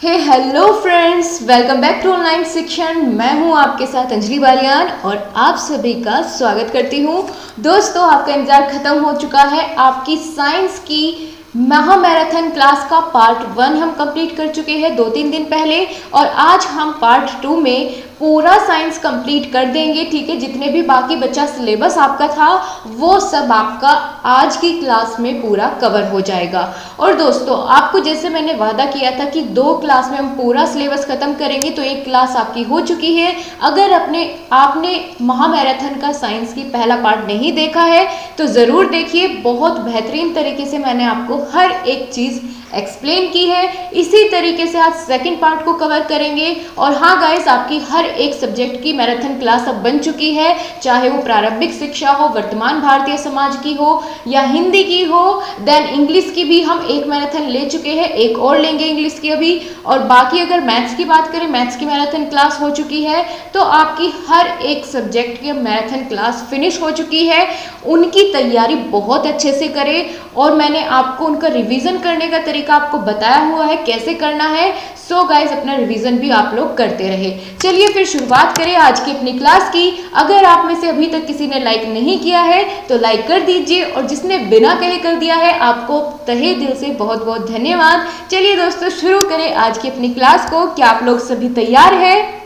Hello friends, welcome back to online Shikshan. मैं हूं आपके साथ अंजलि बालियान और आप सभी का स्वागत करती हूं। दोस्तों, आपका इंतजार खत्म हो चुका है। आपकी साइंस की महा मैराथन क्लास का पार्ट 1 हम कंप्लीट कर चुके हैं 2-3 दिन पहले, और आज हम पार्ट 2 में पूरा साइंस कंप्लीट कर देंगे। ठीक है, जितने भी बाकी बचा सिलेबस आपका था वो सब आपका आज की क्लास में पूरा कवर हो जाएगा। और दोस्तों, आपको जैसे मैंने वादा किया था कि 2 क्लास में हम पूरा सिलेबस खत्म करेंगे, तो एक क्लास आपकी हो चुकी है। अगर आपने महामैराथन का साइंस की पहला पार्ट नहीं देखा है तो ज़रूर देखिए। बहुत बेहतरीन तरीके से मैंने आपको हर एक चीज़ एक्सप्लेन की है। इसी तरीके से आज सेकंड पार्ट को कवर करेंगे। और हाँ गाइस, आपकी हर एक सब्जेक्ट की मैराथन क्लास अब बन चुकी है, चाहे वो प्रारंभिक शिक्षा हो, वर्तमान भारतीय समाज की हो या हिंदी की हो। देन इंग्लिश की भी हम एक मैराथन ले चुके हैं, एक और लेंगे इंग्लिश की अभी। और बाकी अगर मैथ्स की बात करें, मैथ्स की मैराथन क्लास हो चुकी है। तो आपकी हर एक सब्जेक्ट की मैराथन क्लास फिनिश हो चुकी है। उनकी तैयारी बहुत अच्छे से करें, और मैंने आपको उनका रिवीजन करने का तरीका आपको बताया हुआ है कैसे करना है। सो गाइज, अपना रिवीजन भी आप लोग करते रहे। चलिए फिर शुरुआत करें आज की अपनी क्लास की। अगर आप में से अभी तक किसी ने लाइक नहीं किया है तो लाइक कर दीजिए, और जिसने बिना कहे कर दिया है आपको तहे दिल से बहुत बहुत धन्यवाद। चलिए दोस्तों, शुरू करें आज की अपनी क्लास को। क्या आप लोग सभी तैयार हैं?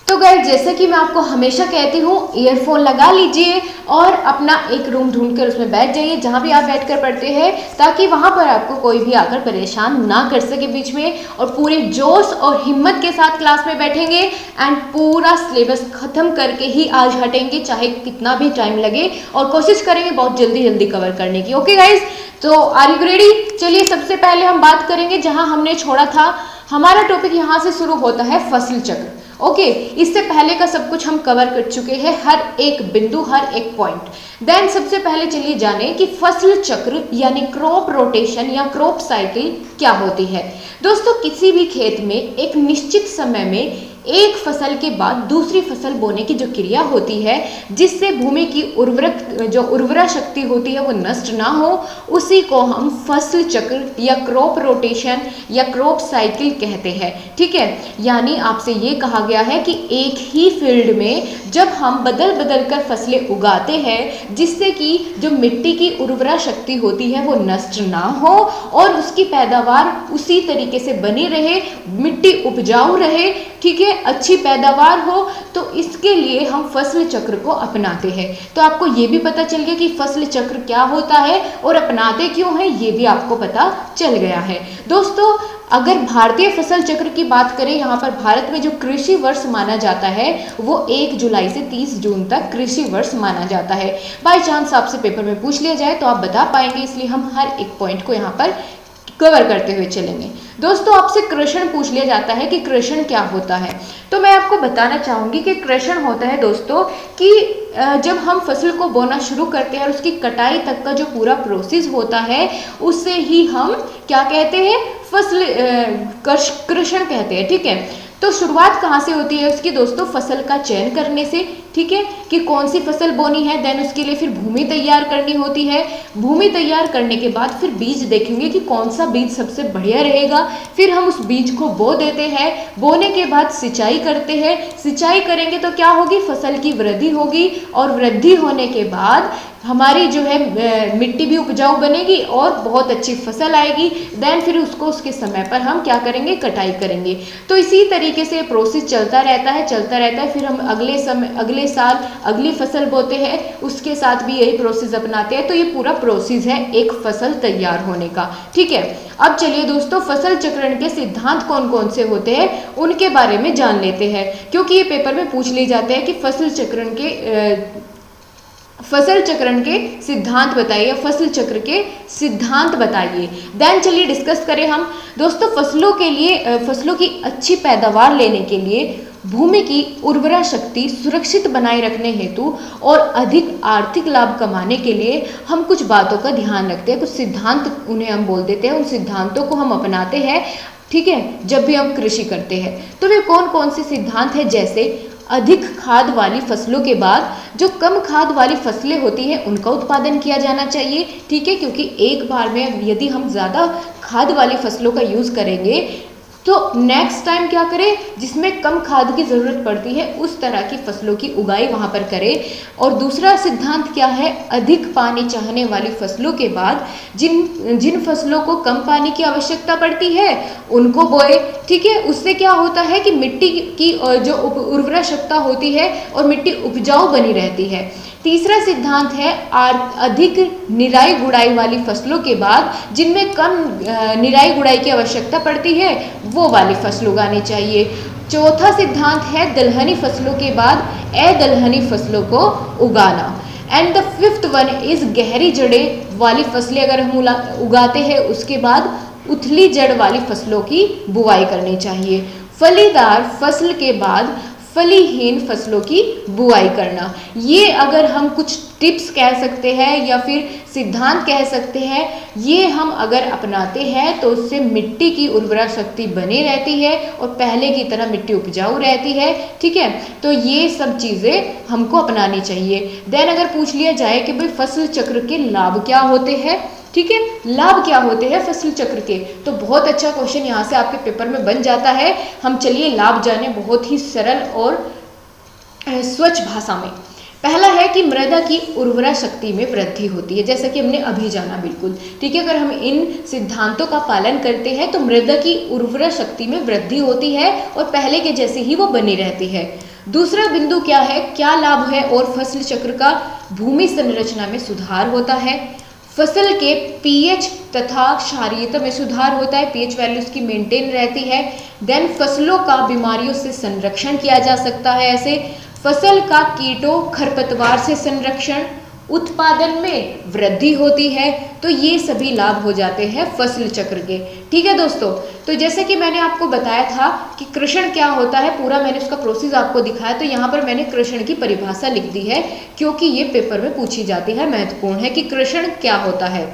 तो गाइस, जैसे कि मैं आपको हमेशा कहती हूँ, ईयरफोन लगा लीजिए और अपना एक रूम ढूंढकर उसमें बैठ जाइए जहाँ भी आप बैठकर पढ़ते हैं, ताकि वहाँ पर आपको कोई भी आकर परेशान ना कर सके बीच में। और पूरे जोश और हिम्मत के साथ क्लास में बैठेंगे एंड पूरा सिलेबस खत्म करके ही आज हटेंगे, चाहे कितना भी टाइम लगे, और कोशिश करेंगे बहुत जल्दी जल्दी कवर करने की। ओके गाइज, तो आर यू रेडी? चलिए सबसे पहले हम बात करेंगे जहाँ हमने छोड़ा था। हमारा टॉपिक यहाँ से शुरू होता है फसल चक्र। ओके, इससे पहले का सब कुछ हम कवर कर चुके हैं, हर एक बिंदु, हर एक पॉइंट। देन सबसे पहले चलिए जाने कि फसल चक्र यानी क्रॉप रोटेशन या क्रॉप साइकिल क्या होती है। दोस्तों, किसी भी खेत में एक निश्चित समय में एक फसल के बाद दूसरी फसल बोने की जो क्रिया होती है, जिससे भूमि की उर्वरा शक्ति होती है वो नष्ट ना हो, उसी को हम फसल चक्र या क्रॉप रोटेशन या क्रॉप साइकिल कहते हैं। ठीक है, यानी आपसे ये कहा गया है कि एक ही फील्ड में जब हम बदल बदल कर फसलें उगाते हैं, जिससे कि जो मिट्टी की उर्वरा शक्ति होती है वो नष्ट ना हो और उसकी पैदावार उसी तरीके से बनी रहे, मिट्टी उपजाऊ रहे, ठीक है, अच्छी पैदावार हो, तो इसके लिए हम फसल चक्र को अपनाते हैं। तो आपको ये भी पता चल गया कि फसल चक्र क्या होता है और अपनाते क्यों हैं, ये भी आपको पता चल गया है। दोस्तों, अगर भारतीय फसल चक्र की बात करें, यहाँ पर भारत में जो कृषि वर्ष माना जाता है वो 1 जुलाई से 30 जून तक कृषि वर्ष माना जाता है। बाई चांस आपसे पेपर में पूछ लिया जाए तो आप बता पाएंगे, इसलिए हम हर एक पॉइंट को यहाँ पर कवर करते हुए चलेंगे। दोस्तों, आपसे कृषण पूछ लिया जाता है कि कृषण क्या होता है, तो मैं आपको बताना चाहूँगी कि कृषण होता है दोस्तों कि जब हम फसल को बोना शुरू करते हैं और उसकी कटाई तक का जो पूरा प्रोसेस होता है, उससे ही हम क्या कहते हैं, फसल कृषण कहते हैं। ठीक है, तो शुरुआत कहाँ से होती है उसकी दोस्तों? फसल का चयन करने से। ठीक है, कि कौन सी फसल बोनी है, देन उसके लिए फिर भूमि तैयार करनी होती है। भूमि तैयार करने के बाद फिर बीज देखेंगे कि कौन सा बीज सबसे बढ़िया रहेगा, फिर हम उस बीज को बो देते हैं। बोने के बाद सिंचाई करते हैं। सिंचाई करेंगे तो क्या होगी? फसल की वृद्धि होगी, और वृद्धि होने के बाद हमारी जो है मिट्टी भी उपजाऊ बनेगी और बहुत अच्छी फसल आएगी। देन फिर उसको उसके समय पर हम क्या करेंगे? कटाई करेंगे। तो इसी तरीके से प्रोसेस चलता रहता है। फिर हम अगले साल अगली फसल बोते हैं, उसके साथ भी यही प्रोसेस अपनाते हैं। तो ये पूरा प्रोसेस है एक फसल तैयार होने का। ठीक है, अब चलिए दोस्तों, फसल चक्रण के सिद्धांत कौन कौन से होते हैं उनके बारे में जान लेते हैं, क्योंकि ये पेपर में पूछ लिए जाते हैं कि फसल चक्रण के सिद्धांत बताइए, फसल चक्र के सिद्धांत बताइए। देन चलिए डिस्कस करें हम। दोस्तों, फसलों की अच्छी पैदावार लेने के लिए भूमि की उर्वरा शक्ति सुरक्षित बनाए रखने हेतु और अधिक आर्थिक लाभ कमाने के लिए हम कुछ बातों का ध्यान रखते हैं, कुछ सिद्धांत उन्हें हम बोल देते हैं, उन सिद्धांतों को हम अपनाते हैं। ठीक है, जब भी हम कृषि करते हैं तो वे कौन कौन से सिद्धांत हैं? जैसे अधिक खाद वाली फसलों के बाद जो कम खाद वाली फसलें होती हैं उनका उत्पादन किया जाना चाहिए। ठीक है, क्योंकि एक बार में यदि हम ज़्यादा खाद वाली फसलों का यूज़ करेंगे तो नेक्स्ट टाइम क्या करें, जिसमें कम खाद की ज़रूरत पड़ती है उस तरह की फसलों की उगाई वहाँ पर करें। और दूसरा सिद्धांत क्या है, अधिक पानी चाहने वाली फसलों के बाद जिन फसलों को कम पानी की आवश्यकता पड़ती है उनको बोए। ठीक है, उससे क्या होता है कि मिट्टी की जो उर्वरा क्षमता होती है और मिट्टी उपजाऊ बनी रहती है। तीसरा सिद्धांत है अधिक निराई गुड़ाई वाली फसलों के बाद जिनमें कम निराई गुड़ाई की आवश्यकता पड़ती है वो वाली फसल उगानी चाहिए। चौथा सिद्धांत है दलहनी फसलों के बाद अदलहनी फसलों को उगाना। And the fifth one is गहरी जड़ें वाली फसलें अगर हम उगाते हैं उसके बाद उथली जड़ वाली फसलों की बुआई करनी चाहिए। फलीदार फसल के बाद फलीहीन फसलों की बुआई करना। ये अगर हम कुछ टिप्स कह सकते हैं या फिर सिद्धांत कह सकते हैं, ये हम अगर अपनाते हैं तो उससे मिट्टी की उर्वरा शक्ति बनी रहती है और पहले की तरह मिट्टी उपजाऊ रहती है। ठीक है, तो ये सब चीज़ें हमको अपनानी चाहिए। देन अगर पूछ लिया जाए कि भाई फसल चक्र के लाभ क्या होते हैं, ठीक है, लाभ क्या होते हैं फसल चक्र के, तो बहुत अच्छा क्वेश्चन यहाँ से आपके पेपर में बन जाता है। हम चलिए लाभ जाने बहुत ही सरल और स्वच्छ भाषा में। पहला है कि मृदा की उर्वरा शक्ति में वृद्धि होती है, जैसा कि हमने अभी जाना बिल्कुल। ठीक है, अगर हम इन सिद्धांतों का पालन करते हैं तो मृदा की उर्वरा शक्ति में वृद्धि होती है और पहले के जैसे ही वो बनी रहती है। दूसरा बिंदु क्या है, क्या लाभ है, और फसल चक्र का भूमि संरचना में सुधार होता है। फसल के पीएच तथा क्षारीयता में सुधार होता है, पीएच वैल्यू उसकी मेंटेन रहती है। देन फसलों का बीमारियों से संरक्षण किया जा सकता है। ऐसे फसल का कीटों खरपतवार से संरक्षण, उत्पादन में वृद्धि होती है। तो ये सभी लाभ हो जाते हैं फसल चक्र के। ठीक है दोस्तों, तो जैसे कि मैंने आपको बताया था कि कृषण क्या होता है, पूरा मैंने उसका प्रोसेस आपको दिखाया। तो यहाँ पर मैंने कृषण की परिभाषा लिख दी है क्योंकि ये पेपर में पूछी जाती है, महत्वपूर्ण है कि कृषण क्या होता है।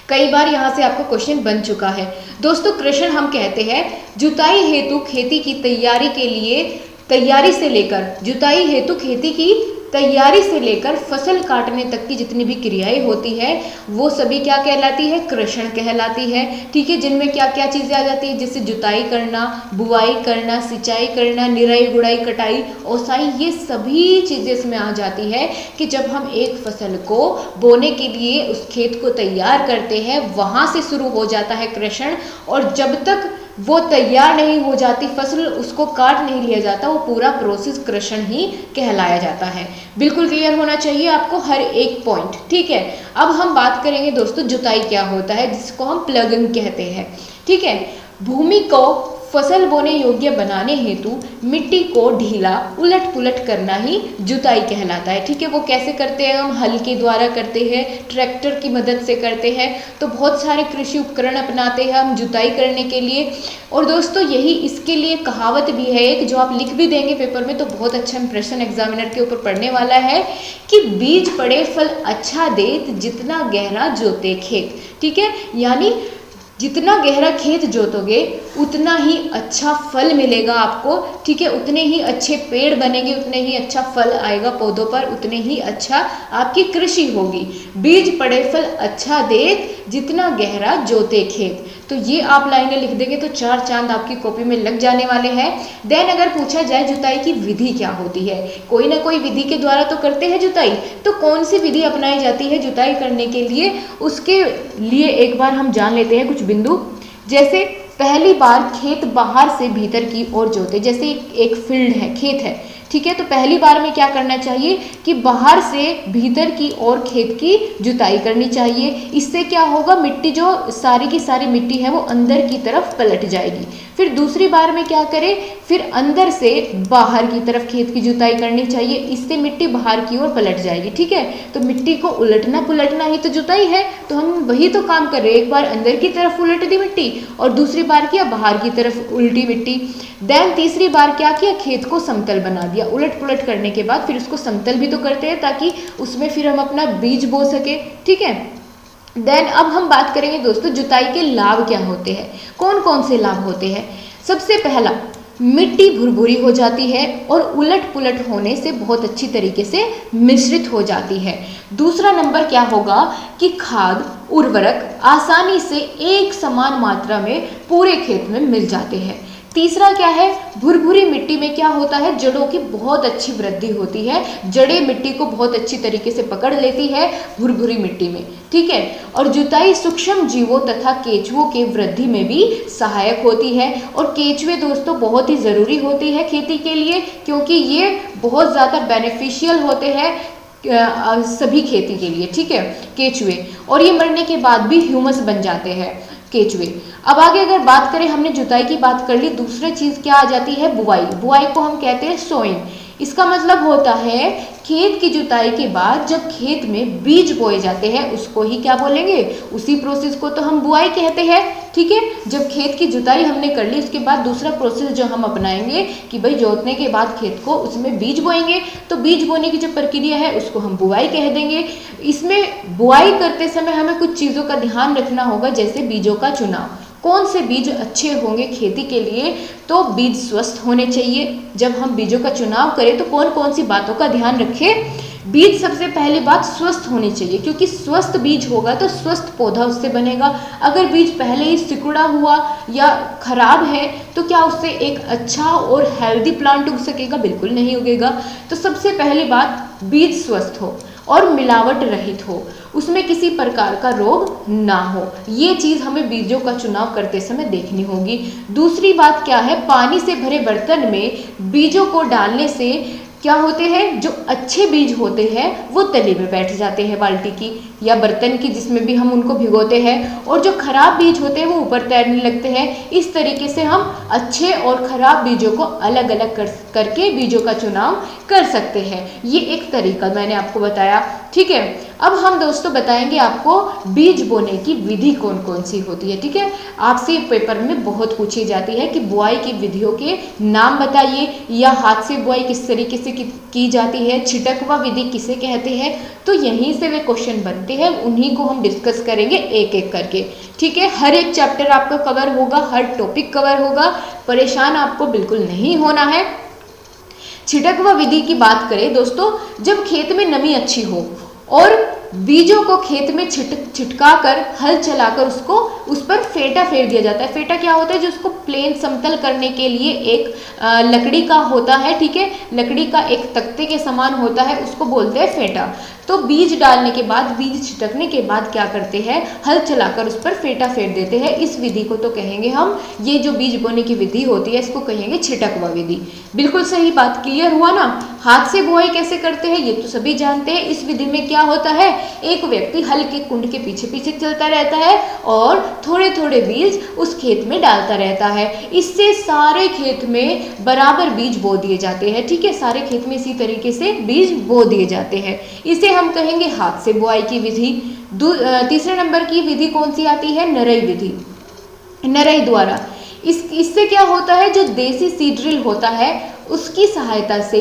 कई बार यहाँ से आपको क्वेश्चन बन चुका है। दोस्तों कृषण हम कहते हैं जुताई हेतु खेती की तैयारी के लिए, तैयारी से लेकर जुताई हेतु खेती की तैयारी से लेकर फसल काटने तक की जितनी भी क्रियाएं होती है वो सभी क्या कहलाती है, कृषण कहलाती है। ठीक है, जिनमें क्या क्या चीज़ें आ जाती है, जैसे जुताई करना, बुआई करना, सिंचाई करना, निराई गुड़ाई, कटाई, ओसाई, ये सभी चीज़ें इसमें आ जाती है कि जब हम एक फसल को बोने के लिए उस खेत को तैयार करते हैं वहाँ से शुरू हो जाता है कृषण, और जब तक वो तैयार नहीं हो जाती फसल, उसको काट नहीं लिया जाता, वो पूरा प्रोसेस कृषण ही कहलाया जाता है। बिल्कुल क्लियर होना चाहिए आपको हर एक पॉइंट। ठीक है, अब हम बात करेंगे दोस्तों जुताई क्या होता है, जिसको हम प्लगिंग कहते हैं। ठीक है, भूमि को फसल बोने योग्य बनाने हेतु मिट्टी को ढीला उलट पुलट करना ही जुताई कहलाता है। ठीक है, वो कैसे करते हैं, हम हल के द्वारा करते हैं, ट्रैक्टर की मदद से करते हैं, तो बहुत सारे कृषि उपकरण अपनाते हैं हम जुताई करने के लिए। और दोस्तों यही इसके लिए कहावत भी है एक, जो आप लिख भी देंगे पेपर में तो बहुत अच्छा इंप्रेशन एग्जामिनर के ऊपर पढ़ने वाला है कि बीज पड़े फल अच्छा देत जितना गहरा जोते खेत। ठीक है, यानी जितना गहरा खेत जोतोगे उतना ही अच्छा फल मिलेगा आपको। ठीक है, उतने ही अच्छे पेड़ बनेंगे, उतने ही अच्छा फल आएगा पौधों पर, उतने ही अच्छा आपकी कृषि होगी। बीज पड़े फल अच्छा देत जितना गहरा जोते खेत, तो ये आप लाइनें लिख देंगे तो चार चांद आपकी कॉपी में लग जाने वाले हैं। देन अगर पूछा जाए जुताई की विधि क्या होती है, कोई ना कोई विधि के द्वारा तो करते हैं जुताई, तो कौन सी विधि अपनाई जाती है जुताई करने के लिए, उसके लिए एक बार हम जान लेते हैं कुछ बिंदु। जैसे पहली बार खेत बाहर से भीतर की ओर जोते, जैसे एक फील्ड है, खेत है, ठीक है, तो पहली बार में क्या करना चाहिए कि बाहर से भीतर की ओर खेत की जुताई करनी चाहिए। इससे क्या होगा, मिट्टी जो सारी की सारी मिट्टी है वो अंदर की तरफ पलट जाएगी। फिर दूसरी बार में क्या करें, फिर अंदर से बाहर की तरफ खेत की जुताई करनी चाहिए, इससे मिट्टी बाहर की ओर पलट जाएगी। ठीक है, तो मिट्टी को उलटना पुलटना ही तो जुताई है, तो हम वही तो काम कर रहे हैं। एक बार अंदर की तरफ उलट दी मिट्टी और दूसरी बार किया बाहर की तरफ उल्टी मिट्टी। देन तीसरी बार क्या किया, खेत को समतल बना दिया। उलट पुलट करने के बाद फिर उसको समतल भी तो करते हैं ताकि उसमें फिर हम अपना बीज बो सके। ठीक है, देन अब हम बात करेंगे दोस्तों जुताई के लाभ क्या होते हैं, कौन कौन से लाभ होते हैं। सबसे पहला मिट्टी भुरभुरी हो जाती है और उलट पुलट होने से बहुत अच्छी तरीके से मिश्रित हो जाती है। दूसरा नंबर क्या होगा कि खाद उर्वरक आसानी से एक समान मात्रा में पूरे खेत में मिल जाते हैं। तीसरा क्या है, भुरभुरी मिट्टी में क्या होता है, जड़ों की बहुत अच्छी वृद्धि होती है, जड़ें मिट्टी को बहुत अच्छी तरीके से पकड़ लेती है भुरभुरी मिट्टी में, ठीक है। और जुताई सूक्ष्म जीवों तथा केंचुओं के वृद्धि में भी सहायक होती है। और केंचुए दोस्तों बहुत ही ज़रूरी होती है खेती के लिए, क्योंकि ये बहुत ज़्यादा बेनिफिशियल होते हैं सभी खेती के लिए, ठीक है, केंचुए। और ये मरने के बाद भी ह्यूमस बन जाते हैं केंचुए। अब आगे अगर बात करें, हमने जुताई की बात कर ली, दूसरी चीज़ क्या आ जाती है, बुआई। बुआई को हम कहते हैं सोइंग। इसका मतलब होता है खेत की जुताई के बाद जब खेत में बीज बोए जाते हैं उसको ही क्या बोलेंगे, उसी प्रोसेस को तो हम बुआई कहते हैं, ठीक है। जब खेत की जुताई हमने कर ली उसके बाद दूसरा प्रोसेस जो हम अपनाएंगे कि भाई जोतने के बाद खेत को उसमें बीज बोएंगे, तो बीज बोने की जो प्रक्रिया है उसको हम बुआई कह देंगे। इसमें बुआई करते समय हमें कुछ चीज़ों का ध्यान रखना होगा, जैसे बीजों का चुनाव। कौन से बीज अच्छे होंगे खेती के लिए, तो बीज स्वस्थ होने चाहिए। जब हम बीजों का चुनाव करें तो कौन कौन सी बातों का ध्यान रखें, बीज सबसे पहली बात स्वस्थ होने चाहिए, क्योंकि स्वस्थ बीज होगा तो स्वस्थ पौधा उससे बनेगा। अगर बीज पहले ही सिकुड़ा हुआ या खराब है तो क्या उससे एक अच्छा और हेल्दी प्लांट उग सकेगा, बिल्कुल नहीं उगेगा। तो सबसे पहली बात, बीज स्वस्थ हो और मिलावट रहित हो, उसमें किसी प्रकार का रोग ना हो, ये चीज़ हमें बीजों का चुनाव करते समय देखनी होगी। दूसरी बात क्या है, पानी से भरे बर्तन में बीजों को डालने से क्या होते हैं, जो अच्छे बीज होते हैं वो तले में बैठ जाते हैं बाल्टी की या बर्तन की जिसमें भी हम उनको भिगोते हैं, और जो खराब बीज होते हैं वो ऊपर तैरने लगते हैं। इस तरीके से हम अच्छे और खराब बीजों को अलग अलग करके बीजों का चुनाव कर सकते हैं। ये एक तरीका मैंने आपको बताया, ठीक है। अब हम दोस्तों बताएंगे आपको बीज बोने की विधि कौन कौन सी होती है, ठीक है। आपसे पेपर में बहुत पूछी जाती है कि बुआई की विधियों के नाम बताइए, या हाथ से बुआई किस तरीके से की जाती है, छिटकवा विधि किसे कहते हैं। तो यहीं से वे क्वेश्चन बनते हैं, उन्हीं को हम डिस्कस करेंगे एक एक करके, ठीक है। हर एक चैप्टर आपका कवर होगा, हर टॉपिक कवर होगा, परेशान आपको बिल्कुल नहीं होना है। छिटकवा विधि की बात करें दोस्तों, जब खेत में नमी अच्छी हो और बीजों को खेत में छिटका कर हल चलाकर उसको उस पर फेंटा फेर दिया जाता है। फेंटा क्या होता है, जो उसको प्लेन समतल करने के लिए एक लकड़ी का होता है, ठीक है, लकड़ी का एक तख्ते के समान होता है, उसको बोलते हैं फेंटा। तो बीज डालने के बाद, बीज छिटकने के बाद क्या करते हैं, हल चलाकर उस पर फेंटा फेर देते हैं। इस विधि को तो कहेंगे हम, ये जो बीज बोने की विधि होती है इसको कहेंगे छिटकवा विधि। बिल्कुल सही बात, क्लियर हुआ ना। हाथ से बुआई कैसे करते हैं ये तो सभी जानते हैं। इस विधि में क्या होता है, एक व्यक्ति हल के कुंड के पीछे पीछे चलता रहता है और थोड़े थोड़े बीज उस खेत में डालता रहता है। इससे सारे खेत में बराबर बीज बो दिए जाते हैं, ठीक है, सारे खेत में इसी तरीके से बीज बो दिए जाते हैं। इसे हम कहेंगे हाथ से बुआई की विधि। तीसरे नंबर की विधि कौन सी आती है, नरई विधि, नरई द्वारा। इससे क्या होता है, जो देसी सीड ड्रिल होता है उसकी सहायता से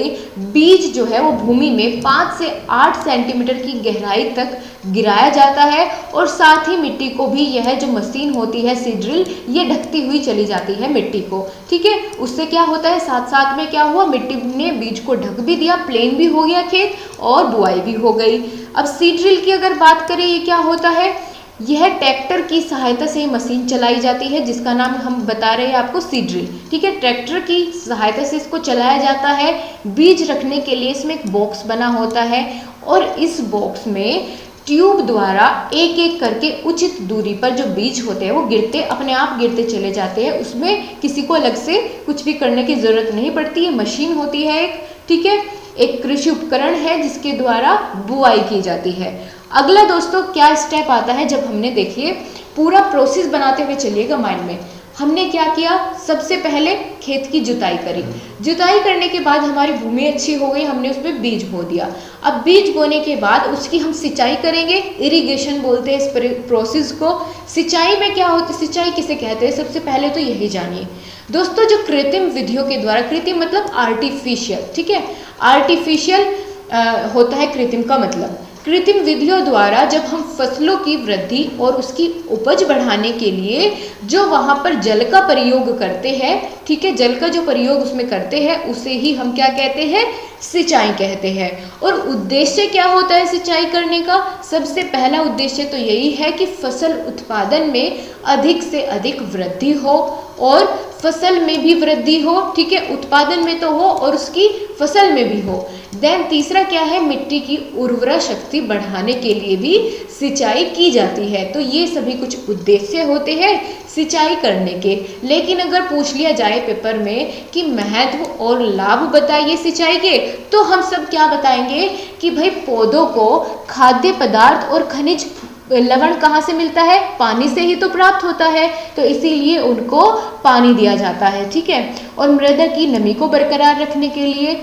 बीज जो है वो भूमि में 5 से 8 सेंटीमीटर की गहराई तक गिराया जाता है, और साथ ही मिट्टी को भी यह जो मशीन होती है सीड ड्रिल, ये ढकती हुई चली जाती है मिट्टी को, ठीक है। उससे क्या होता है, साथ साथ में क्या हुआ, मिट्टी ने बीज को ढक भी दिया, प्लेन भी हो गया खेत और बुआई भी हो गई। अब सीड ड्रिल की अगर बात करें, ये क्या होता है, यह ट्रैक्टर की सहायता से मशीन चलाई जाती है जिसका नाम हम बता रहे हैं आपको सीड ड्रिल, ठीक है। ट्रैक्टर की सहायता से इसको चलाया जाता है। बीज रखने के लिए इसमें एक बॉक्स बना होता है, और इस बॉक्स में ट्यूब द्वारा एक एक करके उचित दूरी पर जो बीज होते हैं वो गिरते, अपने आप गिरते चले जाते हैं। उसमें किसी को अलग से कुछ भी करने की ज़रूरत नहीं पड़ती है, मशीन होती है एक, ठीक है, एक कृषि उपकरण है जिसके द्वारा बुआई की जाती है। अगला दोस्तों क्या स्टेप आता है, जब हमने देखिए पूरा प्रोसेस बनाते हुए चलिएगा माइंड में, हमने क्या किया, सबसे पहले खेत की जुताई करी। जुताई करने के बाद हमारी भूमि अच्छी हो गई, हमने उसमें बीज बो दिया। अब बीज बोने के बाद उसकी हम सिंचाई करेंगे, इरिगेशन बोलते हैं इस प्रोसेस को। सिंचाई में क्या होता है, सिंचाई किसे कहते हैं, सबसे पहले तो यही जानिए दोस्तों। जो कृत्रिम विधियों के द्वारा, कृत्रिम मतलब आर्टिफिशियल, ठीक है, आर्टिफिशियल होता है कृत्रिम का मतलब। कृत्रिम विधियों द्वारा जब हम फसलों की वृद्धि और उसकी उपज बढ़ाने के लिए जो वहाँ पर जल का प्रयोग करते हैं, ठीक है, जल का जो प्रयोग उसमें करते हैं उसे ही हम क्या कहते हैं, सिंचाई कहते हैं। और उद्देश्य क्या होता है सिंचाई करने का? सबसे पहला उद्देश्य तो यही है कि फसल उत्पादन में अधिक से अधिक वृद्धि हो और फसल में भी वृद्धि हो, ठीक है, उत्पादन में तो हो और उसकी फसल में भी हो। देन तीसरा क्या है, मिट्टी की उर्वरा शक्ति बढ़ाने के लिए भी सिंचाई की जाती है। तो ये सभी कुछ उद्देश्य होते हैं सिंचाई करने के। लेकिन अगर पूछ लिया जाए पेपर में कि महत्व और लाभ बताइए सिंचाई के, तो हम सब क्या बताएंगे कि भाई पौधों को खाद्य पदार्थ और खनिज लवण कहाँ से मिलता है? पानी से ही तो प्राप्त होता है, तो इसीलिए उनको पानी दिया जाता है, ठीक है। और मृदा की नमी को बरकरार रखने के लिए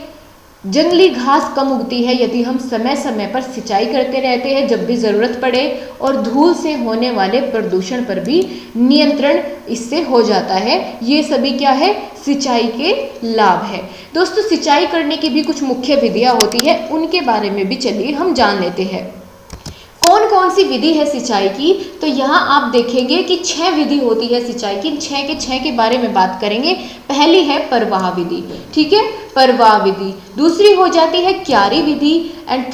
जंगली घास कम उगती है यदि हम समय समय पर सिंचाई करते रहते हैं जब भी ज़रूरत पड़े। और धूल से होने वाले प्रदूषण पर भी नियंत्रण इससे हो जाता है। ये सभी क्या है, सिंचाई के लाभ है। दोस्तों सिंचाई करने की भी कुछ मुख्य विधियाँ होती है, उनके बारे में भी चलिए हम जान लेते हैं। कौन कौन सी विधि है सिंचाई की? तो यहाँ आप देखेंगे कि 6 विधि होती है सिंचाई की। 6 के बारे में बात करेंगे। पहली है प्रवाह विधि, ठीक है, प्रवाह विधि। दूसरी हो जाती है क्यारी विधि एंड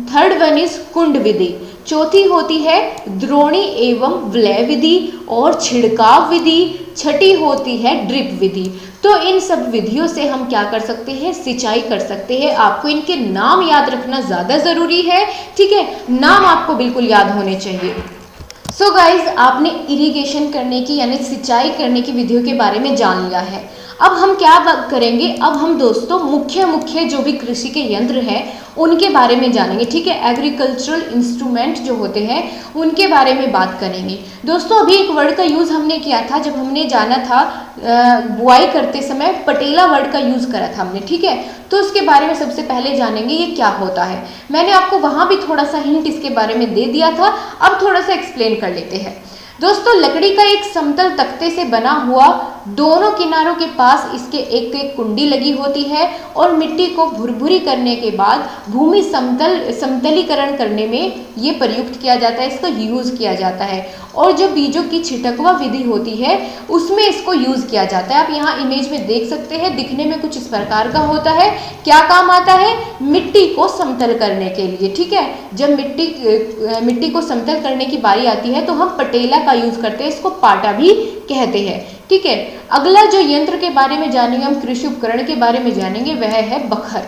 थर्ड वन इज कुंड विधि। चौथी होती है द्रोणी एवं वलय विधि और छिड़काव विधि। छठी होती है ड्रिप विधि। तो इन सब विधियों से हम क्या कर सकते हैं, सिंचाई कर सकते हैं। आपको इनके नाम याद रखना ज़्यादा ज़रूरी है, ठीक है, नाम आपको बिल्कुल याद होने चाहिए। सो गाइज, आपने इरिगेशन करने की यानी सिंचाई करने की विधियों के बारे में जान लिया है। अब हम क्या बात करेंगे, अब हम दोस्तों मुख्य जो भी कृषि के यंत्र हैं उनके बारे में जानेंगे, ठीक है। एग्रीकल्चरल इंस्ट्रूमेंट जो होते हैं उनके बारे में बात करेंगे। दोस्तों अभी एक वर्ड का यूज़ हमने किया था जब हमने जाना था बुआई करते समय, पटेला वर्ड का यूज़ करा था हमने, ठीक है। तो उसके बारे में सबसे पहले जानेंगे ये क्या होता है। मैंने आपको वहाँ भी थोड़ा सा हिंट इसके बारे में दे दिया था, अब थोड़ा सा एक्सप्लेन कर लेते हैं। दोस्तों लकड़ी का एक समतल तख्ते से बना हुआ, दोनों किनारों के पास इसके एक कुंडी लगी होती है और मिट्टी को भुरभुरी करने के बाद भूमि समतलीकरण करने में ये प्रयुक्त किया जाता है, इसका यूज़ किया जाता है। और जो बीजों की छिटकवा विधि होती है उसमें इसको यूज़ किया जाता है। आप यहाँ इमेज में देख सकते हैं, दिखने में कुछ इस प्रकार का होता है। क्या काम आता है? मिट्टी को समतल करने के लिए, ठीक है। जब मिट्टी को समतल करने की बारी आती है तो हम पटेला का यूज़ करते हैं, इसको पाटा भी कहते हैं, ठीक है। अगला जो यंत्र के बारे में जानेंगे हम, कृषि उपकरण के बारे में जानेंगे, वह है बखर।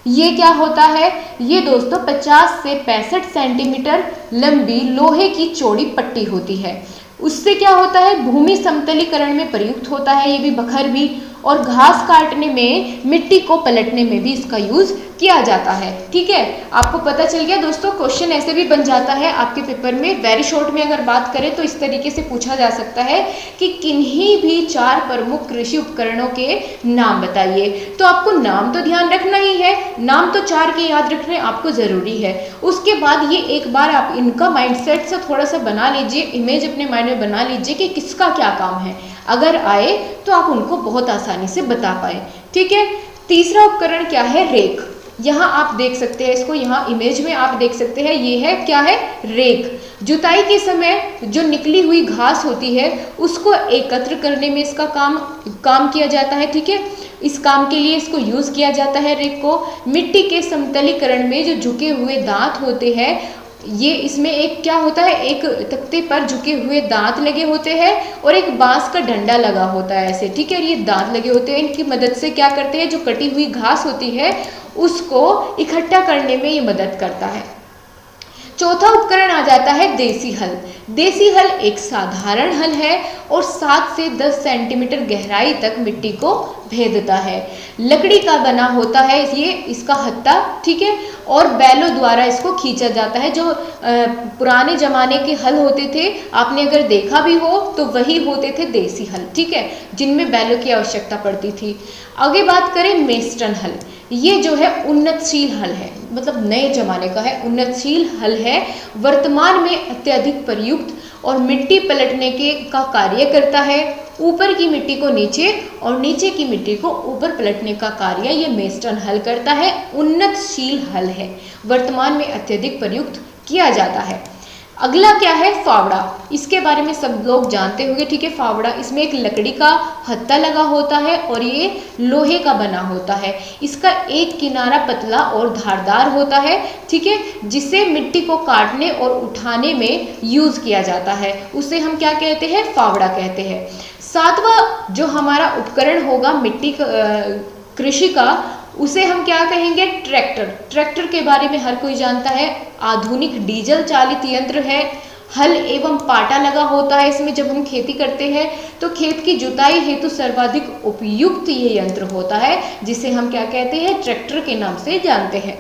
ये क्या होता है? ये दोस्तों 50 से 65 सेंटीमीटर लंबी लोहे की चौड़ी पट्टी होती है। उससे क्या होता है, भूमि समतलीकरण में प्रयुक्त होता है ये भी बखर भी। और घास काटने में, मिट्टी को पलटने में भी इसका यूज़ किया जाता है, ठीक है। आपको पता चल गया दोस्तों, क्वेश्चन ऐसे भी बन जाता है आपके पेपर में। वेरी शॉर्ट में अगर बात करें तो इस तरीके से पूछा जा सकता है कि किन्हीं भी 4 प्रमुख कृषि उपकरणों के नाम बताइए। तो आपको नाम तो ध्यान रखना ही है, नाम तो 4 के याद रखने आपको ज़रूरी है। उसके बाद ये एक बार आप इनका माइंडसेट से थोड़ा सा बना लीजिए, इमेज अपने माइंड में बना लीजिए कि किसका क्या काम है। अगर आए तो आप उनको बहुत आसानी से बता पाए, ठीक है। तीसरा उपकरण क्या है? रेक। यहाँ आप देख सकते हैं इसको, यहाँ इमेज में आप देख सकते हैं, ये है क्या है? रेक। जुताई के समय जो निकली हुई घास होती है उसको एकत्र करने में इसका काम किया जाता है, ठीक है। इस काम के लिए इसको यूज़ किया जाता है रेक को। मिट्टी के समतलीकरण में जो झुके हुए दांत होते हैं, ये इसमें एक क्या होता है, एक तख्ते पर झुके हुए दांत लगे होते हैं और एक बांस का डंडा लगा होता है ऐसे, ठीक है। ये दांत लगे होते हैं, इनकी मदद से क्या करते हैं, जो कटी हुई घास होती है उसको इकट्ठा करने में ये मदद करता है। चौथा उपकरण आ जाता है देसी हल। देसी हल एक साधारण हल है और 7 से 10 सेंटीमीटर गहराई तक मिट्टी को भेदता है। लकड़ी का बना होता है ये, इसका हत्था, ठीक है। और बैलों द्वारा इसको खींचा जाता है। जो पुराने ज़माने के हल होते थे, आपने अगर देखा भी हो तो वही होते थे देसी हल, ठीक है, जिनमें बैलों की आवश्यकता पड़ती थी। आगे बात करें मेस्टन हल, ये जो है उन्नतशील हल है, मतलब नए जमाने का है, उन्नतशील हल है, वर्तमान में अत्यधिक प्रयुक्त और मिट्टी पलटने के का कार्य करता है। ऊपर की मिट्टी को नीचे और नीचे की मिट्टी को ऊपर पलटने का कार्य ये मेस्टन हल करता है। उन्नतशील हल है, वर्तमान में अत्यधिक प्रयुक्त किया जाता है। अगला क्या है, फावड़ा। इसके बारे में सब लोग जानते होंगे, ठीक है। फावड़ा, इसमें एक लकड़ी का हत्था लगा होता है और ये लोहे का बना होता है। इसका एक किनारा पतला और धारदार होता है, ठीक है, जिसे मिट्टी को काटने और उठाने में यूज किया जाता है। उसे हम क्या कहते हैं, फावड़ा कहते हैं। सातवां जो हमारा उपकरण होगा मिट्टी कृषि का, उसे हम क्या कहेंगे, ट्रैक्टर। ट्रैक्टर के बारे में हर कोई जानता है, आधुनिक डीजल चालित यंत्र है। हल एवं पाटा लगा होता है इसमें। जब हम खेती करते हैं तो खेत की जुताई हेतु सर्वाधिक उपयुक्त ये यंत्र होता है, जिसे हम क्या कहते हैं, ट्रैक्टर के नाम से जानते हैं।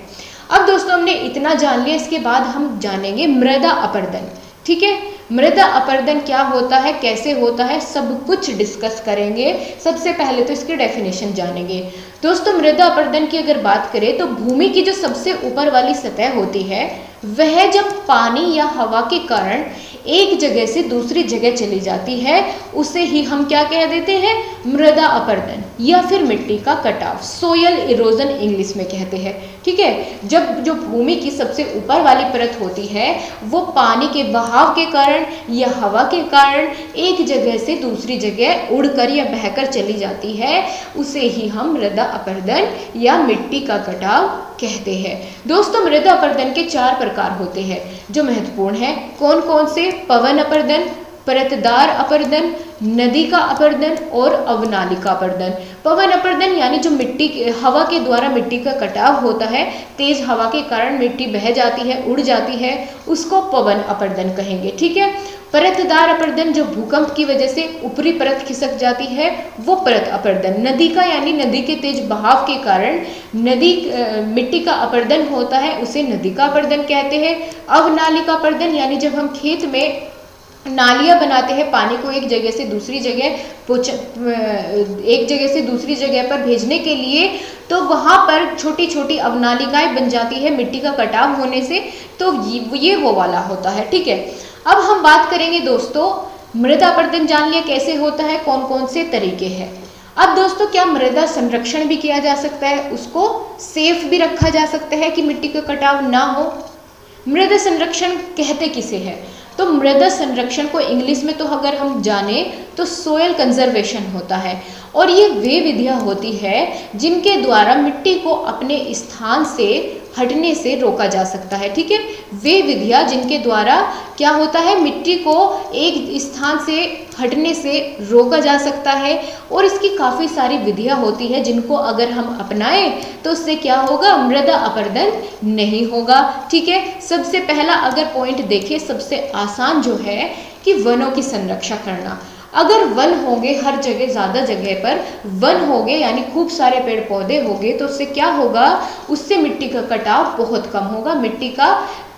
अब दोस्तों हमने इतना जान लिया, इसके बाद हम जानेंगे मृदा अपरदन, ठीक है। मृदा अपरदन क्या होता है, कैसे होता है, सब कुछ डिस्कस करेंगे। सबसे पहले तो इसकी डेफिनेशन जानेंगे। दोस्तों मृदा अपरदन की अगर बात करें तो भूमि की जो सबसे ऊपर वाली सतह होती है वह जब पानी या हवा के कारण एक जगह से दूसरी जगह चली जाती है, उसे ही हम क्या कह देते हैं, मृदा अपरदन या फिर मिट्टी का कटाव, सोयल इरोजन इंग्लिश में कहते हैं, ठीक है। जब जो भूमि की सबसे ऊपर वाली परत होती है वो पानी के बहाव के कारण या हवा के कारण एक जगह से दूसरी जगह उड़कर या बहकर चली जाती है, उसे ही हम मृदा अपरदन या मिट्टी का कटाव कहते हैं। दोस्तों मृदा अपरदन के 4 प्रकार होते हैं जो महत्वपूर्ण है। कौन कौन से, पवन अपरदन, परतदार अपरदन, नदी का अपरदन और अवनालिका अपरदन। पवन अपरदन यानी जो मिट्टी हवा के द्वारा मिट्टी का कटाव होता है, तेज हवा के कारण मिट्टी बह जाती है, उड़ जाती है, उसको पवन अपरदन कहेंगे, ठीक है। परतदार अपरदन जो भूकंप की वजह से ऊपरी परत खिसक जाती है वो परत अपरदन। नदी का यानी नदी के तेज बहाव के कारण मिट्टी का अपरदन होता है, उसे नदी का अपरदन कहते हैं। अवनालिका अपरदन यानी जब हम खेत में नालियाँ बनाते हैं पानी को एक जगह से दूसरी जगह पर भेजने के लिए, तो वहाँ पर छोटी छोटी अवनालिकाएं बन जाती है मिट्टी का कटाव होने से, तो ये वो वाला होता है, ठीक है। अब हम बात करेंगे दोस्तों, मृदा अपरदन जान लिया कैसे होता है, कौन कौन से तरीके हैं। अब दोस्तों क्या मृदा संरक्षण भी किया जा सकता है, उसको सेफ भी रखा जा सकता है कि मिट्टी का कटाव ना हो। मृदा संरक्षण कहते किसे है, तो मृदा संरक्षण को इंग्लिश में तो अगर हम जाने तो सोयल कंजर्वेशन होता है, और ये वे विधियाँ होती है जिनके द्वारा मिट्टी को अपने स्थान से हटने से रोका जा सकता है, ठीक है। वे विधियाँ जिनके द्वारा क्या होता है, मिट्टी को एक स्थान से हटने से रोका जा सकता है, और इसकी काफ़ी सारी विधियाँ होती है जिनको अगर हम अपनाएं तो उससे क्या होगा, मृदा अपरदन नहीं होगा, ठीक है। सबसे पहला अगर पॉइंट देखें, सबसे आसान जो है कि वनों की संरक्षा करना। अगर वन होंगे हर जगह, ज़्यादा जगह पर वन होंगे यानी खूब सारे पेड़ पौधे होंगे, तो उससे क्या होगा, उससे मिट्टी का कटाव बहुत कम होगा, मिट्टी का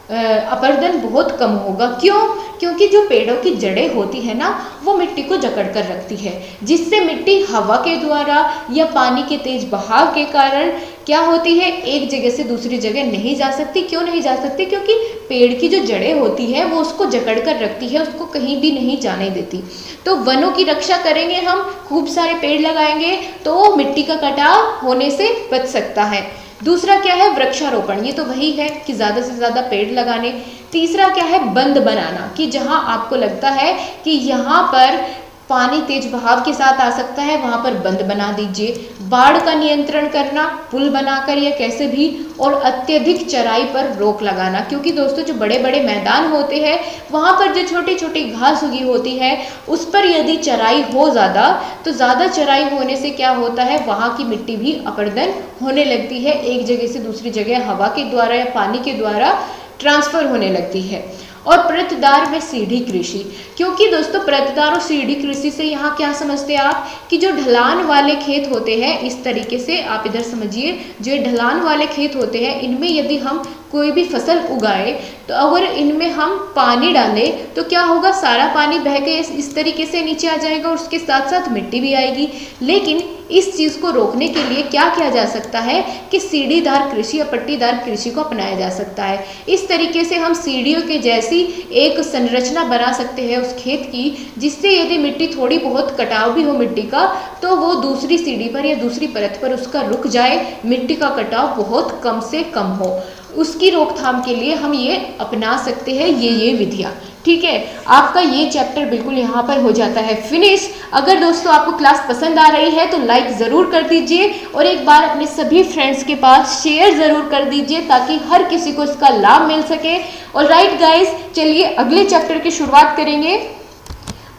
अपरदन बहुत कम होगा। क्यों? क्योंकि जो पेड़ों की जड़ें होती है ना, वो मिट्टी को जकड़ कर रखती है, जिससे मिट्टी हवा के द्वारा या पानी के तेज बहाव के कारण क्या होती है, एक जगह से दूसरी जगह नहीं जा सकती। क्यों नहीं जा सकती? क्योंकि पेड़ की जो जड़ें होती है वो उसको जकड़ कर रखती है, उसको कहीं भी नहीं जाने देती। तो वनों की रक्षा करेंगे हम, खूब सारे पेड़ लगाएंगे तो मिट्टी का कटाव होने से बच सकता है। दूसरा क्या है, वृक्षारोपण, ये तो वही है कि ज़्यादा से ज़्यादा पेड़ लगाने। तीसरा क्या है, बंद बनाना, कि जहाँ आपको लगता है कि यहाँ पर पानी तेज बहाव के साथ आ सकता है वहाँ पर बंद बना दीजिए। बाढ़ का नियंत्रण करना, पुल बनाकर या कैसे भी, और अत्यधिक चराई पर रोक लगाना, क्योंकि दोस्तों जो बड़े बड़े मैदान होते हैं वहाँ पर जो छोटी छोटी घास उगी होती है उस पर यदि चराई हो ज़्यादा, तो ज़्यादा चराई होने से क्या होता है, वहाँ की मिट्टी भी अपरदन होने लगती है, एक जगह से दूसरी जगह हवा के द्वारा या पानी के द्वारा ट्रांसफर होने लगती है। और परतदार व सीढ़ी कृषि, क्योंकि दोस्तों परतदार और सीढ़ी कृषि से यहाँ क्या समझते हैं आप, कि जो ढलान वाले खेत होते हैं, इस तरीके से आप इधर समझिए, जो ढलान वाले खेत होते हैं इनमें यदि हम कोई भी फसल उगाए तो अगर इनमें हम पानी डालें तो क्या होगा, सारा पानी बह के इस तरीके से नीचे आ जाएगा और उसके साथ साथ मिट्टी भी आएगी। लेकिन इस चीज़ को रोकने के लिए क्या किया जा सकता है कि सीढ़ीदार कृषि या पट्टीदार कृषि को अपनाया जा सकता है। इस तरीके से हम सीढ़ियों के जैसी एक संरचना बना सकते हैं उस खेत की, जिससे यदि मिट्टी थोड़ी बहुत कटाव भी हो मिट्टी का तो वो दूसरी सीढ़ी पर या दूसरी परत पर उसका रुक जाए, मिट्टी का कटाव बहुत कम से कम हो। उसकी रोकथाम के लिए हम ये अपना सकते हैं ये विधियाँ। ठीक है, आपका ये चैप्टर बिल्कुल यहाँ पर हो जाता है फिनिश। अगर दोस्तों आपको क्लास पसंद आ रही है तो लाइक ज़रूर कर दीजिए और एक बार अपने सभी फ्रेंड्स के पास शेयर ज़रूर कर दीजिए ताकि हर किसी को इसका लाभ मिल सके। और राइट गाइस, चलिए अगले चैप्टर की शुरुआत करेंगे।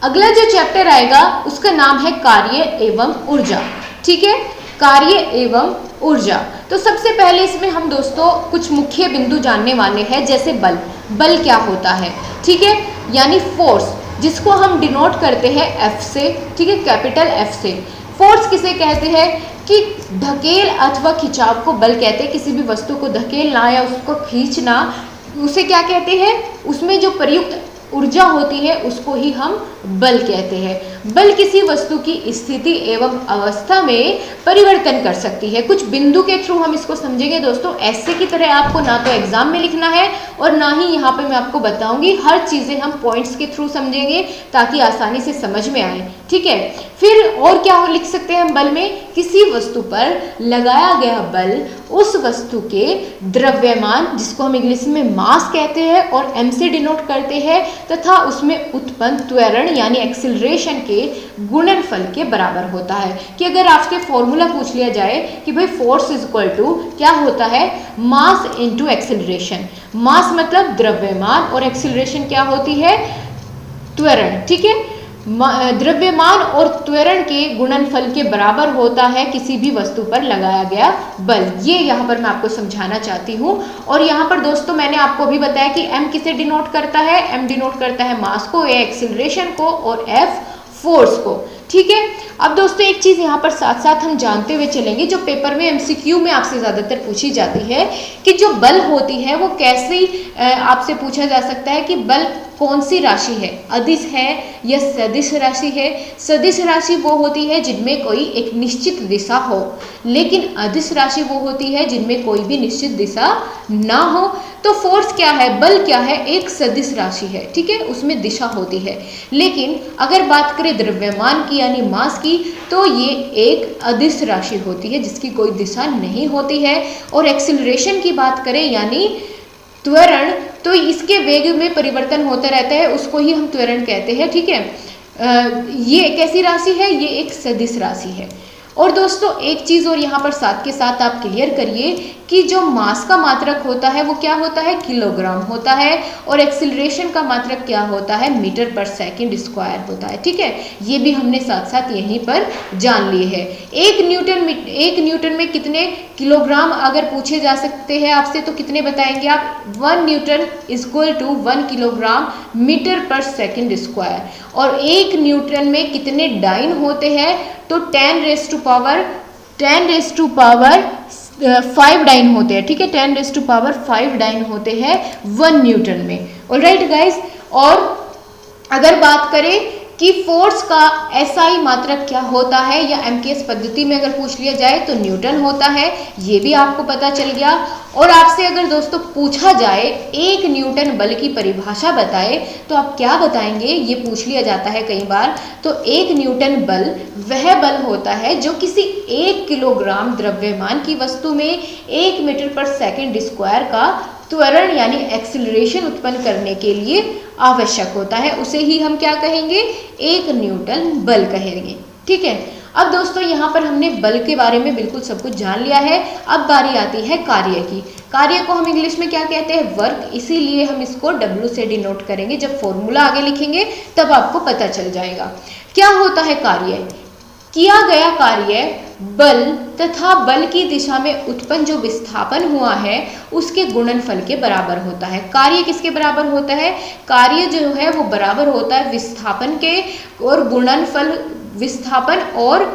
अगला जो चैप्टर आएगा उसका नाम है कार्य एवं ऊर्जा। ठीक है, कार्य एवं ऊर्जा। तो सबसे पहले इसमें हम दोस्तों कुछ मुख्य बिंदु जानने वाले हैं, जैसे बल। बल क्या होता है, ठीक है, यानी फोर्स, जिसको हम डिनोट करते हैं एफ से। ठीक है, कैपिटल एफ से। फोर्स किसे कहते हैं कि धकेल अथवा खिंचाव को बल कहते हैं। किसी भी वस्तु को धकेलना या उसको खींचना, उसे क्या कहते हैं, उसमें जो प्रयुक्त ऊर्जा होती है उसको ही हम बल कहते हैं। बल किसी वस्तु की स्थिति एवं अवस्था में परिवर्तन कर सकती है। कुछ बिंदु के थ्रू हम इसको समझेंगे दोस्तों। ऐसे की तरह आपको ना तो एग्जाम में लिखना है और ना ही यहाँ पे मैं आपको बताऊंगी। हर चीज़ें हम पॉइंट्स के थ्रू समझेंगे ताकि आसानी से समझ में आए। ठीक है, फिर और क्या लिख सकते हैं हम बल में, किसी वस्तु पर लगाया गया बल उस वस्तु के द्रव्यमान, जिसको हम इंग्लिश में मास कहते हैं और एम से डिनोट करते हैं, तथा उसमें उत्पन्न त्वरण यानी एक्सिलरेशन के गुणनफल के बराबर होता है। कि अगर आपसे फॉर्मूला पूछ लिया जाए कि भाई फोर्स इज इक्वल टू क्या होता है, मास इनटू एक्सिलरेशन। मास मतलब द्रव्यमान और एक्सिलरेशन क्या होती है, त्वरण। ठीक है, द्रव्यमान और त्वरण के गुणनफल के बराबर होता है किसी भी वस्तु पर लगाया गया बल। ये यहाँ पर मैं आपको समझाना चाहती हूँ। और यहाँ पर दोस्तों मैंने आपको भी बताया कि m किसे डिनोट करता है, m डिनोट करता है मास को, a एक्सिलरेशन को और f फोर्स को। ठीक है, अब दोस्तों एक चीज़ यहाँ पर साथ साथ हम जानते हुए चलेंगे, जो पेपर में एमसीक्यू में आपसे ज़्यादातर पूछी जाती है कि जो बल होती है वो कैसे आपसे पूछा जा सकता है कि बल कौन सी राशि है, अदिश है या सदिश राशि है। सदिश राशि वो होती है जिनमें कोई एक निश्चित दिशा हो, लेकिन अदिश राशि वो होती है जिनमें कोई भी निश्चित दिशा ना हो। तो फोर्स क्या है, बल क्या है, एक सदिश राशि है। ठीक है, उसमें दिशा होती है। लेकिन अगर बात करें द्रव्यमान की यानी मास की, तो ये एक अदिश राशि होती है जिसकी कोई दिशा नहीं होती है। और एक्सिलरेशन की बात करें यानी त्वरण, तो इसके वेग में परिवर्तन होता रहता है, उसको ही हम त्वरण कहते हैं। ठीक है, ये कैसी राशि है, ये एक सदिश राशि है। और दोस्तों एक चीज़ और यहाँ पर साथ के साथ आप क्लियर करिए कि जो मास का मात्रक होता है वो क्या होता है, किलोग्राम होता है, और एक्सिलरेशन का मात्रक क्या होता है, मीटर पर सेकंड स्क्वायर होता है। ठीक है, ये भी हमने साथ साथ यहीं पर जान लिए हैं। एक न्यूटन में कितने किलोग्राम अगर पूछे जा सकते हैं आपसे तो कितने बताएंगे आप, 1 newton equal to 1 kilogram metre पर सेकंड स्क्वायर। और 1 न्यूटन में कितने डाइन होते हैं, तो 10 रेज़ टू पावर 5 डाइन होते हैं। ठीक है, 10 रेज़ टू पावर 5 डाइन होते हैं 1 न्यूटन में। ऑलराइट गाइस, और अगर बात करें कि फोर्स का एसआई मात्रक क्या होता है या एमकेएस पद्धति में अगर पूछ लिया जाए तो न्यूटन होता है, ये भी आपको पता चल गया। और आपसे अगर दोस्तों पूछा जाए 1 न्यूटन बल की परिभाषा बताए तो आप क्या बताएंगे, ये पूछ लिया जाता है कई बार। तो 1 न्यूटन बल वह बल होता है जो किसी 1 किलोग्राम द्रव्यमान की वस्तु में 1 मीटर पर सेकंड स्क्वायर का त्वरण यानी एक्सिलरेशन उत्पन्न करने के लिए आवश्यक होता है, उसे ही हम क्या कहेंगे, 1 न्यूटन बल कहेंगे। ठीक है, अब दोस्तों यहाँ पर हमने बल के बारे में बिल्कुल सब कुछ जान लिया है। अब बारी आती है कार्य की। कार्य को हम इंग्लिश में क्या कहते हैं, वर्क, इसीलिए हम इसको W से डिनोट करेंगे। जब फॉर्मूला आगे लिखेंगे तब आपको पता चल जाएगा क्या होता है कार्य। किया गया कार्य बल तथा बल की दिशा में उत्पन्न जो विस्थापन हुआ है उसके गुणनफल के बराबर होता है। कार्य किसके बराबर होता है, कार्य जो है वो बराबर होता है विस्थापन के, और गुणनफल विस्थापन और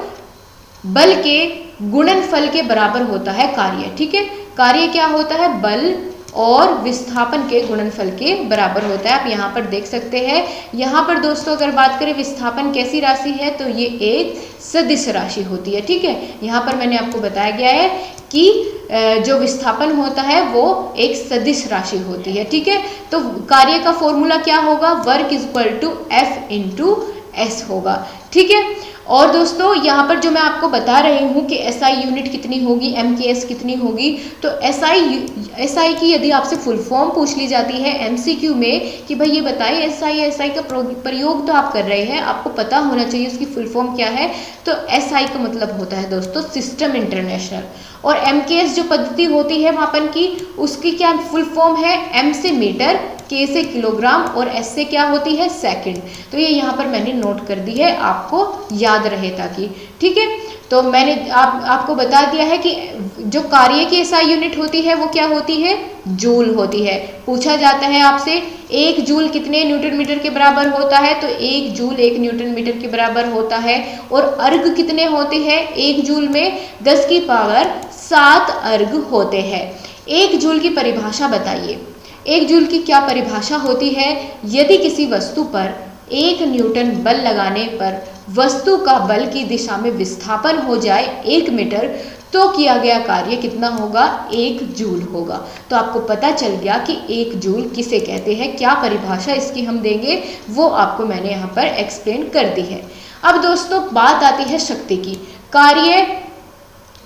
बल के गुणनफल के बराबर होता है कार्य। ठीक है, कार्य क्या होता है, बल और विस्थापन के गुणनफल के बराबर होता है। आप यहाँ पर देख सकते हैं। यहाँ पर दोस्तों अगर बात करें विस्थापन कैसी राशि है तो ये एक सदिश राशि होती है। ठीक है, यहाँ पर मैंने आपको बताया गया है कि जो विस्थापन होता है वो एक सदिश राशि होती है। ठीक है, तो कार्य का फॉर्मूला क्या होगा, work is equal to F into S होगा। ठीक है, और दोस्तों यहाँ पर जो मैं आपको बता रही हूँ कि SI यूनिट कितनी होगी, MKS कितनी होगी, तो SI की यदि आपसे फुल फॉर्म पूछ ली जाती है MCQ में कि भाई ये बताइए SI का प्रयोग तो आप कर रहे हैं, आपको पता होना चाहिए उसकी फुल फॉर्म क्या है। तो SI का मतलब होता है दोस्तों सिस्टम इंटरनेशनल, और MKS जो पद्धति होती है मापन की, उसकी क्या फुल फॉर्म है, M से मीटर, K से किलोग्राम और S से क्या होती है, सेकंड। तो ये यहाँ पर मैंने नोट कर दी है, आपको याद रहे ताकि। ठीक है, तो मैंने आपको बता दिया है कि जो कार्य की SI यूनिट होती है वो क्या होती है, जूल होती है। पूछा जाता है आपसे 1 जूल कितने न्यूटन मीटर के बराबर होता है, तो 1 जूल 1 न्यूटन मीटर के बराबर होता है। और अर्घ कितने होते हैं, 1 जूल में 10 की पावर 7 अर्घ होते हैं। 1 जूल की परिभाषा बताइए। 1 जूल की क्या परिभाषा होती है, यदि किसी वस्तु पर 1 न्यूटन बल लगाने पर वस्तु का बल की दिशा में विस्थापन हो जाए 1 मीटर, तो किया गया कार्य कितना होगा, 1 जूल होगा। तो आपको पता चल गया कि 1 जूल किसे कहते हैं, क्या परिभाषा इसकी हम देंगे वो आपको मैंने यहाँ पर एक्सप्लेन कर दी है। अब दोस्तों बात आती है शक्ति की। कार्य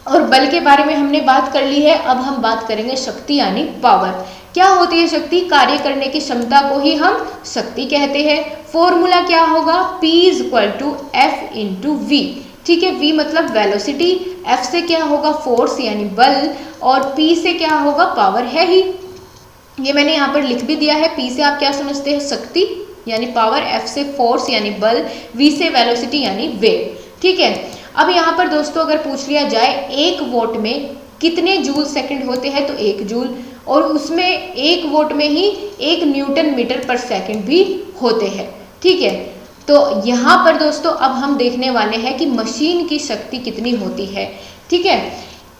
और बल के बारे में हमने बात कर ली है, अब हम बात करेंगे शक्ति यानी पावर। क्या होती है शक्ति, कार्य करने की क्षमता को ही हम शक्ति कहते हैं। फॉर्मूला क्या होगा, P is equal to F into V। ठीक है, V मतलब वेलोसिटी, F से क्या होगा, फोर्स यानी बल, और P से क्या होगा, पावर है ही। ये मैंने यहाँ पर लिख भी दिया है। P से आप क्या समझते हैं, शक्ति यानी पावर, F से फोर्स यानी बल, V से वेलोसिटी यानी वेग। ठीक है, अब यहाँ पर दोस्तों अगर पूछ लिया जाए 1 वोल्ट में कितने जूल सेकंड होते हैं, तो 1 जूल, और उसमें 1 वोल्ट में ही 1 न्यूटन मीटर पर सेकंड भी होते हैं। ठीक है, तो यहाँ पर दोस्तों अब हम देखने वाले हैं कि मशीन की शक्ति कितनी होती है। ठीक है,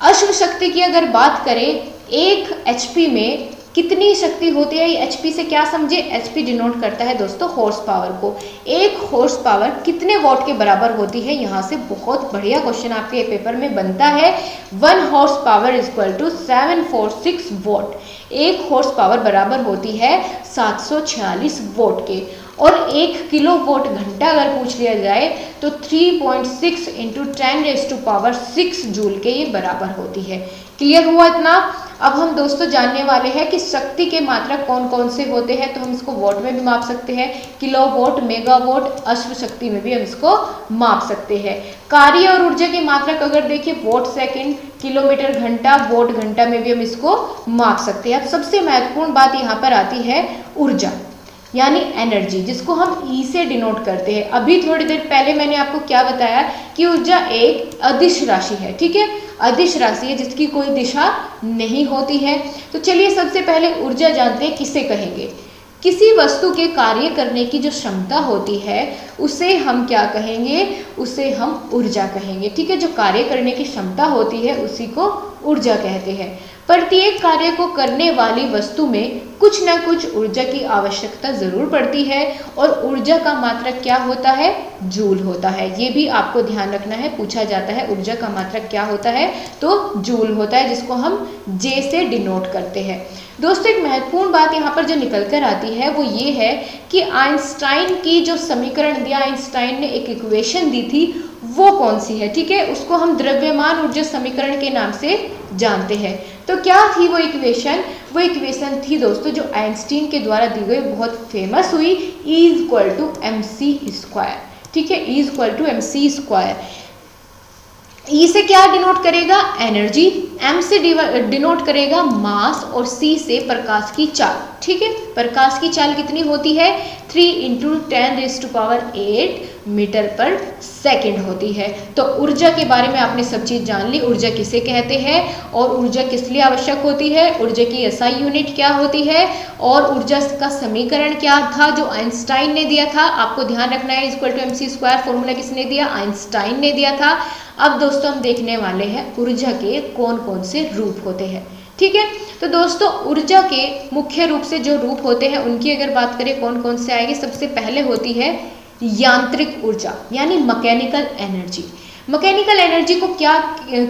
अश्व शक्ति की अगर बात करें 1 HP में कितनी शक्ति होती है, HP से क्या समझे, HP डिनोट करता है दोस्तों हॉर्स पावर को। 1 हॉर्स पावर कितने वॉट के बराबर होती है, यहाँ से बहुत बढ़िया क्वेश्चन आपके पेपर में बनता है। 1 horse power is equal to 746 watt. 1 horse power बराबर होती है 746 वोट के। और 1 किलो वोट घंटा अगर पूछ लिया जाए तो 3.6 इंटू 10⁻⁶ जूल के ये बराबर होती है। क्लियर हुआ इतना। अब हम दोस्तों जानने वाले हैं कि शक्ति के मात्रक कौन कौन से होते हैं, तो हम इसको वोट में भी माप सकते हैं, किलो वोट, मेगा वोट, अश्व शक्ति में भी हम इसको माप सकते हैं। कार्य और ऊर्जा के मात्रक अगर देखिए वोट सेकंड, किलोमीटर घंटा, वोट घंटा में भी हम इसको माप सकते हैं। अब सबसे महत्वपूर्ण बात यहाँ पर आती है ऊर्जा यानी एनर्जी, जिसको हम ई से डिनोट करते हैं। अभी थोड़ी देर पहले मैंने आपको क्या बताया कि ऊर्जा एक अदिश राशि है। ठीक है, अदिश राशि है जिसकी कोई दिशा नहीं होती है। तो चलिए सबसे पहले ऊर्जा जानते हैं किसे कहेंगे। किसी वस्तु के कार्य करने की जो क्षमता होती है उसे हम क्या कहेंगे, उसे हम ऊर्जा कहेंगे। ठीक है, जो कार्य करने की क्षमता होती है उसी को ऊर्जा कहते हैं। प्रत्येक कार्य को करने वाली वस्तु में कुछ न कुछ ऊर्जा की आवश्यकता जरूर पड़ती है, और ऊर्जा का मात्रक क्या होता है, जूल होता है। ये भी आपको ध्यान रखना है, पूछा जाता है ऊर्जा का मात्रक क्या होता है, तो जूल होता है, जिसको हम जे से डिनोट करते हैं। दोस्तों एक महत्वपूर्ण बात यहाँ पर जो निकल कर आती है वो ये है कि आइंस्टाइन की जो समीकरण दिया, आइंस्टाइन ने एक इक्वेशन दी थी, वो कौन सी है। ठीक है, उसको हम द्रव्यमान ऊर्जा समीकरण के नाम से जानते हैं। तो क्या थी वो इक्वेशन, वो इक्वेशन थी दोस्तों जो आइंस्टाइन के द्वारा दी गई, बहुत फेमस हुई, E इक्वल टू mc²। ठीक है, E equal to mc²। E से क्या डिनोट करेगा, एनर्जी, M से डिनोट करेगा मास, और C से प्रकाश की चाल। ठीक है, प्रकाश की चाल कितनी होती है, 3 इंटू 10⁸ मीटर पर सेकंड होती है। तो ऊर्जा के बारे में आपने सब चीज़ जान ली, ऊर्जा किसे कहते हैं और ऊर्जा किस लिए आवश्यक होती है, ऊर्जा की SI यूनिट क्या होती है, और ऊर्जा का समीकरण क्या था जो आइंस्टाइन ने दिया था। आपको ध्यान रखना है इक्वल टू mc², फॉर्मूला किसने दिया, आइंस्टाइन ने दिया था। अब दोस्तों हम देखने वाले हैं ऊर्जा के कौन कौन से रूप होते हैं। ठीक है, तो दोस्तों ऊर्जा के मुख्य रूप से जो रूप होते हैं उनकी अगर बात करें कौन कौन से आएंगे, सबसे पहले होती है यांत्रिक ऊर्जा यानी मैकेनिकल एनर्जी। मैकेनिकल एनर्जी को क्या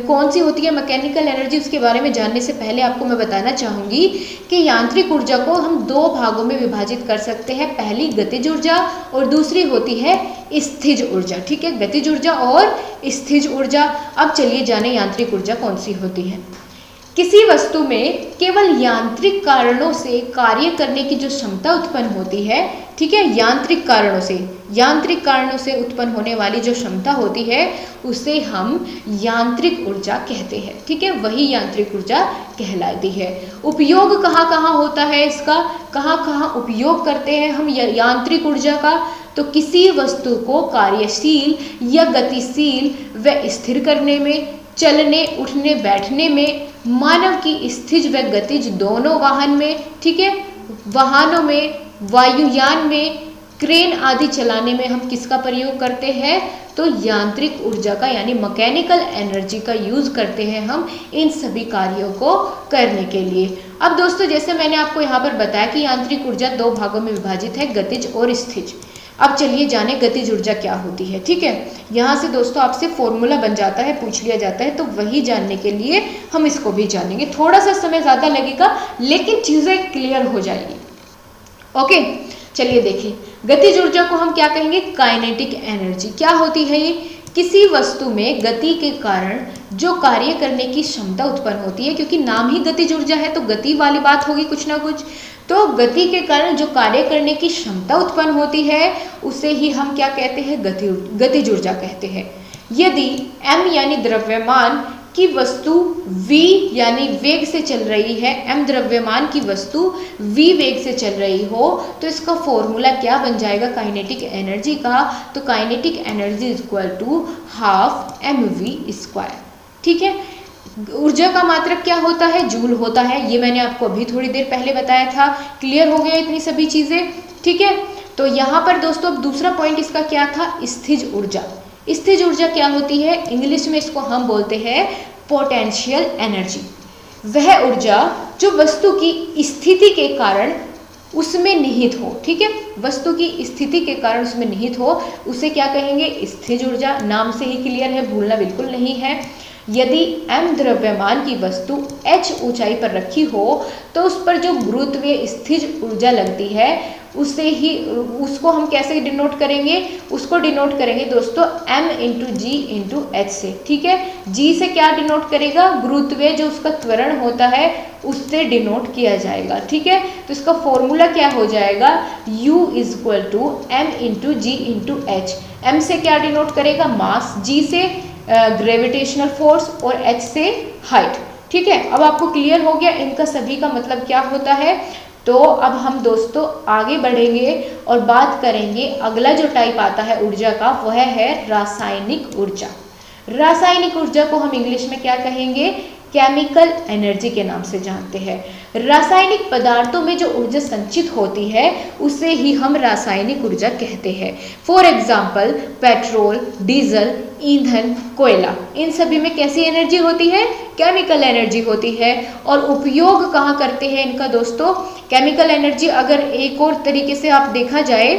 कौन सी होती है मैकेनिकल एनर्जी, उसके बारे में जानने से पहले आपको मैं बताना चाहूँगी कि यांत्रिक ऊर्जा को हम दो भागों में विभाजित कर सकते हैं। पहली गतिज ऊर्जा और दूसरी होती है स्थिज ऊर्जा। ठीक है, गतिज ऊर्जा और स्थिज ऊर्जा। अब चलिए जाने यांत्रिक ऊर्जा कौन सी होती है। किसी वस्तु में केवल यांत्रिक कारणों से कार्य करने की जो क्षमता उत्पन्न होती है, ठीक है, यांत्रिक कारणों से उत्पन्न होने वाली जो क्षमता होती है उसे हम यांत्रिक ऊर्जा कहते हैं। ठीक है, वही यांत्रिक ऊर्जा कहलाती है। उपयोग कहाँ कहाँ होता है इसका, कहाँ कहाँ उपयोग करते हैं हम यांत्रिक ऊर्जा का, तो किसी वस्तु को कार्यशील या गतिशील व स्थिर करने में, चलने उठने बैठने में, मानव की स्थिज व गतिज दोनों वाहन में, ठीक है, वाहनों में, वायुयान में, क्रेन आदि चलाने में हम किसका प्रयोग करते हैं, तो यांत्रिक ऊर्जा का यानी मैकेनिकल एनर्जी का यूज करते हैं हम इन सभी कार्यों को करने के लिए। अब दोस्तों जैसे मैंने आपको यहाँ पर बताया कि यांत्रिक ऊर्जा दो भागों में विभाजित है, गतिज और स्थिज। अब चलिए जाने गतिज ऊर्जा क्या होती है। ठीक है, यहाँ से दोस्तों आपसे फॉर्मूला बन जाता है, पूछ लिया जाता है, तो वही जानने के लिए हम इसको भी जानेंगे। थोड़ा सा समय ज़्यादा लगेगा लेकिन चीज़ें क्लियर हो जाएगी। ओके, चलिए देखिए, गतिज ऊर्जा को हम क्या कहेंगे, काइनेटिक एनर्जी। क्या होती है ये, किसी वस्तु में गति के कारण जो कार्य करने की क्षमता उत्पन्न होती है, क्योंकि नाम ही गतिज ऊर्जा है तो गति वाली बात होगी कुछ ना कुछ, तो गति के कारण जो कार्य करने की क्षमता उत्पन्न होती है उसे ही हम क्या कहते हैं, गतिज ऊर्जा कहते हैं। यदि m यानी द्रव्यमान की वस्तु v यानी वेग से चल रही है, m द्रव्यमान की वस्तु v वेग से चल रही हो, तो इसका फॉर्मूला क्या बन जाएगा काइनेटिक एनर्जी का, तो kinetic energy is equal to half mv²। ठीक है, ऊर्जा का मात्रक क्या होता है, जूल होता है। ये मैंने आपको अभी थोड़ी देर पहले बताया था। क्लियर हो गया इतनी सभी चीजें। ठीक है, तो यहाँ पर दोस्तों अब दूसरा पॉइंट इसका क्या था, स्थिज ऊर्जा। स्थिज ऊर्जा क्या होती है, इंग्लिश में इसको हम बोलते हैं पोटेंशियल एनर्जी। वह ऊर्जा जो वस्तु की स्थिति के कारण उसमें निहित हो, ठीक है, वस्तु की स्थिति के कारण उसमें निहित हो, उसे क्या कहेंगे, स्थिज ऊर्जा। नाम से ही क्लियर है, भूलना बिल्कुल नहीं है। यदि m द्रव्यमान की वस्तु h ऊंचाई पर रखी हो तो उस पर जो गुरुत्वीय स्थिज ऊर्जा लगती है उसको हम कैसे डिनोट करेंगे, उसको डिनोट करेंगे दोस्तों m into G into H से। ठीक है, g से क्या डिनोट करेगा, गुरुत्वीय जो उसका त्वरण होता है उससे डिनोट किया जाएगा। ठीक है, तो इसका फॉर्मूला क्या हो जाएगा, u is equal to m into G into H. m से क्या डिनोट करेगा, मास, g से ग्रेविटेशनल फोर्स और h से हाइट। ठीक है, अब आपको क्लियर हो गया इनका सभी का मतलब क्या होता है। तो अब हम दोस्तों आगे बढ़ेंगे और बात करेंगे, अगला जो टाइप आता है ऊर्जा का वह है रासायनिक ऊर्जा। रासायनिक ऊर्जा को हम इंग्लिश में क्या कहेंगे, केमिकल एनर्जी के नाम से जानते हैं। रासायनिक पदार्थों में जो ऊर्जा संचित होती है उसे ही हम रासायनिक ऊर्जा कहते हैं। फॉर एग्जाम्पल पेट्रोल, डीजल, ईंधन, कोयला, इन सभी में कैसी एनर्जी होती है, केमिकल एनर्जी होती है। और उपयोग कहाँ करते हैं इनका दोस्तों, केमिकल एनर्जी अगर एक और तरीके से आप देखा जाए,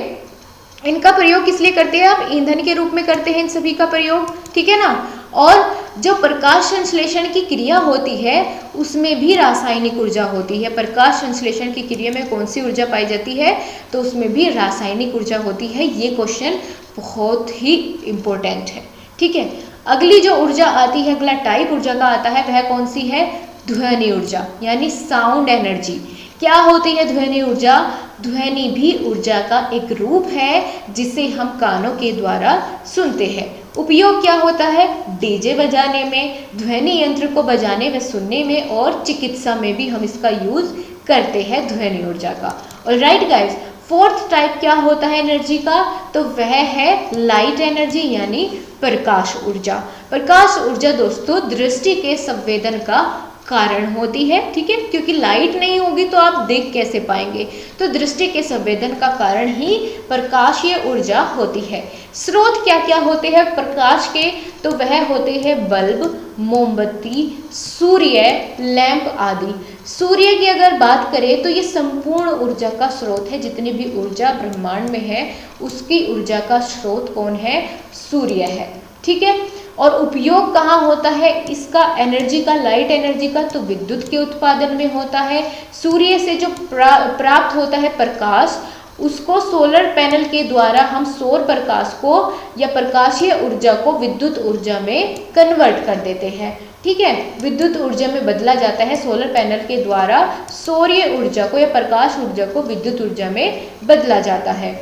इनका प्रयोग किस लिए करते हैं, आप ईंधन के रूप में करते हैं इन सभी का प्रयोग। ठीक है ना, और जो प्रकाश संश्लेषण की क्रिया होती है उसमें भी रासायनिक ऊर्जा होती है। प्रकाश संश्लेषण की क्रिया में कौन सी ऊर्जा पाई जाती है, तो उसमें भी रासायनिक ऊर्जा होती है। ये क्वेश्चन बहुत ही इम्पोर्टेंट है। ठीक है, अगली जो ऊर्जा आती है, अगला टाइप ऊर्जा का आता है वह कौन सी है, ध्वनि ऊर्जा यानी साउंड एनर्जी। क्या होती है ध्वनि ऊर्जा, ध्वनि भी ऊर्जा का एक रूप है जिसे हम कानों के द्वारा सुनते हैं। उपयोग क्या होता है, डीजे बजाने में, ध्वनि यंत्र को बजाने व सुनने में, और चिकित्सा में भी हम इसका यूज करते हैं ध्वनि ऊर्जा का। ऑलराइट गाइस, फोर्थ टाइप क्या होता है एनर्जी का, तो वह है लाइट एनर्जी यानी प्रकाश ऊर्जा। प्रकाश ऊर्जा दोस्तों दृष्टि के संवेदन का कारण होती है, ठीक है, क्योंकि लाइट नहीं होगी तो आप देख कैसे पाएंगे। तो दृष्टि के संवेदन का कारण ही प्रकाशीय ऊर्जा होती है। स्रोत क्या क्या होते हैं प्रकाश के, तो वह होते हैं बल्ब, मोमबत्ती, सूर्य, लैंप आदि। सूर्य की अगर बात करें तो ये संपूर्ण ऊर्जा का स्रोत है। जितनी भी ऊर्जा ब्रह्मांड में है उसकी ऊर्जा का स्रोत कौन है, सूर्य है, ठीक है। और उपयोग कहाँ होता है इसका, एनर्जी का, लाइट एनर्जी का, तो विद्युत के उत्पादन में होता है। सूर्य से जो प्राप्त होता है प्रकाश, उसको सोलर पैनल के द्वारा हम सौर प्रकाश को या प्रकाशीय ऊर्जा को विद्युत ऊर्जा में कन्वर्ट कर देते हैं, ठीक है, विद्युत ऊर्जा में बदला जाता है। सोलर पैनल के द्वारा सौर्य ऊर्जा को या प्रकाश ऊर्जा को विद्युत ऊर्जा में बदला जाता है।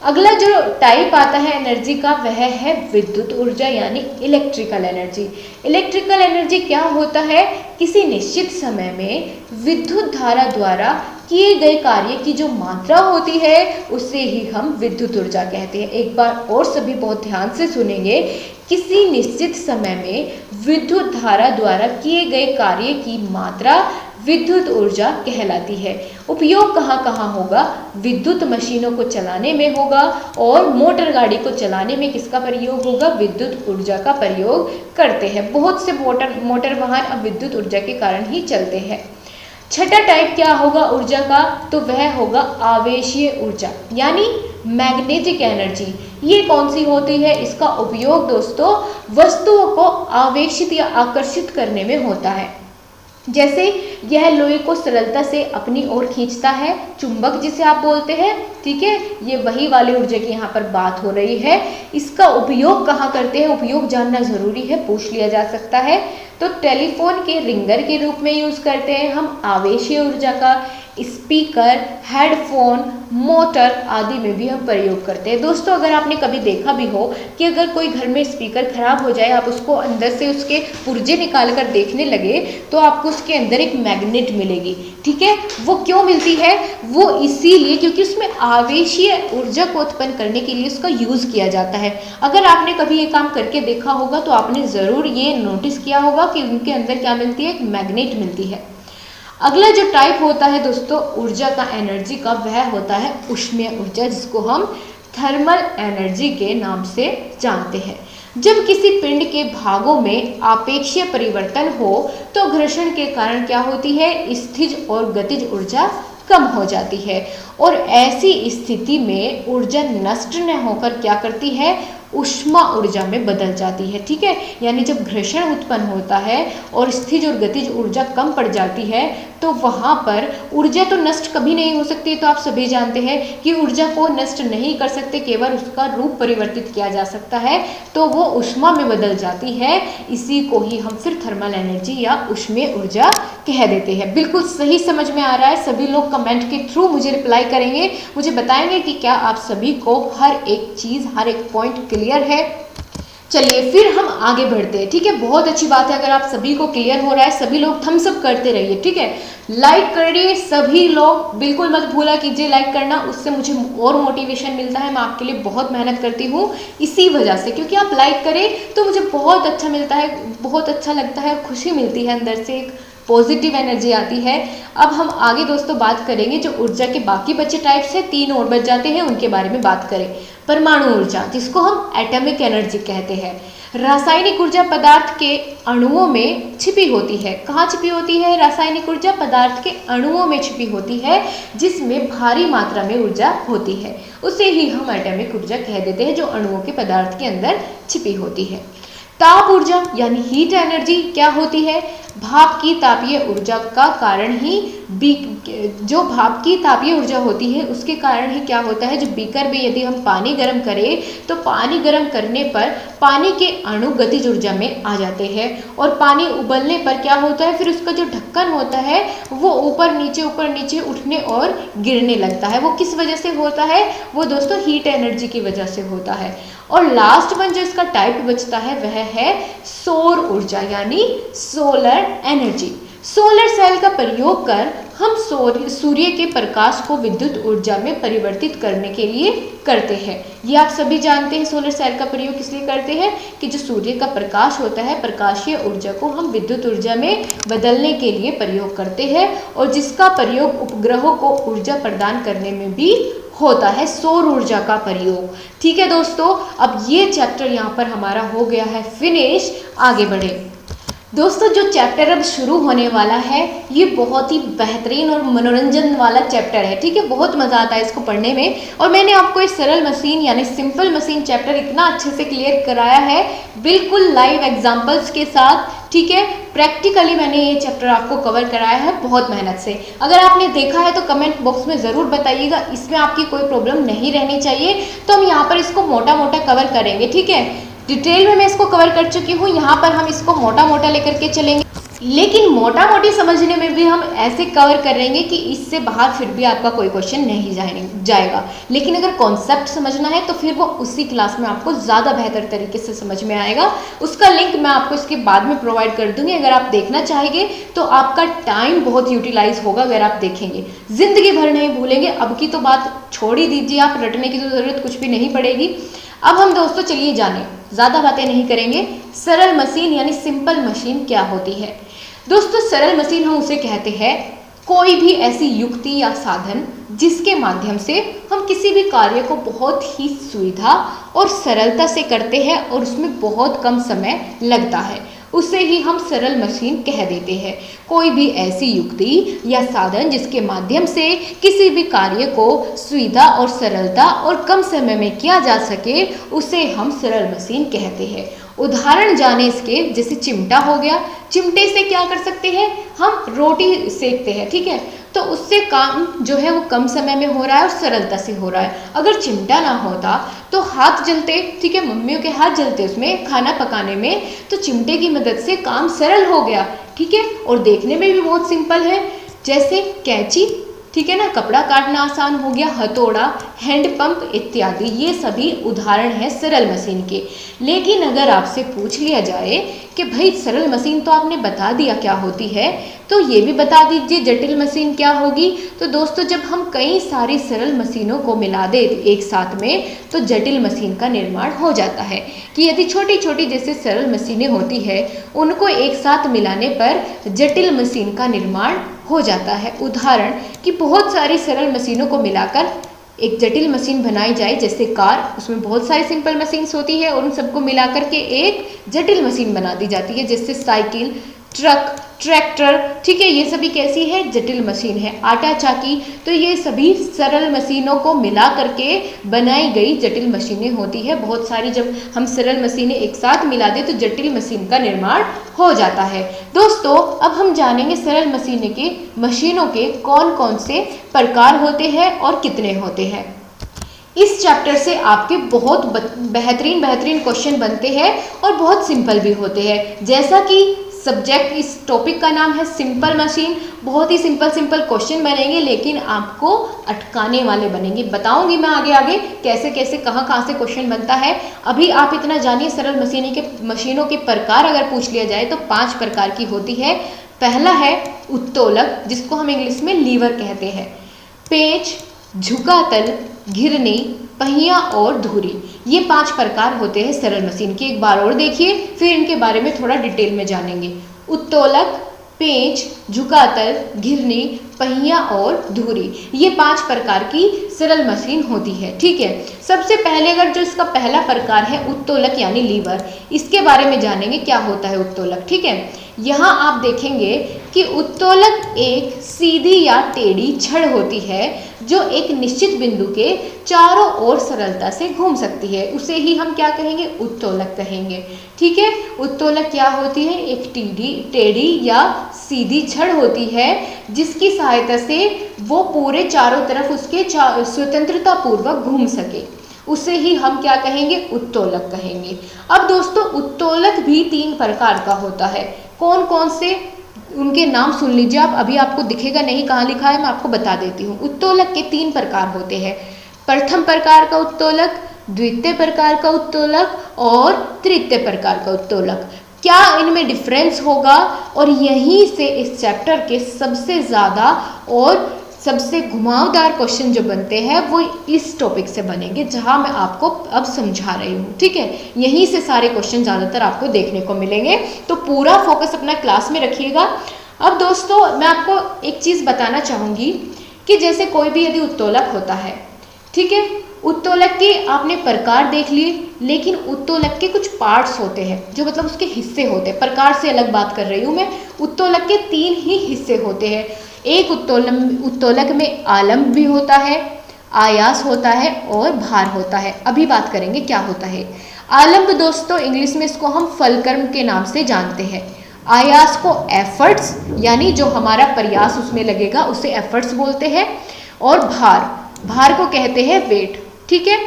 अगला जो टाइप आता है एनर्जी का वह है विद्युत ऊर्जा यानी इलेक्ट्रिकल एनर्जी। इलेक्ट्रिकल एनर्जी क्या होता है, किसी निश्चित समय में विद्युत धारा द्वारा किए गए कार्य की जो मात्रा होती है उसे ही हम विद्युत ऊर्जा कहते हैं। एक बार और सभी बहुत ध्यान से सुनेंगे, किसी निश्चित समय में विद्युत धारा द्वारा किए गए कार्य की मात्रा विद्युत ऊर्जा कहलाती है। उपयोग कहाँ कहाँ होगा, विद्युत मशीनों को चलाने में होगा और मोटर गाड़ी को चलाने में किसका प्रयोग होगा, विद्युत ऊर्जा का प्रयोग करते हैं। बहुत से मोटर वाहन अब विद्युत ऊर्जा के कारण ही चलते हैं। छठा टाइप क्या होगा ऊर्जा का, तो वह होगा आवेशीय ऊर्जा यानी मैग्नेटिक एनर्जी। ये कौन सी होती है, इसका उपयोग दोस्तों वस्तुओं को आवेशित या आकर्षित करने में होता है। जैसे यह लोहे को सरलता से अपनी ओर खींचता है, चुंबक जिसे आप बोलते हैं, ठीक है, ये वही वाली ऊर्जा की यहाँ पर बात हो रही है। इसका उपयोग कहाँ करते हैं, उपयोग जानना जरूरी है, पूछ लिया जा सकता है। तो टेलीफोन के रिंगर के रूप में यूज करते हैं हम आवेशीय ऊर्जा का। स्पीकर, हेडफोन, मोटर आदि में भी हम प्रयोग करते हैं। दोस्तों अगर आपने कभी देखा भी हो कि अगर कोई घर में स्पीकर खराब हो जाए, आप उसको अंदर से उसके पुर्जे निकाल कर देखने लगे तो आपको उसके अंदर एक मैग्नेट मिलेगी, ठीक है। वो क्यों मिलती है, वो इसीलिए क्योंकि उसमें आवेशीय ऊर्जा को उत्पन्न करने के लिए उसका यूज किया जाता है। अगर आपने कभी ये काम करके देखा होगा तो आपने जरूर ये नोटिस किया होगा कि उनके अंदर क्या मिलती है, एक मैग्नेट मिलती है। अगला जो टाइप होता है दोस्तों ऊर्जा का, एनर्जी का, वह होता है ऊष्मीय ऊर्जा, जिसको हम थर्मल एनर्जी के नाम से जानते हैं। जब किसी पिंड के भागों में आपेक्षीय परिवर्तन हो तो घर्षण के कारण क्या होती है, स्थिज और गतिज ऊर्जा कम हो जाती है और ऐसी स्थिति में ऊर्जा नष्ट न होकर क्या करती है, ऊष्मा ऊर्जा में बदल जाती है, ठीक है। यानी जब घर्षण उत्पन्न होता है और स्थिज और गतिज ऊर्जा कम पड़ जाती है तो वहाँ पर ऊर्जा तो नष्ट कभी नहीं हो सकती, तो आप सभी जानते हैं कि ऊर्जा को नष्ट नहीं कर सकते, केवल उसका रूप परिवर्तित किया जा सकता है, तो वो ऊष्मा में बदल जाती है। इसी को ही हम फिर थर्मल एनर्जी या ऊष्मीय ऊर्जा कह देते हैं। बिल्कुल सही समझ में आ रहा है, सभी लोग कमेंट के थ्रू मुझे रिप्लाई करेंगे, मुझे बताएंगे कि क्या आप सभी को हर एक चीज़, हर एक पॉइंट क्लियर है। चलिए फिर हम आगे बढ़ते हैं, ठीक है। बहुत अच्छी बात है अगर आप सभी को क्लियर हो रहा है, सभी लोग थम्स अप करते रहिए, ठीक है, लाइक करिए सभी लोग, बिल्कुल मत भूला कीजिए लाइक करना, उससे मुझे और मोटिवेशन मिलता है। मैं आपके लिए बहुत मेहनत करती हूँ इसी वजह से, क्योंकि आप लाइक करें तो मुझे बहुत अच्छा मिलता है, बहुत अच्छा लगता है, खुशी मिलती है अंदर से, एक पॉजिटिव एनर्जी आती है। अब हम आगे दोस्तों बात करेंगे जो ऊर्जा के बाकी बचे टाइप्स है, 3 और बच जाते हैं, उनके बारे में बात करें। परमाणु ऊर्जा, जिसको हम एटॉमिक एनर्जी कहते हैं। रासायनिक ऊर्जा पदार्थ के अणुओं में छिपी होती है। कहाँ छिपी होती है रासायनिक ऊर्जा? पदार्थ के अणुओं में छिपी होती है, जिसमें भारी मात्रा में ऊर्जा होती है, उसे ही हम एटॉमिक ऊर्जा कह देते हैं, जो अणुओं के पदार्थ के अंदर छिपी होती है। ताप ऊर्जा यानी हीट एनर्जी क्या होती है? भाप की तापीय ऊर्जा का कारण ही जो भाप की तापीय ऊर्जा होती है उसके कारण ही क्या होता है, जो बीकर में यदि हम पानी गर्म करें तो पानी गर्म करने पर पानी के अणु गतिज ऊर्जा में आ जाते हैं, और पानी उबलने पर क्या होता है, फिर उसका जो ढक्कन होता है वो ऊपर नीचे उठने और गिरने लगता है। वो किस वजह से होता है? वो दोस्तों हीट एनर्जी की वजह से होता है। और लास्ट वन जो इसका टाइप बचता है वह है सौर ऊर्जा यानी सोलर एनर्जी। सोलर सेल का प्रयोग कर हम सूर्य के प्रकाश को विद्युत ऊर्जा में परिवर्तित करने के लिए करते हैं। ये आप सभी जानते हैं सोलर सेल का प्रयोग किस लिए करते हैं कि जो सूर्य का प्रकाश होता है, प्रकाशीय ऊर्जा को हम विद्युत ऊर्जा में बदलने के लिए प्रयोग करते हैं, और जिसका प्रयोग उपग्रहों को ऊर्जा प्रदान करने में भी होता है, सौर ऊर्जा का प्रयोग। ठीक है दोस्तों, अब ये चैप्टर यहाँ पर हमारा हो गया है फिनिश। आगे बढ़े दोस्तों, जो चैप्टर अब शुरू होने वाला है ये बहुत ही बेहतरीन और मनोरंजन वाला चैप्टर है। ठीक है, बहुत मज़ा आता है इसको पढ़ने में, और मैंने आपको इस सरल मशीन यानी सिंपल मशीन चैप्टर इतना अच्छे से क्लियर कराया है, बिल्कुल लाइव एग्जांपल्स के साथ। ठीक है, प्रैक्टिकली मैंने ये चैप्टर आपको कवर कराया है बहुत मेहनत से। अगर आपने देखा है तो कमेंट बॉक्स में ज़रूर बताइएगा, इसमें आपकी कोई प्रॉब्लम नहीं रहनी चाहिए। तो हम यहाँ पर इसको मोटा मोटा कवर करेंगे। ठीक है, डिटेल में मैं इसको कवर कर चुकी हूँ, यहाँ पर हम इसको मोटा मोटा लेकर के चलेंगे, लेकिन मोटा मोटी समझने में भी हम ऐसे कवर करेंगे कि इससे बाहर फिर भी आपका कोई क्वेश्चन नहीं जाएगा। लेकिन अगर कॉन्सेप्ट समझना है तो फिर वो उसी क्लास में आपको ज़्यादा बेहतर तरीके से समझ में आएगा। उसका लिंक मैं आपको इसके बाद में प्रोवाइड कर दूंगी, अगर आप देखना चाहेंगे तो आपका टाइम बहुत यूटिलाइज होगा अगर आप देखेंगे, जिंदगी भर नहीं भूलेंगे। अब की तो बात छोड़ ही दीजिए, आप रटने की तो ज़रूरत कुछ भी नहीं पड़ेगी। अब हम दोस्तों चलिए जाने, ज़्यादा बातें नहीं करेंगे, सरल मशीन यानी सिंपल मशीन क्या होती है। दोस्तों, सरल मशीन हम उसे कहते हैं कोई भी ऐसी युक्ति या साधन जिसके माध्यम से हम किसी भी कार्य को बहुत ही सुविधा और सरलता से करते हैं और उसमें बहुत कम समय लगता है, उसे ही हम सरल मशीन कह देते हैं। कोई भी ऐसी युक्ति या साधन जिसके माध्यम से किसी भी कार्य को सुविधा और सरलता और कम समय में किया जा सके, उसे हम सरल मशीन कहते हैं। उदाहरण जाने इसके, जैसे चिमटा हो गया, चिमटे से क्या कर सकते हैं हम, रोटी सेकते हैं। ठीक है, तो उससे काम जो है वो कम समय में हो रहा है और सरलता से हो रहा है। अगर चिमटा ना होता तो हाथ जलते, ठीक है, मम्मियों के हाथ जलते उसमें खाना पकाने में, तो चिमटे की मदद से काम सरल हो गया। ठीक है, और देखने में भी बहुत सिंपल है, जैसे कैंची, ठीक है ना, कपड़ा काटना आसान हो गया, हथौड़ा, हैंडपंप इत्यादि, ये सभी उदाहरण हैं सरल मशीन के। लेकिन अगर आपसे पूछ लिया जाए कि भाई सरल मशीन तो आपने बता दिया क्या होती है, तो ये भी बता दीजिए जटिल मशीन क्या होगी। तो दोस्तों, जब हम कई सारी सरल मशीनों को मिला दे एक साथ में, तो जटिल मशीन का निर्माण हो जाता है। कि यदि छोटी छोटी जैसे सरल मशीनें होती है, उनको एक साथ मिलाने पर जटिल मशीन का निर्माण हो जाता है। उदाहरण कि बहुत सारी सरल मशीनों को मिलाकर एक जटिल मशीन बनाई जाए, जैसे कार, उसमें बहुत सारी सिंपल मशीन्स होती है और उन सबको मिलाकर के एक जटिल मशीन बना दी जाती है, जैसे साइकिल, ट्रक, ट्रैक्टर। ठीक है, ये सभी कैसी है, जटिल मशीन है। आटा चाकी, तो ये सभी सरल मशीनों को मिला करके बनाई गई जटिल मशीनें होती है। बहुत सारी जब हम सरल मशीनें एक साथ मिला दें तो जटिल मशीन का निर्माण हो जाता है। दोस्तों, अब हम जानेंगे सरल मशीनों के कौन कौन से प्रकार होते हैं और कितने होते हैं। इस चैप्टर से आपके बहुत बेहतरीन क्वेश्चन बनते हैं और बहुत सिंपल भी होते हैं। जैसा कि सब्जेक्ट, इस टॉपिक का नाम है सिंपल मशीन, बहुत ही सिंपल क्वेश्चन बनेंगे, लेकिन आपको अटकाने वाले बनेंगे। बताऊंगी मैं आगे आगे कैसे कैसे कहाँ से क्वेश्चन बनता है। अभी आप इतना जानिए, सरल मशीनों के प्रकार अगर पूछ लिया जाए तो 5 प्रकार की होती है। पहला है उत्तोलक, जिसको हम इंग्लिश में लीवर कहते हैं, पेच, झुका तल, घिरनी, पहिया और धुरी, ये 5 प्रकार होते हैं सरल मशीन के। एक बार और देखिए, फिर इनके बारे में थोड़ा डिटेल में जानेंगे। उत्तोलक, पेंच, झुकातल, घिरनी, पहिया और धुरी, ये 5 प्रकार की सरल मशीन होती है। ठीक है, सबसे पहले अगर जो इसका पहला प्रकार है उत्तोलक यानी लीवर, इसके बारे में जानेंगे क्या होता है उत्तोलक। ठीक है, यहाँ आप देखेंगे कि उत्तोलक एक सीधी या टेढ़ी छड़ होती है जो एक निश्चित बिंदु के चारों ओर सरलता से घूम सकती है, उसे ही हम क्या कहेंगे, उत्तोलक कहेंगे। ठीक है, उत्तोलक क्या होती है, एक टेढ़ी या सीधी छड़ होती है जिसकी सहायता से वो पूरे चारों तरफ उसके स्वतंत्रता पूर्वक घूम सके, उसे ही हम क्या कहेंगे, उत्तोलक कहेंगे। अब दोस्तों, उत्तोलक भी 3 प्रकार का होता है। कौन कौन से, उनके नाम सुन लीजिए आप, अभी आपको दिखेगा नहीं कहाँ लिखा है, मैं आपको बता देती हूँ। उत्तोलक के 3 प्रकार होते हैं। प्रथम प्रकार का उत्तोलक, द्वितीय प्रकार का उत्तोलक और तृतीय प्रकार का उत्तोलक। क्या इनमें डिफरेंस होगा, और यहीं से इस चैप्टर के सबसे ज़्यादा और सबसे घुमावदार क्वेश्चन जो बनते हैं वो इस टॉपिक से बनेंगे, जहां मैं आपको अब समझा रही हूँ। ठीक है, यहीं से सारे क्वेश्चन ज़्यादातर आपको देखने को मिलेंगे, तो पूरा फोकस अपना क्लास में रखिएगा। अब दोस्तों मैं आपको एक चीज़ बताना चाहूँगी कि जैसे कोई भी यदि उत्तोलक होता है, ठीक है, उत्तोलक के आपने प्रकार देख लिए, लेकिन उत्तोलक के कुछ पार्ट्स होते हैं जो मतलब उसके हिस्से होते हैं। प्रकार से अलग बात कर रही हूँ मैं। उत्तोलक के 3 ही हिस्से होते हैं। एक उत्तोलक में आलम्ब भी होता है, आयास होता है और भार होता है। अभी बात करेंगे क्या होता है। आलम्ब दोस्तों इंग्लिश में इसको हम फलक्रम के नाम से जानते हैं। आयास को एफर्ट्स, यानी जो हमारा प्रयास उसमें लगेगा उसे एफर्ट्स बोलते हैं, और भार को कहते हैं वेट। ठीक है,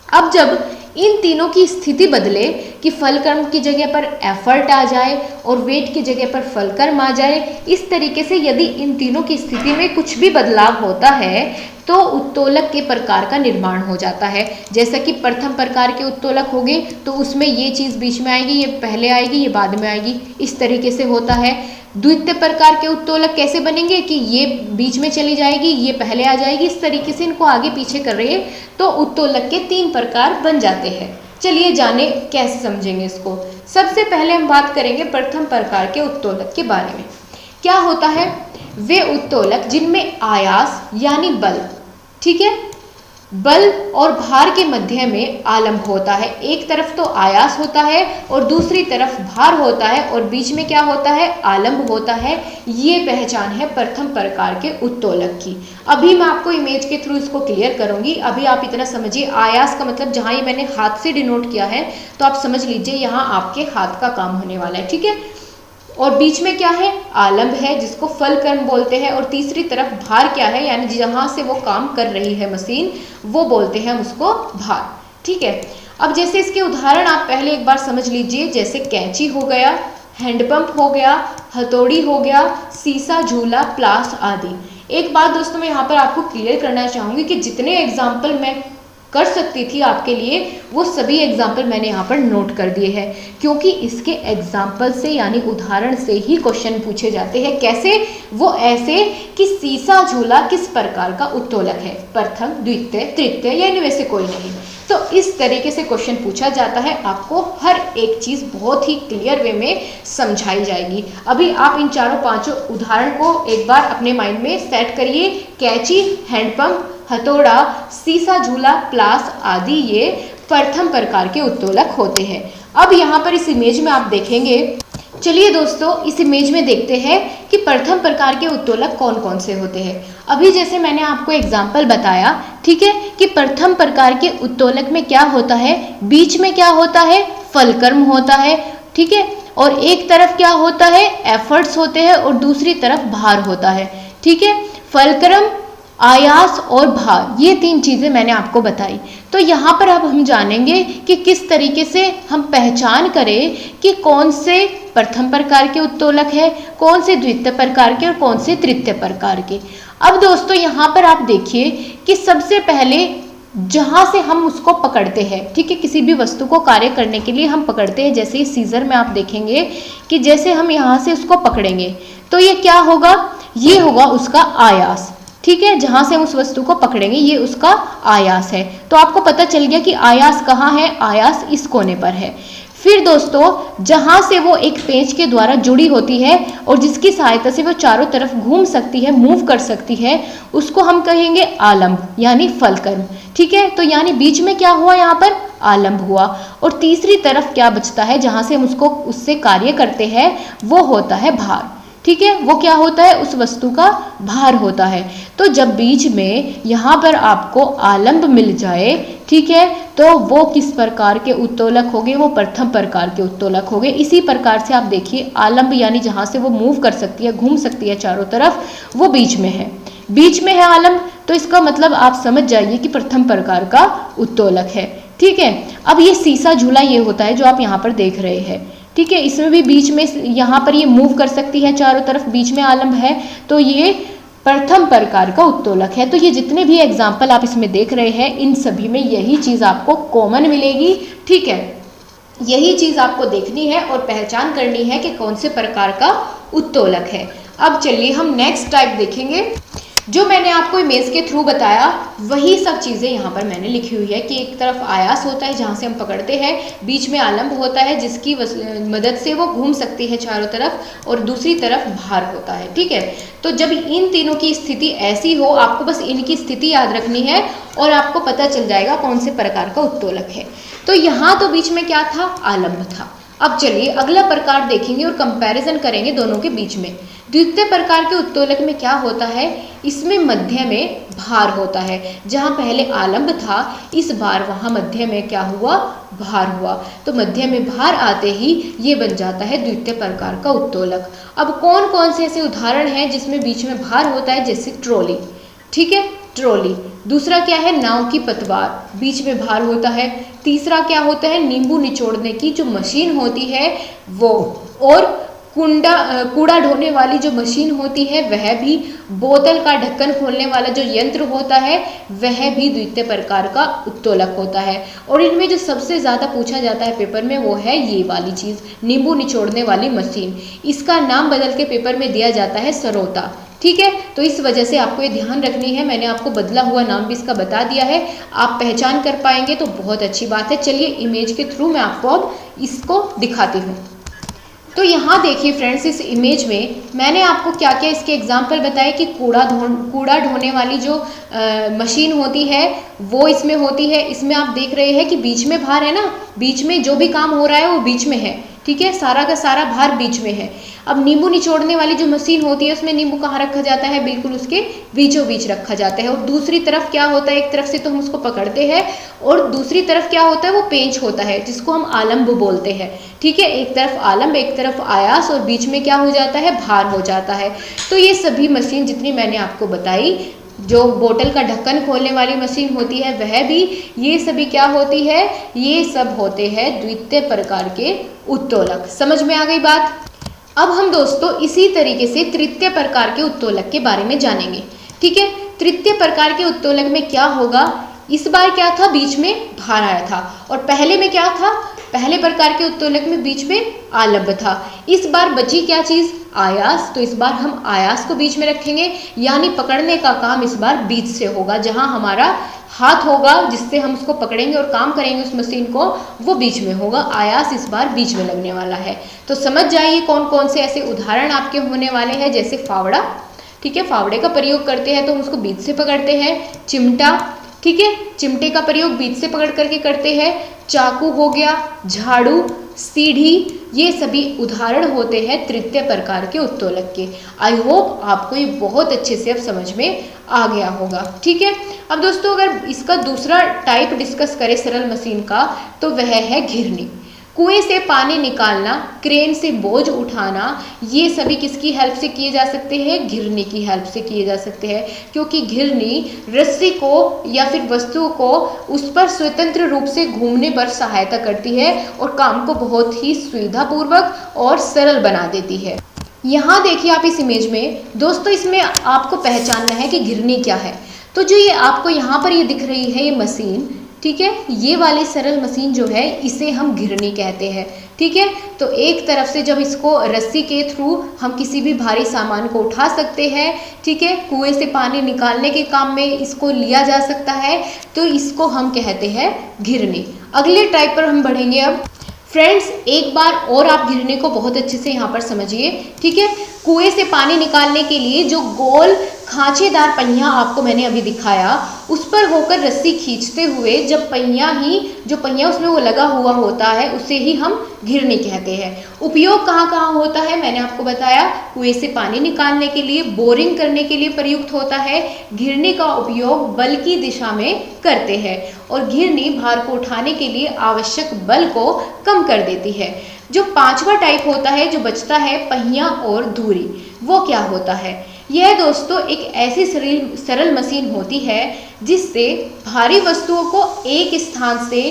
अब जब इन तीनों की स्थिति बदले कि फलक्रम की जगह पर एफर्ट आ जाए और वेट की जगह पर फलक्रम आ जाए, इस तरीके से यदि इन तीनों की स्थिति में कुछ भी बदलाव होता है तो उत्तोलक के प्रकार का निर्माण हो जाता है। जैसा कि प्रथम प्रकार के उत्तोलक हो गए तो उसमें ये चीज़ बीच में आएगी, ये पहले आएगी, ये बाद में आएगी, इस तरीके से होता है। द्वितीय प्रकार के उत्तोलक कैसे बनेंगे कि ये बीच में चली जाएगी, ये पहले आ जाएगी, इस तरीके से इनको आगे पीछे कर रहे हैं, तो उत्तोलक के 3 प्रकार बन जाते हैं। चलिए जाने कैसे समझेंगे इसको। सबसे पहले हम बात करेंगे प्रथम प्रकार के उत्तोलक के बारे में। क्या होता है, वे उत्तोलक जिनमें आयास यानी बल, ठीक है, बल और भार के मध्य में आलम्ब होता है। एक तरफ तो आयास होता है और दूसरी तरफ भार होता है, और बीच में क्या होता है, आलम्ब होता है। ये पहचान है प्रथम प्रकार के उत्तोलक की। अभी मैं आपको इमेज के थ्रू इसको क्लियर करूंगी। अभी आप इतना समझिए, आयास का मतलब जहां ये मैंने हाथ से डिनोट किया है तो आप समझ लीजिए यहाँ आपके हाथ का काम होने वाला है। ठीक है, और बीच में क्या है, आलम्ब है जिसको फलक्रम बोलते हैं, और तीसरी तरफ भार क्या है, यानी जहाँ से वो काम कर रही है मशीन, वो बोलते हैं उसको भार। ठीक है, अब जैसे इसके उदाहरण आप पहले एक बार समझ लीजिए, जैसे कैंची हो गया, हैंडपंप हो गया, हथौड़ी हो गया, सीसा, झूला, प्लास आदि। एक बात दोस्तों मैं यहाँ पर आपको क्लियर करना चाहूँगी कि जितने एग्जाम्पल मैं कर सकती थी आपके लिए, वो सभी एग्जाम्पल मैंने यहाँ पर नोट कर दिए हैं, क्योंकि इसके एग्जाम्पल से यानी उदाहरण से ही क्वेश्चन पूछे जाते हैं। कैसे, वो ऐसे कि सीसा झूला किस प्रकार का उत्तोलक है, प्रथम, द्वितीय, तृतीय या इनमें से कोई नहीं। तो इस तरीके से क्वेश्चन पूछा जाता है। आपको हर एक चीज़ बहुत ही क्लियर वे में समझाई जाएगी। अभी आप इन 4-5 उदाहरण को एक बार अपने माइंड में सेट करिए। कैंची, हैंडपंप, हथौड़ा, सीसा, झूला, प्लास आदि ये प्रथम प्रकार के उत्तोलक होते हैं। अब यहाँ पर इस इमेज में आप देखेंगे, चलिए दोस्तों इस इमेज में देखते हैं कि प्रथम प्रकार के उत्तोलक कौन कौन से होते हैं। अभी जैसे मैंने आपको एग्जाम्पल बताया, ठीक है, कि प्रथम प्रकार के उत्तोलक में क्या होता है, बीच में क्या होता है, फलक्रम होता है, ठीक है, और एक तरफ क्या होता है, एफर्ट्स होते हैं, और दूसरी तरफ भार होता है। ठीक है, फलक्रम, आयास और भार, ये 3 चीज़ें मैंने आपको बताई। तो यहाँ पर अब हम जानेंगे कि किस तरीके से हम पहचान करें कि कौन से प्रथम प्रकार के उत्तोलक है, कौन से द्वितीय प्रकार के और कौन से तृतीय प्रकार के। अब दोस्तों यहाँ पर आप देखिए कि सबसे पहले जहाँ से हम उसको पकड़ते हैं, ठीक है, किसी भी वस्तु को कार्य करने के लिए हम पकड़ते हैं, जैसे सीजर में आप देखेंगे कि जैसे हम यहाँ से उसको पकड़ेंगे तो ये क्या होगा, ये होगा उसका आयास। ठीक है, जहाँ से हम उस वस्तु को पकड़ेंगे ये उसका आयास है। तो आपको पता चल गया कि आयास कहाँ है, आयास इस कोने पर है। फिर दोस्तों जहाँ से वो एक पेंच के द्वारा जुड़ी होती है और जिसकी सहायता से वो चारों तरफ घूम सकती है, मूव कर सकती है, उसको हम कहेंगे आलम्ब यानी फलक्रम। ठीक है, तो यानी बीच में क्या हुआ, यहाँ पर आलम्ब हुआ, और तीसरी तरफ क्या बचता है जहाँ से हम उसको उससे कार्य करते हैं, वो होता है भार। ठीक है, वो क्या होता है, उस वस्तु का भार होता है। तो जब बीच में यहाँ पर आपको आलम्ब मिल जाए, ठीक है, तो वो किस प्रकार के उत्तोलक हो गए, वो प्रथम प्रकार के उत्तोलक हो गए। इसी प्रकार से आप देखिए आलम्ब यानी जहाँ से वो मूव कर सकती है, घूम सकती है चारों तरफ, वो बीच में है, बीच में है आलम्ब, तो इसका मतलब आप समझ जाइए कि प्रथम प्रकार का उत्तोलक है। ठीक है, अब ये सीसा झूला ये होता है जो आप यहाँ पर देख रहे हैं। ठीक है, इसमें भी बीच में यहाँ पर ये मूव कर सकती है चारों तरफ, बीच में आलम्ब है, तो ये प्रथम प्रकार का उत्तोलक है। तो ये जितने भी एग्जाम्पल आप इसमें देख रहे हैं इन सभी में यही चीज़ आपको कॉमन मिलेगी। ठीक है, यही चीज आपको देखनी है और पहचान करनी है कि कौन से प्रकार का उत्तोलक है। अब चलिए हम नेक्स्ट टाइप देखेंगे। जो मैंने आपको इमेज के थ्रू बताया वही सब चीज़ें यहाँ पर मैंने लिखी हुई है कि एक तरफ आयास होता है जहाँ से हम पकड़ते हैं, बीच में आलंब होता है जिसकी मदद से वो घूम सकती है चारों तरफ, और दूसरी तरफ भार होता है। ठीक है, तो जब इन तीनों की स्थिति ऐसी हो, आपको बस इनकी स्थिति याद रखनी है और आपको पता चल जाएगा कौन से प्रकार का उत्तोलक है। तो यहाँ तो बीच में क्या था, आलंब था। अब चलिए अगला प्रकार देखेंगे और कंपैरिजन करेंगे दोनों के बीच में। द्वितीय प्रकार के उत्तोलक में क्या होता है, इसमें मध्य में भार होता है। जहाँ पहले आलंब था, इस बार वहाँ मध्य में क्या हुआ, भार हुआ। तो मध्य में भार आते ही ये बन जाता है द्वितीय प्रकार का उत्तोलक। अब कौन कौन से ऐसे उदाहरण हैं जिसमें बीच में भार होता है, जैसे ट्रॉली। ठीक है, ट्रॉली। दूसरा क्या है, नाव की पतवार, बीच में भार होता है। तीसरा क्या होता है, नींबू निचोड़ने की जो मशीन होती है वो, और कूड़ा ढोने वाली जो मशीन होती है वह भी, बोतल का ढक्कन खोलने वाला जो यंत्र होता है वह भी द्वितीय प्रकार का उत्तोलक होता है। और इनमें जो सबसे ज़्यादा पूछा जाता है पेपर में वो है ये वाली चीज़, नींबू निचोड़ने वाली मशीन। इसका नाम बदल के पेपर में दिया जाता है सरोता। ठीक है, तो इस वजह से आपको ये ध्यान रखनी है। मैंने आपको बदला हुआ नाम भी इसका बता दिया है, आप पहचान कर पाएंगे तो बहुत अच्छी बात है। चलिए इमेज के थ्रू मैं आपको अब इसको दिखाती हूँ। तो यहाँ देखिए फ्रेंड्स, इस इमेज में मैंने आपको क्या क्या इसके एग्जाम्पल बताए कि कूड़ा ढोने वाली जो मशीन होती है वो इसमें होती है। इसमें आप देख रहे हैं कि बीच में भार है ना, बीच में जो भी काम हो रहा है वो बीच में है। ठीक है, सारा का सारा भार बीच में है। अब नींबू निचोड़ने वाली जो मशीन होती है उसमें नींबू कहाँ रखा जाता है, बिल्कुल उसके बीचों बीच रखा जाता है। और दूसरी तरफ क्या होता है, एक तरफ से तो हम उसको पकड़ते हैं और दूसरी तरफ क्या होता है, वो पेंच होता है जिसको हम आलंब बोलते हैं। ठीक है, एक तरफ आलंब, एक तरफ आयास, और बीच में क्या हो जाता है, भार हो जाता है। तो ये सभी मशीन जितनी मैंने आपको बताई, जो बोतल का ढक्कन खोलने वाली मशीन होती है वह भी, ये सभी क्या होती है, ये सब होते हैं द्वितीय प्रकार के उत्तोलक। समझ में आ गई बात। अब हम दोस्तों इसी तरीके से तृतीय प्रकार के उत्तोलक के बारे में जानेंगे। ठीक है, तृतीय प्रकार के उत्तोलक में क्या होगा, इस बार क्या था, बीच में भार आया था, और पहले में क्या था, पहले प्रकार के उत्तोलक में बीच में आलंब था। इस बार बची क्या चीज, आयास। तो इस बार हम आयास को बीच में रखेंगे, यानी पकड़ने का काम इस बार बीच से होगा। जहां हमारा हाथ होगा जिससे हम उसको पकड़ेंगे और काम करेंगे उस मशीन को, वो बीच में होगा। आयास इस बार बीच में लगने वाला है। तो समझ जाइए कौन कौन से ऐसे उदाहरण आपके होने वाले हैं, जैसे फावड़ा। ठीक है, फावड़े का प्रयोग करते हैं तो हम उसको बीच से पकड़ते हैं। चिमटा, ठीक है, चिमटे का प्रयोग बीच से पकड़ करके करते हैं। चाकू हो गया, झाड़ू, सीढ़ी, ये सभी उदाहरण होते हैं तृतीय प्रकार के उत्तोलक के। आई होप आपको ये बहुत अच्छे से अब समझ में आ गया होगा। ठीक है, अब दोस्तों अगर इसका दूसरा टाइप डिस्कस करें सरल मशीन का, तो वह है घिरनी। कुएं से पानी निकालना, क्रेन से बोझ उठाना, ये सभी किसकी हेल्प से किए जा सकते हैं, घिरनी की हेल्प से किए जा सकते हैं। क्योंकि घिरनी रस्सी को या फिर वस्तु को उस पर स्वतंत्र रूप से घूमने पर सहायता करती है और काम को बहुत ही सुविधापूर्वक और सरल बना देती है। यहाँ देखिए आप इस इमेज में दोस्तों, इसमें आपको पहचानना है कि घिरनी क्या है। तो जो ये आपको यहाँ पर ये दिख रही है ये मशीन, ठीक है, ये वाली सरल मशीन जो है इसे हम घिरनी कहते हैं। ठीक है, तो एक तरफ से जब इसको रस्सी के थ्रू हम किसी भी भारी सामान को उठा सकते हैं, ठीक है, कुएं से पानी निकालने के काम में इसको लिया जा सकता है, तो इसको हम कहते हैं घिरनी। अगले टाइप पर हम बढ़ेंगे अब। फ्रेंड्स एक बार और आप घिरनी को बहुत अच्छे से यहाँ पर समझिए। ठीक है, कुएं से पानी निकालने के लिए जो गोल खांचेदार पहिया आपको मैंने अभी दिखाया, उस पर होकर रस्सी खींचते हुए जब जो पहिया उसमें वो लगा हुआ होता है, उसे ही हम घिरनी कहते हैं। उपयोग कहाँ कहाँ होता है मैंने आपको बताया। कुएं से पानी निकालने के लिए, बोरिंग करने के लिए प्रयुक्त होता है। घिरनी का उपयोग बल की दिशा में करते हैं और घिरनी भार को उठाने के लिए आवश्यक बल को कम कर देती है। जो पांचवा टाइप होता है जो बचता है, पहिया और धुरी, वो क्या होता है? यह दोस्तों एक ऐसी सरल मशीन होती है जिससे भारी वस्तुओं को एक स्थान से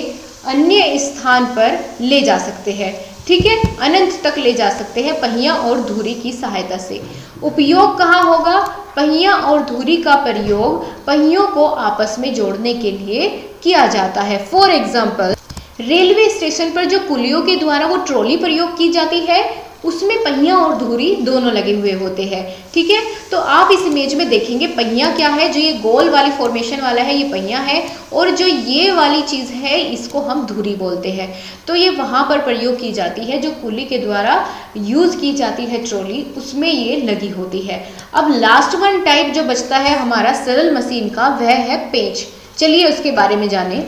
अन्य स्थान पर ले जा सकते हैं। ठीक है, अनंत तक ले जा सकते हैं पहिया और धुरी की सहायता से। उपयोग कहाँ होगा? पहिया और धुरी का प्रयोग पहियों को आपस में जोड़ने के लिए किया जाता है। फॉर एग्जाम्पल रेलवे स्टेशन पर जो कुलियों के द्वारा वो ट्रॉली प्रयोग की जाती है उसमें पहिया और धुरी दोनों लगे हुए होते हैं। ठीक है, तो आप इस इमेज में देखेंगे पहिया क्या है, जो ये गोल वाली फॉर्मेशन वाला है ये पहिया है, और जो ये वाली चीज है इसको हम धुरी बोलते हैं। तो ये वहां पर प्रयोग की जाती है, जो कुली के द्वारा यूज की जाती है ट्रॉली, उसमें ये लगी होती है। अब लास्ट वन टाइप जो बचता है हमारा सरल मशीन का, वह है पेंच। चलिए उसके बारे में जाने।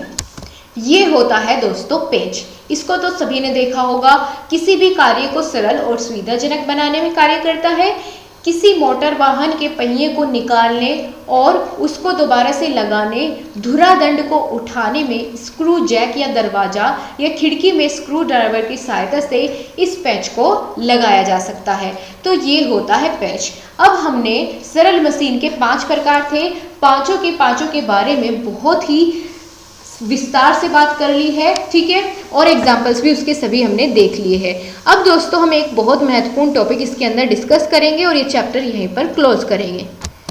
ये होता है दोस्तों पेंच। इसको तो सभी ने देखा होगा, किसी भी कार्य को सरल और सुविधाजनक बनाने में कार्य करता है। किसी मोटर वाहन के पहिए को निकालने और उसको दोबारा से लगाने, धुरादंड को उठाने में स्क्रू जैक या दरवाजा या खिड़की में स्क्रू ड्राइवर की सहायता से इस पेंच को लगाया जा सकता है। तो ये होता है पेंच। अब हमने सरल मशीन के 5 प्रकार थे, पांचों के बारे में बहुत ही विस्तार से बात कर ली है। ठीक है, और एग्जाम्पल्स भी उसके सभी हमने देख लिए हैं। अब दोस्तों हम एक बहुत महत्वपूर्ण टॉपिक इसके अंदर डिस्कस करेंगे और ये चैप्टर यहीं पर क्लोज करेंगे।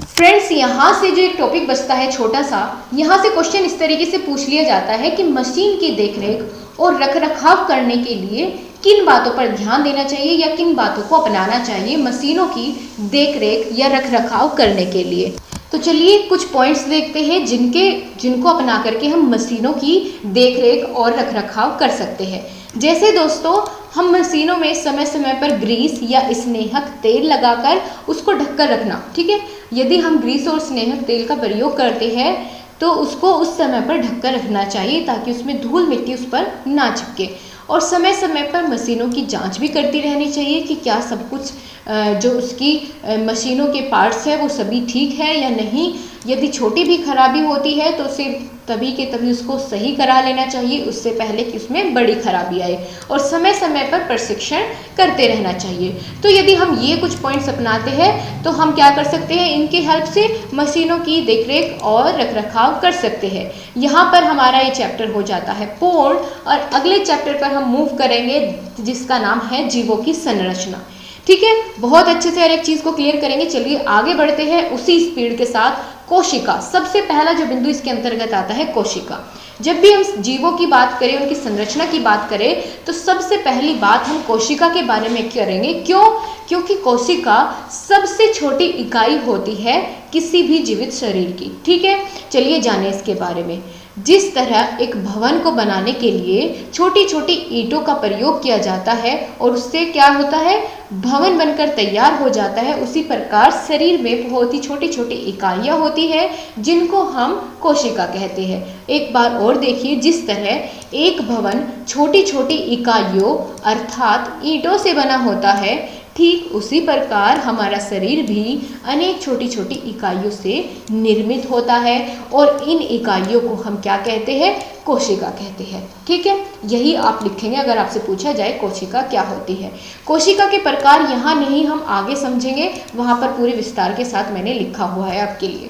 फ्रेंड्स, यहाँ से जो एक टॉपिक बचता है छोटा सा, यहाँ से क्वेश्चन इस तरीके से पूछ लिया जाता है कि मशीन की देखरेख और रखरखाव करने के लिए किन बातों पर ध्यान देना चाहिए या किन बातों को अपनाना चाहिए मशीनों की देखरेख या रखरखाव करने के लिए। तो चलिए कुछ पॉइंट्स देखते हैं जिनको अपना करके हम मशीनों की देखरेख और रखरखाव कर सकते हैं। जैसे दोस्तों, हम मशीनों में समय समय पर ग्रीस या स्नेहक तेल लगाकर उसको ढककर रखना। ठीक है, यदि हम ग्रीस और स्नेहक तेल का प्रयोग करते हैं तो उसको उस समय पर ढककर रखना चाहिए ताकि उसमें धूल मिट्टी उस पर ना चिपके। और समय समय पर मशीनों की जांच भी करती रहनी चाहिए कि क्या सब कुछ जो उसकी मशीनों के पार्ट्स है वो सभी ठीक है या नहीं। यदि छोटी भी खराबी होती है तो उसे तभी के तभी उसको सही करा लेना चाहिए, उससे पहले कि उसमें बड़ी खराबी आए। और समय समय पर प्रशिक्षण करते रहना चाहिए। तो यदि हम ये कुछ पॉइंट्स अपनाते हैं तो हम क्या कर सकते हैं, इनकी हेल्प से मशीनों की देखरेख और रखरखाव कर सकते हैं। यहाँ पर हमारा ये चैप्टर हो जाता है पूर्ण, और अगले चैप्टर पर हम मूव करेंगे जिसका नाम है जीवों की संरचना। ठीक है, बहुत अच्छे से हर एक चीज को क्लियर करेंगे। चलिए आगे बढ़ते हैं उसी स्पीड के साथ। कोशिका, सबसे पहला जो बिंदु इसके अंतर्गत आता है कोशिका। जब भी हम जीवों की बात करें, उनकी संरचना की बात करें, तो सबसे पहली बात हम कोशिका के बारे में करेंगे। क्यों? क्योंकि कोशिका सबसे छोटी इकाई होती है किसी भी जीवित शरीर की। ठीक है, चलिए जाने इसके बारे में। जिस तरह एक भवन को बनाने के लिए छोटी छोटी ईंटों का प्रयोग किया जाता है और उससे क्या होता है, भवन बनकर तैयार हो जाता है, उसी प्रकार शरीर में बहुत ही छोटी छोटी इकाइयां होती है जिनको हम कोशिका कहते हैं। एक बार और देखिए, जिस तरह एक भवन छोटी छोटी इकाइयों अर्थात ईंटों से बना होता है, ठीक उसी प्रकार हमारा शरीर भी अनेक छोटी छोटी इकाइयों से निर्मित होता है और इन इकाइयों को हम क्या कहते हैं, कोशिका कहते हैं। ठीक है, यही आप लिखेंगे अगर आपसे पूछा जाए कोशिका क्या होती है। कोशिका के प्रकार यहाँ नहीं, हम आगे समझेंगे, वहाँ पर पूरे विस्तार के साथ मैंने लिखा हुआ है आपके लिए।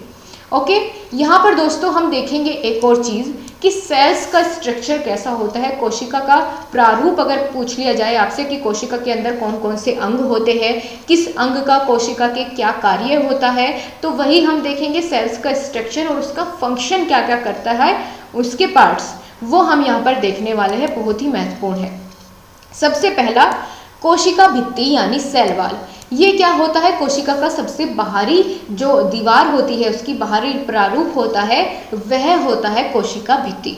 ओके, यहाँ पर दोस्तों हम देखेंगे एक और चीज़ कि सेल्स का स्ट्रक्चर कैसा होता है। कोशिका का प्रारूप अगर पूछ लिया जाए आपसे कि कोशिका के अंदर कौन कौन से अंग होते हैं, किस अंग का कोशिका के क्या कार्य होता है, तो वही हम देखेंगे सेल्स का स्ट्रक्चर और उसका फंक्शन क्या क्या करता है, उसके पार्ट्स वो हम यहाँ पर देखने वाले हैं, बहुत ही महत्वपूर्ण है। सबसे पहला कोशिका भित्ति यानी सेल वॉल। ये क्या होता है, कोशिका का सबसे बाहरी जो दीवार होती है उसकी बाहरी प्रारूप होता है, वह होता है कोशिका भित्ति।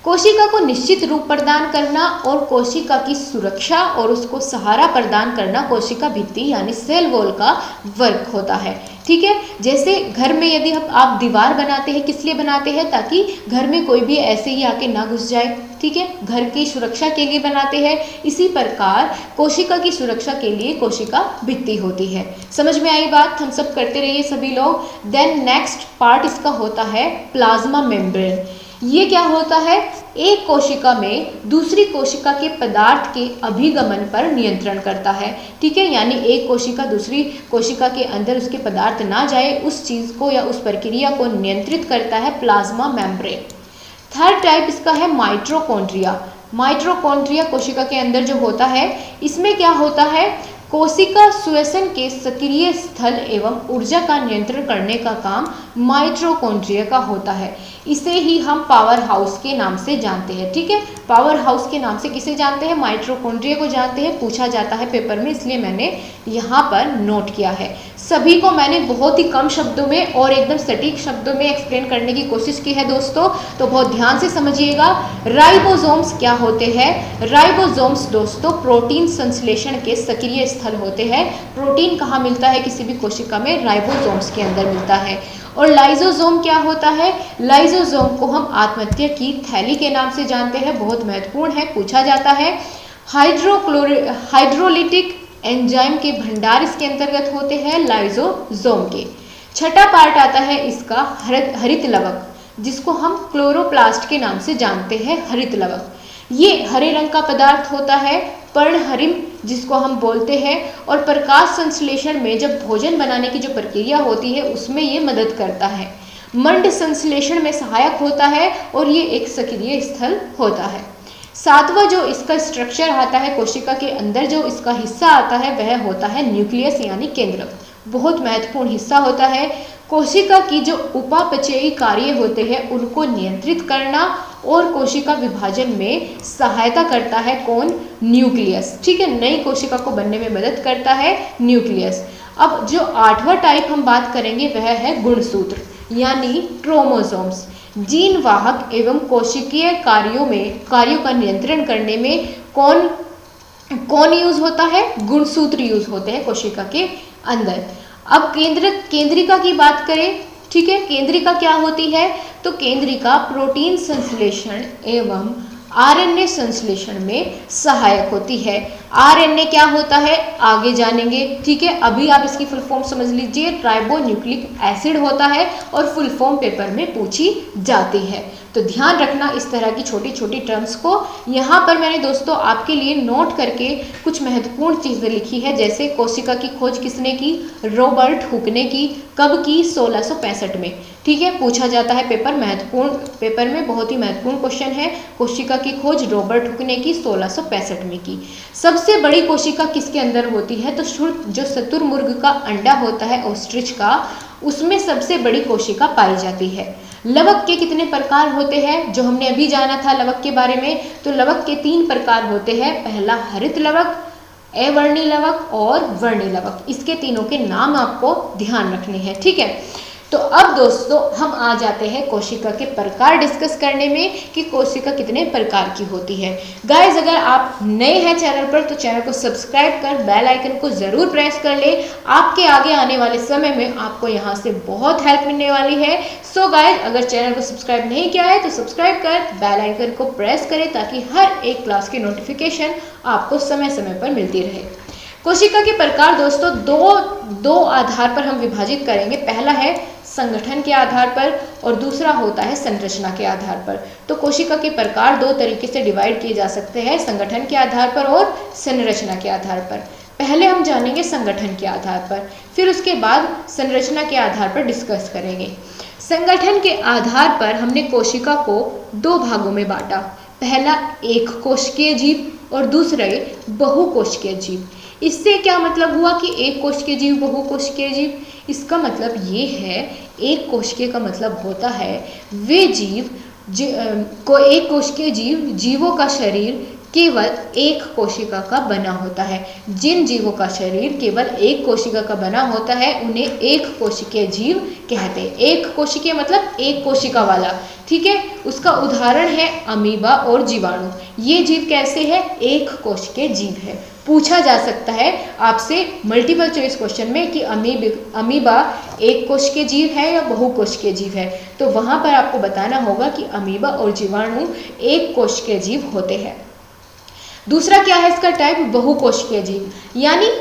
कोशिका को निश्चित रूप प्रदान करना और कोशिका की सुरक्षा और उसको सहारा प्रदान करना कोशिका भित्ति यानी सेल वॉल का वर्क होता है। ठीक है, जैसे घर में यदि आप दीवार बनाते हैं, किस लिए बनाते हैं, ताकि घर में कोई भी ऐसे ही आके ना घुस जाए। ठीक है, घर की सुरक्षा के लिए बनाते हैं। इसी प्रकार कोशिका की सुरक्षा के लिए कोशिका भित्ति होती है। समझ में आई बात? हम सब करते रहिए सभी लोग। देन नेक्स्ट पार्ट इसका होता है प्लाज्मा मेम्ब्रेन। ये क्या होता है, एक कोशिका में दूसरी कोशिका के पदार्थ के अभिगमन पर नियंत्रण करता है। ठीक है, यानी एक कोशिका दूसरी कोशिका के अंदर उसके पदार्थ ना जाए, उस चीज को या उस प्रक्रिया को नियंत्रित करता है प्लाज्मा मेम्ब्रेन। थर्ड टाइप इसका है माइटोकॉन्ड्रिया। माइटोकॉन्ड्रिया कोशिका के अंदर जो होता है, इसमें क्या होता है, कोशिका श्वसन के सक्रिय स्थल एवं ऊर्जा का नियंत्रण करने का काम माइटोकॉन्ड्रिया का होता है। इसे ही हम पावर हाउस के नाम से जानते हैं। ठीक है, पावर हाउस के नाम से किसे जानते हैं? माइटोकॉन्ड्रिया को जानते हैं, पूछा जाता है पेपर में, इसलिए मैंने यहाँ पर नोट किया है। सभी को मैंने बहुत ही कम शब्दों में और एकदम सटीक शब्दों में एक्सप्लेन करने की कोशिश की है दोस्तों, तो बहुत ध्यान से समझिएगा। राइबोसोम्स क्या होते हैं? राइबोसोम्स दोस्तों प्रोटीन संश्लेषण के सक्रिय स्थल होते हैं। प्रोटीन कहाँ मिलता है किसी भी कोशिका में? राइबोसोम्स के अंदर मिलता है। और लाइसोसोम क्या होता है? लाइसोसोम को हम आत्महत्या की थैली के नाम से जानते हैं, बहुत महत्वपूर्ण है, पूछा जाता है। हाइड्रोलिटिक एंजाइम के भंडार इसके अंतर्गत होते हैं लाइसोसोम के। छठा पार्ट आता है इसका हरित लवक, जिसको हम क्लोरोप्लास्ट के नाम से जानते हैं। हरित लवक ये हरे रंग का पदार्थ होता है, पर्णहरिम जिसको हम बोलते हैं, और प्रकाश संश्लेषण में जब भोजन बनाने की जो प्रक्रिया होती है उसमें ये मदद करता है। मंड संश्लेषण में सहायक होता है और ये एक सक्रिय स्थल होता है। सातवां जो इसका स्ट्रक्चर आता है, कोशिका के अंदर जो इसका हिस्सा आता है वह होता है न्यूक्लियस यानी केंद्रक, बहुत महत्वपूर्ण हिस्सा होता है। कोशिका की जो उपापचयी कार्य होते हैं उनको नियंत्रित करना और कोशिका विभाजन में सहायता करता है कौन? न्यूक्लियस। ठीक है, नई कोशिका को बनने में मदद करता है न्यूक्लियस। अब जो आठवां टाइप हम बात करेंगे वह है गुणसूत्र यानी क्रोमोसोम्स। जीन वाहक एवं कोशिकीय कार्यों का नियंत्रण करने में कौन यूज होता है? गुणसूत्र यूज होते हैं कोशिका के अंदर। अब केंद्रिका की बात करें, ठीक है, केंद्रिका क्या होती है? तो केंद्रिका प्रोटीन संश्लेषण एवं आरएनए संश्लेषण में सहायक होती है। आरएनए क्या होता है आगे जानेंगे, ठीक है, अभी आप इसकी फुल फॉर्म समझ लीजिए, राइबो न्यूक्लिक एसिड होता है और फुल फॉर्म पेपर में पूछी जाती है। तो ध्यान रखना इस तरह की छोटी छोटी टर्म्स को। यहाँ पर मैंने दोस्तों आपके लिए नोट करके कुछ महत्वपूर्ण चीज़ें लिखी है, जैसे कोशिका की खोज किसने की? रॉबर्ट हुक ने की। कब की? 1665 में। ठीक है, पूछा जाता है पेपर में बहुत ही महत्वपूर्ण क्वेश्चन है। कोशिका की खोज रॉबर्ट हुक ने की, 1665 में की। सबसे बड़ी कोशिका किसके अंदर होती है? तो जो शुतुरमुर्ग का अंडा होता है ऑस्ट्रिच का, उसमें सबसे बड़ी कोशिका पाई जाती है। लवक के कितने प्रकार होते हैं? जो हमने अभी जाना था लवक के बारे में, तो लवक के 3 प्रकार होते हैं। पहला हरित लवक, अवर्णी लवक और वर्णी लवक। इसके तीनों के नाम आपको ध्यान रखने हैं। ठीक है, तो अब दोस्तों हम आ जाते हैं कोशिका के प्रकार डिस्कस करने में कि कोशिका कितने प्रकार की होती है। गाइस, अगर आप नए हैं चैनल पर तो चैनल को सब्सक्राइब कर बेल आइकन को ज़रूर प्रेस कर ले। आपके आगे आने वाले समय में आपको यहाँ से बहुत हेल्प मिलने वाली है। सो गाइस, अगर चैनल को सब्सक्राइब नहीं किया है तो सब्सक्राइब कर बेल आइकन को प्रेस करें ताकि हर एक क्लास की नोटिफिकेशन आपको समय समय पर मिलती रहे। कोशिका के प्रकार दोस्तों दो आधार पर हम विभाजित करेंगे। पहला है संगठन के आधार पर और दूसरा होता है संरचना के आधार पर। तो कोशिका के प्रकार 2 तरीके से डिवाइड किए जा सकते हैं, संगठन के आधार पर और संरचना के आधार पर। पहले हम जानेंगे संगठन के आधार पर, फिर उसके बाद संरचना के आधार पर डिस्कस करेंगे। संगठन के आधार पर हमने कोशिका को 2 भागों में बांटा। पहला एक कोशिकीय जीव और दूसरे बहुकोशिकीय जीव। इससे क्या मतलब हुआ कि एक कोशिकीय जीव, बहुकोशिकीय जीव? इसका मतलब ये है, एक कोशिकीय का मतलब होता है वे जीव एक कोशिकीय जीवों का शरीर केवल एक कोशिका का बना होता है। जिन जीवों का शरीर केवल एक कोशिका का बना होता है उन्हें एक कोशिकीय जीव कहते हैं। एक कोशिकीय मतलब एक कोशिका वाला, ठीक है। उसका उदाहरण है अमीबा और जीवाणु। ये जीव कैसे है? एक कोशिकीय जीव है। पूछा जा सकता है आपसे मल्टीपल चॉइस क्वेश्चन में कि अमीबा एक कोशिकीय जीव है या बहुकोशिकीय जीव है, तो वहां पर आपको बताना होगा कि अमीबा और जीवाणु एक कोशिकीय जीव होते हैं। दूसरा क्या है इसका टाइप? बहुकोशिकीय जीव, यानी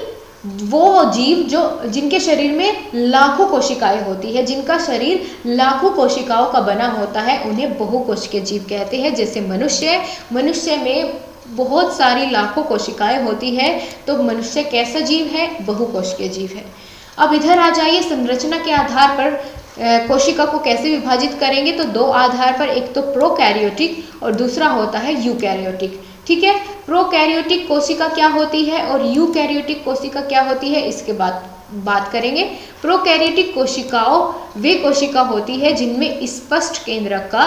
वो जीव जिनके शरीर में लाखों कोशिकाएं होती है, जिनका शरीर लाखों कोशिकाओं का बना होता है, उन्हें बहुकोशिकीय जीव कहते हैं। जैसे मनुष्य में बहुत सारी लाखों कोशिकाएं होती है, तो मनुष्य कैसा जीव है? बहुकोशिकीय जीव है। अब इधर आ जाइए, संरचना के आधार पर कोशिका को कैसे विभाजित करेंगे? तो 2 आधार पर, एक तो प्रोकैरियोटिक और दूसरा होता है यूकैरियोटिक। ठीक है। प्रोकैरियोटिक कोशिका क्या होती है और यूकैरियोटिक कोशिका क्या होती है, इसके बाद बात करेंगे। प्रोकैरियोटिक कोशिकाओं वे कोशिका होती है जिनमें स्पष्ट केंद्रक का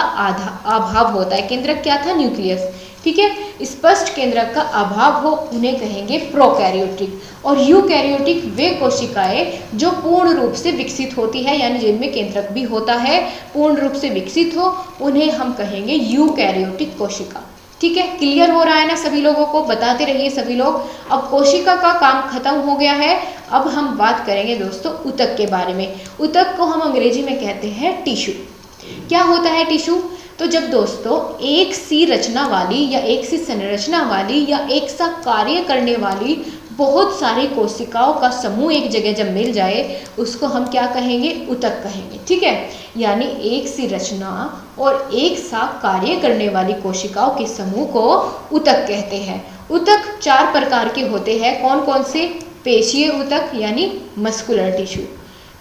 अभाव होता है। केंद्रक क्या था, न्यूक्लियस, ठीक है। स्पष्ट केंद्रक का अभाव हो उन्हें कहेंगे प्रोकैरियोटिक। और यूकैरियोटिक वे कोशिकाएं जो पूर्ण रूप से विकसित होती है, यानी जिनमें केंद्रक भी होता है, पूर्ण रूप से विकसित हो, उन्हें हम कहेंगे यूकैरियोटिक कोशिका। ठीक है, क्लियर हो रहा है ना सभी लोगों को, बताते रहिए सभी लोग। अब कोशिका का काम खत्म हो गया है। अब हम बात करेंगे दोस्तों ऊतक के बारे में। ऊतक को हम अंग्रेजी में कहते हैं टिश्यू। क्या होता है टिश्यू? तो जब दोस्तों एक सी रचना वाली या एक सी संरचना वाली या एक सा कार्य करने वाली बहुत सारी कोशिकाओं का समूह एक जगह जब मिल जाए, उसको हम क्या कहेंगे, ऊतक कहेंगे। ठीक है, यानी एक सी रचना और एक सा कार्य करने वाली कोशिकाओं के समूह को ऊतक कहते हैं। ऊतक 4 प्रकार के होते हैं। कौन कौन से? पेशीय ऊतक यानी मस्कुलर टिश्यू,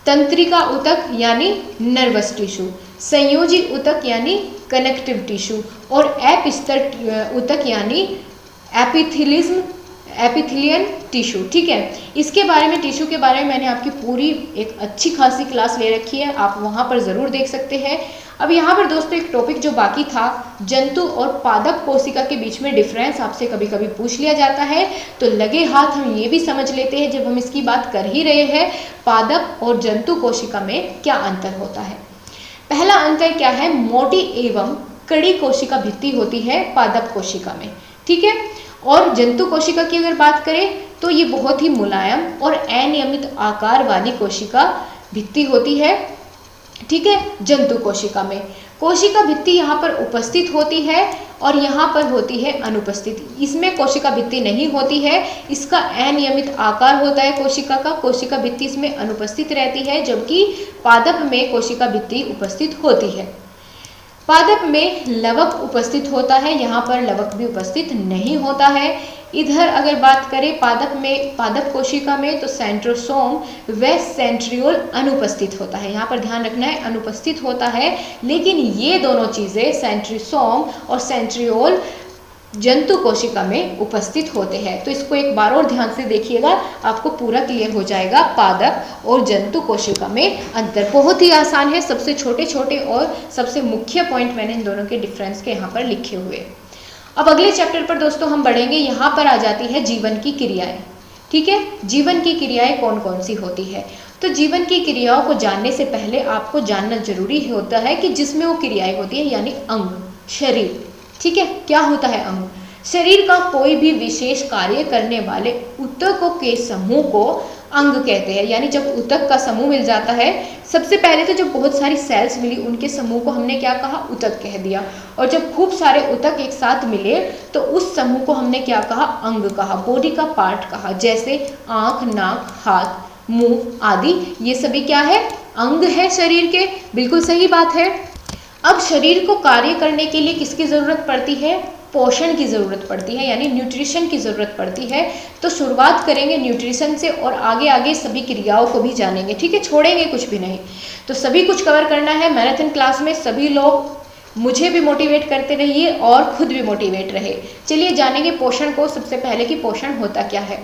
तंत्रिका ऊतक यानी नर्वस टिश्यू, संयोजी ऊतक यानी कनेक्टिव टिश्यू, और एपिस्तर ऊतक यानी एपिथेलियन टिश्यू। ठीक है, इसके बारे में, टिश्यू के बारे में मैंने आपकी पूरी एक अच्छी खासी क्लास ले रखी है, आप वहाँ पर ज़रूर देख सकते हैं। अब यहाँ पर दोस्तों एक टॉपिक जो बाकी था, जंतु और पादप कोशिका के बीच में डिफरेंस आपसे कभी कभी पूछ लिया जाता है, तो लगे हाथ हम ये भी समझ लेते हैं, जब हम इसकी बात कर ही रहे हैं, पादप और जंतु कोशिका में क्या अंतर होता है। पहला अंतर क्या है, मोटी एवं कड़ी कोशिका भित्ति होती है पादप कोशिका में। ठीक है, और जंतु कोशिका की अगर बात करें तो ये बहुत ही मुलायम और अनियमित आकार वाली कोशिका भित्ति होती है। ठीक है, जंतु कोशिका में कोशिका भित्ति यहाँ पर उपस्थित होती है और यहाँ पर होती है अनुपस्थित। इसमें कोशिका भित्ति नहीं होती है, इसका अनियमित आकार होता है कोशिका का, कोशिका भित्ति इसमें अनुपस्थित रहती है, जबकि पादप में कोशिका भित्ति उपस्थित होती है। पादप में लवक उपस्थित होता है, यहाँ पर लवक भी उपस्थित नहीं होता है। इधर अगर बात करें पादप कोशिका में, तो सेंट्रोसोम व सेंट्रियोल अनुपस्थित होता है। यहाँ पर ध्यान रखना है, अनुपस्थित होता है, लेकिन ये दोनों चीज़ें सेंट्रोसोम और सेंट्रियोल जंतु कोशिका में उपस्थित होते हैं। तो इसको एक बार और ध्यान से देखिएगा, आपको पूरा क्लियर हो जाएगा पादप और जंतु कोशिका में अंतर। बहुत ही आसान है, सबसे छोटे छोटे और सबसे मुख्य पॉइंट मैंने इन दोनों के डिफरेंस के यहाँ पर लिखे हुए। अब अगले चैप्टर पर दोस्तों हम बढ़ेंगे। यहाँ पर आ जाती है जीवन की क्रियाएं। ठीक है, जीवन की क्रियाएं कौन कौन सी होती है? तो जीवन की क्रियाओं को जानने से पहले आपको जानना जरूरी होता है कि जिसमें वो क्रियाएं होती है, यानी अंग, शरीर। ठीक है, क्या होता है अंग? शरीर का कोई भी विशेष कार्य करने वाले ऊतकों के समूह को अंग कहते हैं। यानी जब ऊतक का समूह मिल जाता है, सबसे पहले तो जब बहुत सारी सेल्स मिली, उनके समूह को हमने क्या कहा, ऊतक कह दिया। और जब खूब सारे ऊतक एक साथ मिले तो उस समूह को हमने क्या कहा, अंग कहा, बॉडी का पार्ट कहा। जैसे आँख, नाक, हाथ, मुंह आदि, ये सभी क्या है, अंग है शरीर के। बिल्कुल सही बात है। अब शरीर को कार्य करने के लिए किसकी ज़रूरत पड़ती है? पोषण की ज़रूरत पड़ती है, यानी न्यूट्रिशन की ज़रूरत पड़ती है। तो शुरुआत करेंगे न्यूट्रिशन से और आगे आगे सभी क्रियाओं को भी जानेंगे। ठीक है, छोड़ेंगे कुछ भी नहीं, तो सभी कुछ कवर करना है मैराथन क्लास में। सभी लोग मुझे भी मोटिवेट करते रहिए और खुद भी मोटिवेट रहे। चलिए जानेंगे पोषण को सबसे पहले कि पोषण होता क्या है।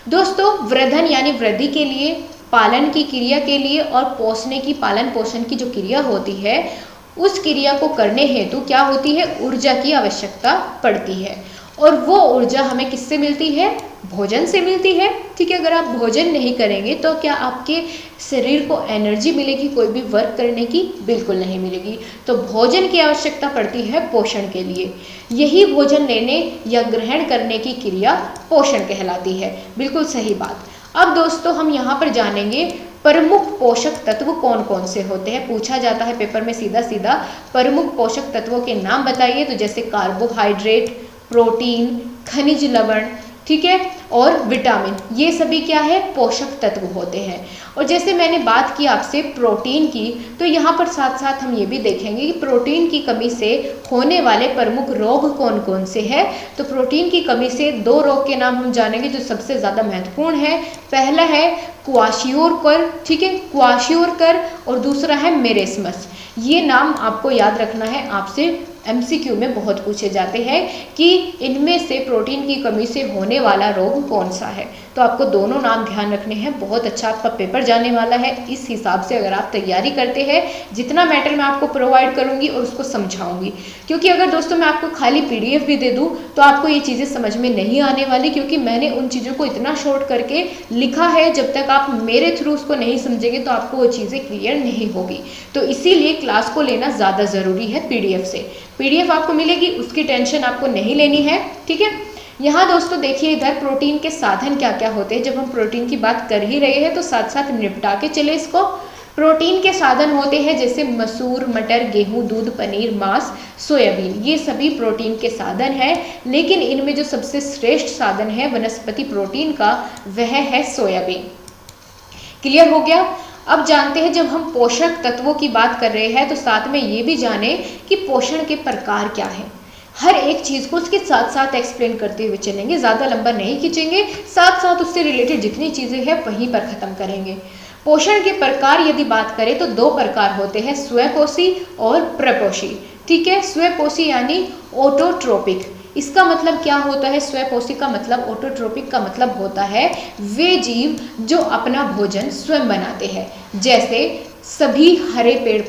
दोस्तों, वृद्धन यानी वृद्धि के लिए, पालन की क्रिया के लिए और पोषने की, पालन पोषण की जो क्रिया होती है, उस क्रिया को करने हेतु क्या होती है, ऊर्जा की आवश्यकता पड़ती है। और वो ऊर्जा हमें किससे मिलती है? भोजन से मिलती है। ठीक है, अगर आप भोजन नहीं करेंगे तो क्या आपके शरीर को एनर्जी मिलेगी कोई भी वर्क करने की? बिल्कुल नहीं मिलेगी। तो भोजन की आवश्यकता पड़ती है पोषण के लिए। यही भोजन लेने या ग्रहण करने की क्रिया पोषण कहलाती है। बिल्कुल सही बात। अब दोस्तों हम यहाँ पर जानेंगे प्रमुख पोषक तत्व कौन कौन से होते हैं। पूछा जाता है पेपर में सीधा सीधा, प्रमुख पोषक तत्वों के नाम बताइए। तो जैसे कार्बोहाइड्रेट, प्रोटीन, खनिज लवण, ठीक है, और विटामिन, ये सभी क्या है, पोषक तत्व होते हैं। और जैसे मैंने बात की आपसे प्रोटीन की, तो यहाँ पर साथ साथ हम ये भी देखेंगे कि प्रोटीन की कमी से होने वाले प्रमुख रोग कौन कौन से हैं। तो प्रोटीन की कमी से 2 रोग के नाम हम जानेंगे जो सबसे ज़्यादा महत्वपूर्ण है। पहला है क्वाशियोरकर, ठीक है, क्वाशियोरकर, और दूसरा है मेरेस्मस। ये नाम आपको याद रखना है, आपसे MCQ में बहुत पूछे जाते हैं कि इनमें से प्रोटीन की कमी से होने वाला रोग कौन सा है। तो आपको दोनों नाम ध्यान रखने हैं, बहुत अच्छा आपका पेपर जाने वाला है। इस हिसाब से अगर आप तैयारी करते हैं, जितना मैटर मैं आपको प्रोवाइड करूंगी और उसको समझाऊंगी, क्योंकि अगर दोस्तों मैं आपको खाली PDF भी दे दूं तो आपको ये चीज़ें समझ में नहीं आने वाली, क्योंकि मैंने उन चीज़ों को इतना शॉर्ट करके लिखा है, जब तक आप मेरे थ्रू उसको नहीं समझेंगे तो आपको वो चीज़ें क्लियर नहीं होगी। तो इसीलिए क्लास को लेना ज़्यादा ज़रूरी है PDF से। PDF आपको मिलेगी, उसकी टेंशन आपको नहीं लेनी है, ठीक है। यहाँ दोस्तों देखिए, इधर प्रोटीन के साधन क्या क्या होते हैं। जब हम प्रोटीन की बात कर ही रहे हैं तो साथ साथ निपटा के चले इसको। प्रोटीन के साधन होते हैं जैसे मसूर, मटर, गेहूं, दूध, पनीर, मांस, सोयाबीन, ये सभी प्रोटीन के साधन हैं। लेकिन इनमें जो सबसे श्रेष्ठ साधन है वनस्पति प्रोटीन का, वह है सोयाबीन। क्लियर हो गया। अब जानते हैं, जब हम पोषक तत्वों की बात कर रहे हैं तो साथ में ये भी जाने कि पोषण के प्रकार क्या है। हर एक चीज़ को उसके साथ साथ एक्सप्लेन करते हुए चलेंगे, ज़्यादा लंबा नहीं खींचेंगे, साथ साथ उससे रिलेटेड जितनी चीज़ें हैं वहीं पर ख़त्म करेंगे। पोषण के प्रकार यदि बात करें तो दो प्रकार होते हैं, स्वपोषी और प्रपोषी, ठीक है। स्वपोषी यानी ऑटोट्रोपिक, इसका मतलब क्या होता है? स्वपोषी का मतलब, ऑटोट्रोपिक का मतलब होता है वे जीव जो अपना भोजन स्वयं बनाते हैं। जैसे सभी हरे पेड़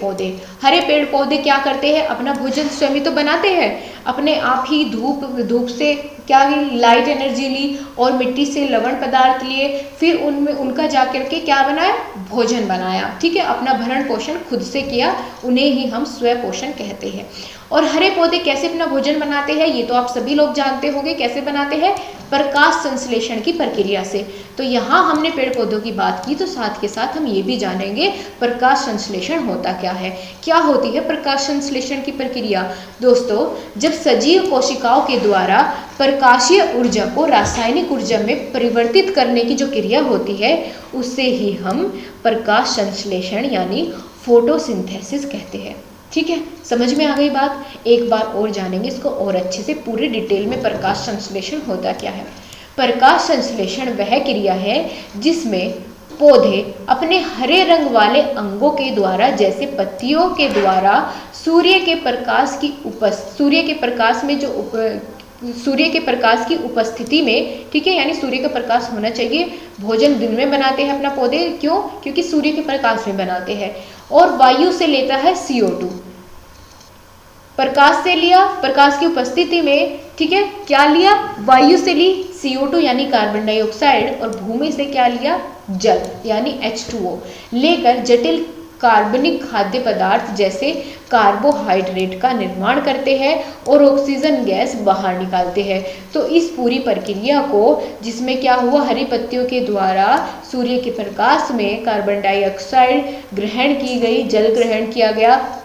पौधे क्या करते हैं? अपना भोजन स्वयं ही तो बनाते हैं, अपने आप ही धूप से क्या ली, लाइट एनर्जी ली और मिट्टी से लवण पदार्थ लिए, फिर उनमें उनका जाकर के क्या बनाया? भोजन बनाया, ठीक है। अपना भरण पोषण खुद से किया, उन्हें ही हम स्वपोषण कहते हैं। और हरे पौधे कैसे अपना भोजन बनाते हैं, ये तो आप सभी लोग जानते होंगे। कैसे बनाते हैं? प्रकाश संश्लेषण की प्रक्रिया से। तो यहाँ हमने पेड़ पौधों की बात की, तो साथ के साथ हम ये भी जानेंगे प्रकाश संश्लेषण होता क्या है। क्या होती है प्रकाश संश्लेषण की प्रक्रिया? दोस्तों, जब सजीव कोशिकाओं के द्वारा प्रकाशीय ऊर्जा को रासायनिक ऊर्जा में परिवर्तित करने की जो क्रिया होती है, उससे ही हम प्रकाश संश्लेषण यानी फोटोसिंथेसिस कहते हैं, ठीक है। समझ में आ गई बात? एक बार और जानेंगे इसको और अच्छे से, पूरे डिटेल में प्रकाश संश्लेषण होता क्या है। प्रकाश संश्लेषण वह क्रिया है जिसमें पौधे अपने हरे रंग वाले अंगों के द्वारा, जैसे पत्तियों के द्वारा, सूर्य के प्रकाश की उपस्थिति में, ठीक है, यानी सूर्य का प्रकाश होना चाहिए। भोजन दिन में बनाते हैं अपना पौधे, क्यों? क्योंकि सूर्य के प्रकाश में बनाते हैं। और वायु से लेता है CO2, प्रकाश से लिया, प्रकाश की उपस्थिति में, ठीक है, क्या लिया? वायु से ली CO2 यानी कार्बन डाइऑक्साइड, और भूमि से क्या लिया? जल यानी H2O लेकर जटिल कार्बनिक खाद्य पदार्थ जैसे कार्बोहाइड्रेट का निर्माण करते हैं और ऑक्सीजन गैस बाहर निकालते हैं। तो इस पूरी प्रक्रिया को, जिसमें क्या हुआ, हरी पत्तियों के द्वारा सूर्य के प्रकाश में कार्बन डाइऑक्साइड ग्रहण की गई, जल ग्रहण किया गया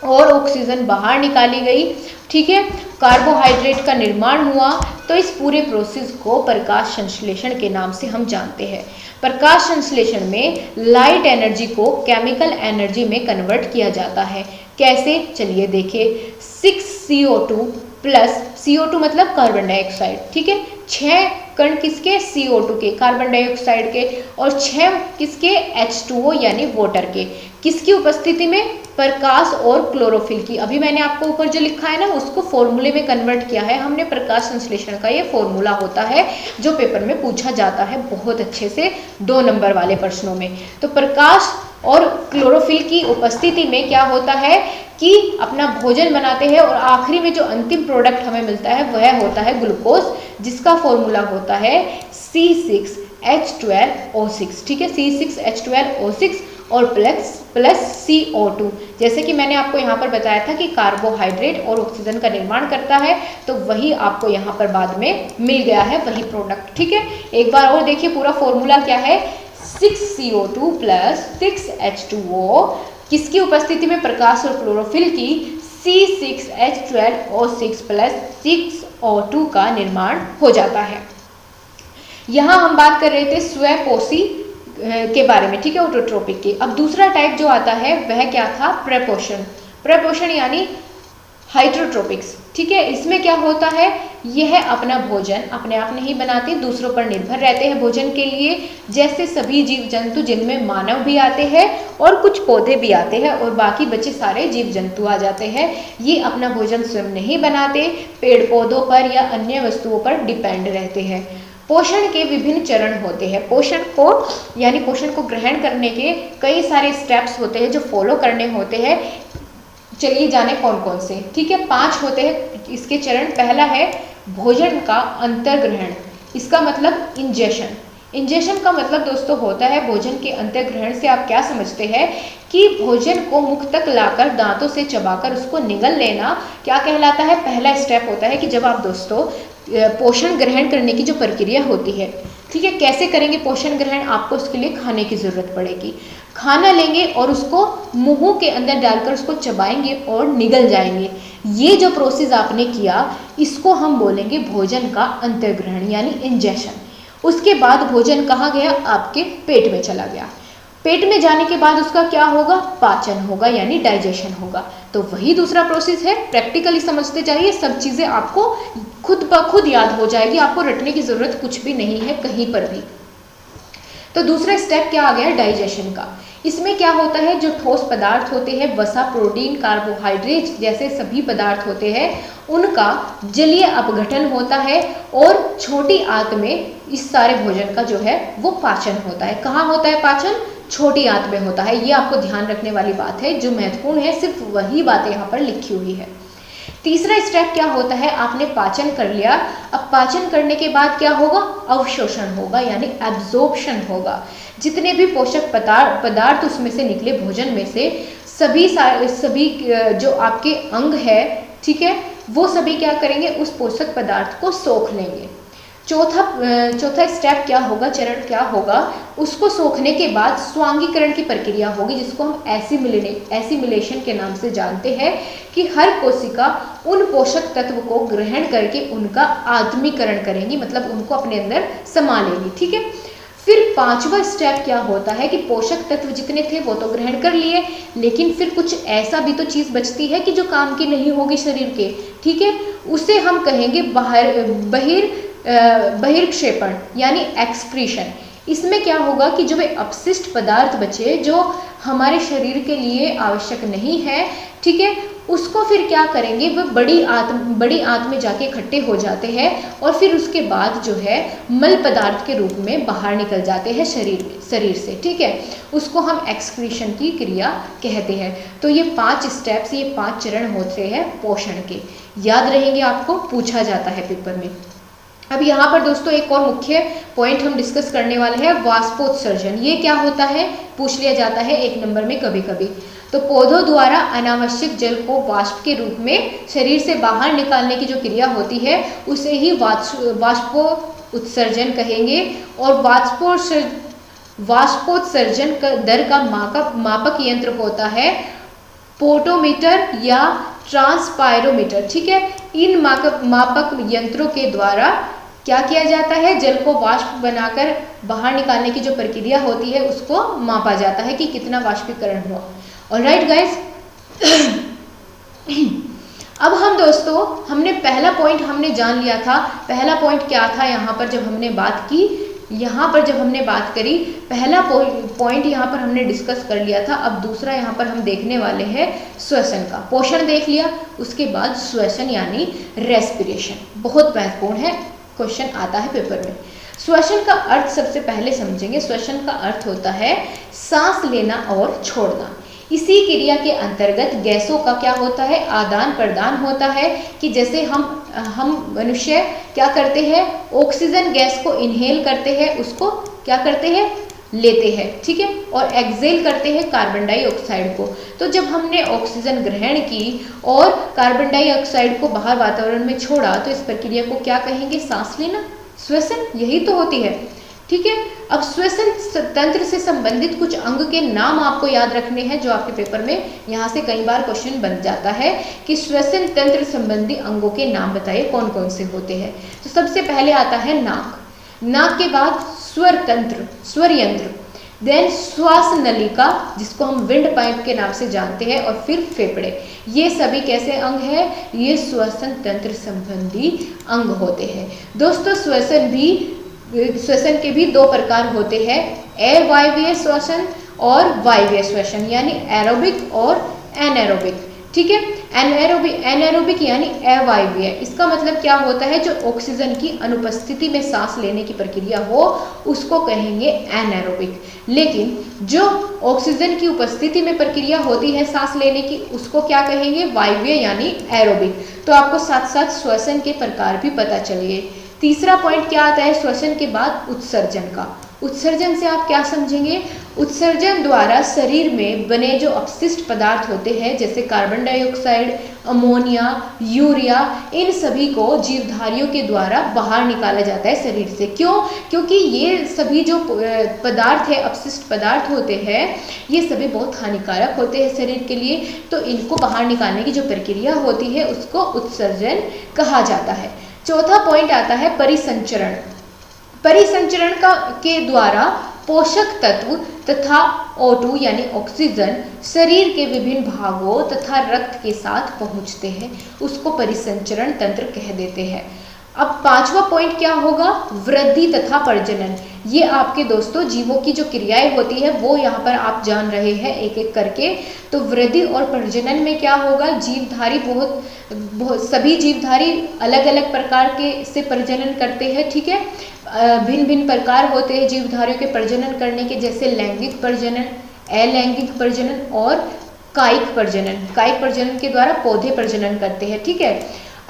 और ऑक्सीजन बाहर निकाली गई, ठीक है, कार्बोहाइड्रेट का निर्माण हुआ। तो इस पूरे प्रोसेस को प्रकाश संश्लेषण के नाम से हम जानते हैं। प्रकाश संश्लेषण में लाइट एनर्जी को केमिकल एनर्जी में कन्वर्ट किया जाता है। कैसे? चलिए देखिए। 6CO2 प्लस, CO2 मतलब कार्बन डाइऑक्साइड, ठीक है, 6 कण किसके? CO2 के, कार्बन डाइऑक्साइड के, और 6 किसके? H2O यानी वाटर के। किसकी उपस्थिति में? प्रकाश और क्लोरोफिल की। अभी मैंने आपको ऊपर जो लिखा है ना, उसको फॉर्मूले में कन्वर्ट किया है हमने। प्रकाश संश्लेषण का ये फॉर्मूला होता है जो पेपर में पूछा जाता है बहुत अच्छे से 2 नंबर वाले प्रश्नों में। तो प्रकाश और क्लोरोफिल की उपस्थिति में क्या होता है कि अपना भोजन बनाते हैं, और आखिरी में जो अंतिम प्रोडक्ट हमें मिलता है वह होता है ग्लूकोज, जिसका फॉर्मूला होता है C6H12O6, ठीक है, C6H12O6 और प्लस CO2। जैसे कि मैंने आपको यहाँ पर बताया था कि कार्बोहाइड्रेट और ऑक्सीजन का निर्माण करता है, तो वही आपको यहाँ पर बाद में मिल गया है, वही प्रोडक्ट, ठीक है। एक बार और देखिए पूरा फॉर्मूला क्या है। 6CO2 प्लस 6H2O, किसकी उपस्थिति में? प्रकाश और क्लोरोफिल की। C6H12O6 प्लस 6O2 का निर्माण हो जाता है। यहाँ हम बात कर रहे थे स्वपोषी के बारे में, ठीक है, ऑटोट्रोपिक की। अब दूसरा टाइप जो आता है वह क्या था? प्रपोषण। प्रपोषण यानी हाइड्रोट्रोपिक्स, ठीक है। इसमें क्या होता है, यह अपना भोजन अपने आप नहीं बनाते, दूसरों पर निर्भर रहते हैं भोजन के लिए, जैसे सभी जीव जंतु जिनमें मानव भी आते हैं और कुछ पौधे भी आते हैं और बाकी बचे सारे जीव जंतु आ जाते हैं। ये अपना भोजन स्वयं नहीं बनाते, पेड़ पौधों पर या अन्य वस्तुओं पर डिपेंड रहते हैं। पोषण के विभिन्न चरण होते हैं। पोषण को ग्रहण करने के कई सारे स्टेप्स होते हैं जो फॉलो करने होते हैं। चलिए जाने कौन कौन से, ठीक है। 5 होते हैं इसके चरण। पहला है भोजन का अंतर्ग्रहण, इसका मतलब इंजेशन। इंजेशन का मतलब दोस्तों होता है भोजन के अंतर्ग्रहण से आप क्या समझते हैं कि भोजन को मुख तक लाकर दांतों से चबाकर उसको निगल लेना क्या कहलाता है, पहला स्टेप होता है। कि जब आप दोस्तों पोषण ग्रहण करने की जो प्रक्रिया होती है, ठीक है, कैसे करेंगे पोषण ग्रहण, आपको उसके लिए खाने की जरूरत पड़ेगी। खाना लेंगे और उसको मुंह के अंदर डालकर उसको चबाएंगे और निगल जाएंगे। ये जो प्रोसेस आपने किया इसको हम बोलेंगे भोजन का अंतर्ग्रहण यानी इंजेशन। उसके बाद भोजन कहाँ गया, आपके पेट में चला गया। पेट में जाने के बाद उसका क्या होगा, पाचन होगा यानी डाइजेशन होगा। तो वही दूसरा प्रोसेस है, प्रैक्टिकली समझते जाइए, सब चीज़ें आपको खुद ब खुद याद हो जाएगी, आपको रटने की ज़रूरत कुछ भी नहीं है कहीं पर भी। तो दूसरा स्टेप क्या आ गया, डाइजेशन का। इसमें क्या होता है, जो ठोस पदार्थ होते हैं, वसा, प्रोटीन, कार्बोहाइड्रेट जैसे सभी पदार्थ होते हैं, उनका जलीय अपघटन होता है और छोटी आंत में इस सारे भोजन का जो है वो पाचन होता है। कहाँ होता है पाचन, छोटी आंत में होता है। ये आपको ध्यान रखने वाली बात है, जो महत्वपूर्ण है सिर्फ वही बातें यहाँ पर लिखी हुई है। तीसरा स्टेप क्या होता है, आपने पाचन कर लिया। अब पाचन करने के बाद क्या होगा, अवशोषण होगा यानी एब्जॉर्प्शन होगा। जितने भी पोषक पदार्थ उसमें से निकले भोजन में से सभी जो आपके अंग है, ठीक है, वो सभी क्या करेंगे, उस पोषक पदार्थ को सोख लेंगे। चौथा स्टेप क्या होगा, चरण क्या होगा, उसको सोखने के बाद स्वांगीकरण की प्रक्रिया होगी, जिसको हम एसिमिलेशन के नाम से जानते हैं। कि हर कोशिका उन पोषक तत्व को ग्रहण करके उनका आत्मीकरण करेंगी, मतलब उनको अपने अंदर समा लेगी, ठीक है। फिर 5वां स्टेप क्या होता है कि पोषक तत्व जितने थे वो तो ग्रहण कर लिए, लेकिन फिर कुछ ऐसा भी तो चीज़ बचती है कि जो काम की नहीं होगी शरीर के, ठीक है, उसे हम कहेंगे बहिर्क्षेपण यानी एक्सक्रीशन। इसमें क्या होगा कि जो वे अपशिष्ट पदार्थ बचे जो हमारे शरीर के लिए आवश्यक नहीं है, ठीक है, उसको फिर क्या करेंगे, वह बड़ी आंत में जाके इकट्ठे हो जाते हैं और फिर उसके बाद जो है मल पदार्थ के रूप में बाहर निकल जाते हैं शरीर से, ठीक है। उसको हम एक्सक्रीशन की क्रिया कहते हैं। तो ये 5 स्टेप्स, ये 5 चरण होते हैं पोषण के, याद रहेंगे, आपको पूछा जाता है पेपर में। अब यहाँ पर दोस्तों एक और मुख्य पॉइंट हम डिस्कस करने वाले हैं, वाष्पोत्सर्जन। ये क्या होता है, पूछ लिया जाता है 1 नंबर में कभी कभी। तो पौधों द्वारा अनावश्यक जल को वाष्प के रूप में शरीर से बाहर निकालने की जो क्रिया होती है उसे ही वाष्पोत्सर्जन कहेंगे। और वाष्पोत्सर्जन दर का मापक यंत्र होता है पोटोमीटर या ट्रांसपायरोमीटर, ठीक है। इन मापक यंत्रों के द्वारा क्या किया जाता है, जल को वाष्प बनाकर बाहर निकालने की जो प्रक्रिया होती है उसको मापा जाता है कि कितना वाष्पीकरण हुआ। ऑलराइट गाइस, अब हम दोस्तों हमने पहला पॉइंट हमने जान लिया था। पहला पॉइंट क्या था, यहाँ पर जब हमने बात करी पहला पॉइंट यहाँ पर हमने डिस्कस कर लिया था। अब दूसरा यहाँ पर हम देखने वाले हैं श्वसन का। पोषण देख लिया, उसके बाद श्वसन यानी रेस्पिरेशन, बहुत महत्वपूर्ण है, क्वेश्चन आता है पेपर में। श्वसन का अर्थ सबसे पहले समझेंगे। श्वसन का अर्थ होता है सांस लेना और छोड़ना। इसी क्रिया के अंतर्गत गैसों का क्या होता है, आदान प्रदान होता है। कि जैसे हम मनुष्य क्या करते हैं, ऑक्सीजन गैस को इनहेल करते हैं, उसको क्या करते हैं, लेते हैं, ठीक है, और एक्सहेल करते हैं कार्बन डाइऑक्साइड को। तो जब हमने ऑक्सीजन ग्रहण की और कार्बन डाइऑक्साइड को बाहर वातावरण में छोड़ा तो इस प्रक्रिया को क्या कहेंगे, सांस लेना, श्वसन, यही तो होती है, ठीक है। अब श्वसन तंत्र से संबंधित कुछ अंग के नाम आपको याद रखने हैं, जो आपके पेपर में यहाँ से कई बार क्वेश्चन बन जाता है कि श्वसन तंत्र संबंधी अंगों के नाम बताइए कौन कौन से होते हैं। तो सबसे पहले आता है नाक। नाक के बाद स्वर तंत्र, स्वर यंत्र। देन श्वास नलिका जिसको हम विंड पाइप के नाम से जानते हैं, और फिर फेफड़े। ये सभी कैसे अंग है? ये श्वसन तंत्र संबंधी अंग होते हैं। दोस्तों श्वसन के भी दो प्रकार होते हैं, अवायवीय श्वसन और वायवीय श्वसन, यानी एरोबिक और एनारोबिक। ठीक है, एनारोबिक यानी अवायवीय, इसका मतलब क्या होता है? जो ऑक्सीजन की अनुपस्थिति में सांस लेने की प्रक्रिया हो उसको कहेंगे एनारोबिक। लेकिन जो ऑक्सीजन की उपस्थिति में प्रक्रिया होती है सांस लेने की, उसको क्या कहेंगे? वायवीय यानी एरोबिक। तो आपको साथ साथ श्वसन के प्रकार भी पता चल गए। तीसरा पॉइंट क्या आता है श्वसन के बाद? उत्सर्जन का। उत्सर्जन से आप क्या समझेंगे? उत्सर्जन द्वारा शरीर में बने जो अपशिष्ट पदार्थ होते हैं जैसे कार्बन डाइऑक्साइड, अमोनिया, यूरिया, इन सभी को जीवधारियों के द्वारा बाहर निकाला जाता है शरीर से। क्यों? क्योंकि ये सभी जो पदार्थ है, अपशिष्ट पदार्थ होते हैं, ये सभी बहुत हानिकारक होते हैं शरीर के लिए। तो इनको बाहर निकालने की जो प्रक्रिया होती है उसको उत्सर्जन कहा जाता है। चौथा पॉइंट आता है परिसंचरण। परिसंचरण के द्वारा पोषक तत्व तथा O2 यानी ऑक्सीजन शरीर के विभिन्न भागों तथा रक्त के साथ पहुंचते हैं, उसको परिसंचरण तंत्र कह देते हैं। अब पांचवा पॉइंट क्या होगा? वृद्धि तथा प्रजनन। ये आपके दोस्तों जीवों की जो क्रियाएं होती है वो यहाँ पर आप जान रहे हैं एक एक करके। तो वृद्धि और प्रजनन में क्या होगा? जीवधारी सभी जीवधारी अलग अलग प्रकार के से प्रजनन करते हैं। ठीक है, भिन्न भिन्न प्रकार होते हैं जीवधारियों के प्रजनन करने के, जैसे लैंगिक प्रजनन, अलैंगिक प्रजनन और कायिक प्रजनन। कायिक प्रजनन के द्वारा पौधे प्रजनन करते हैं। ठीक है,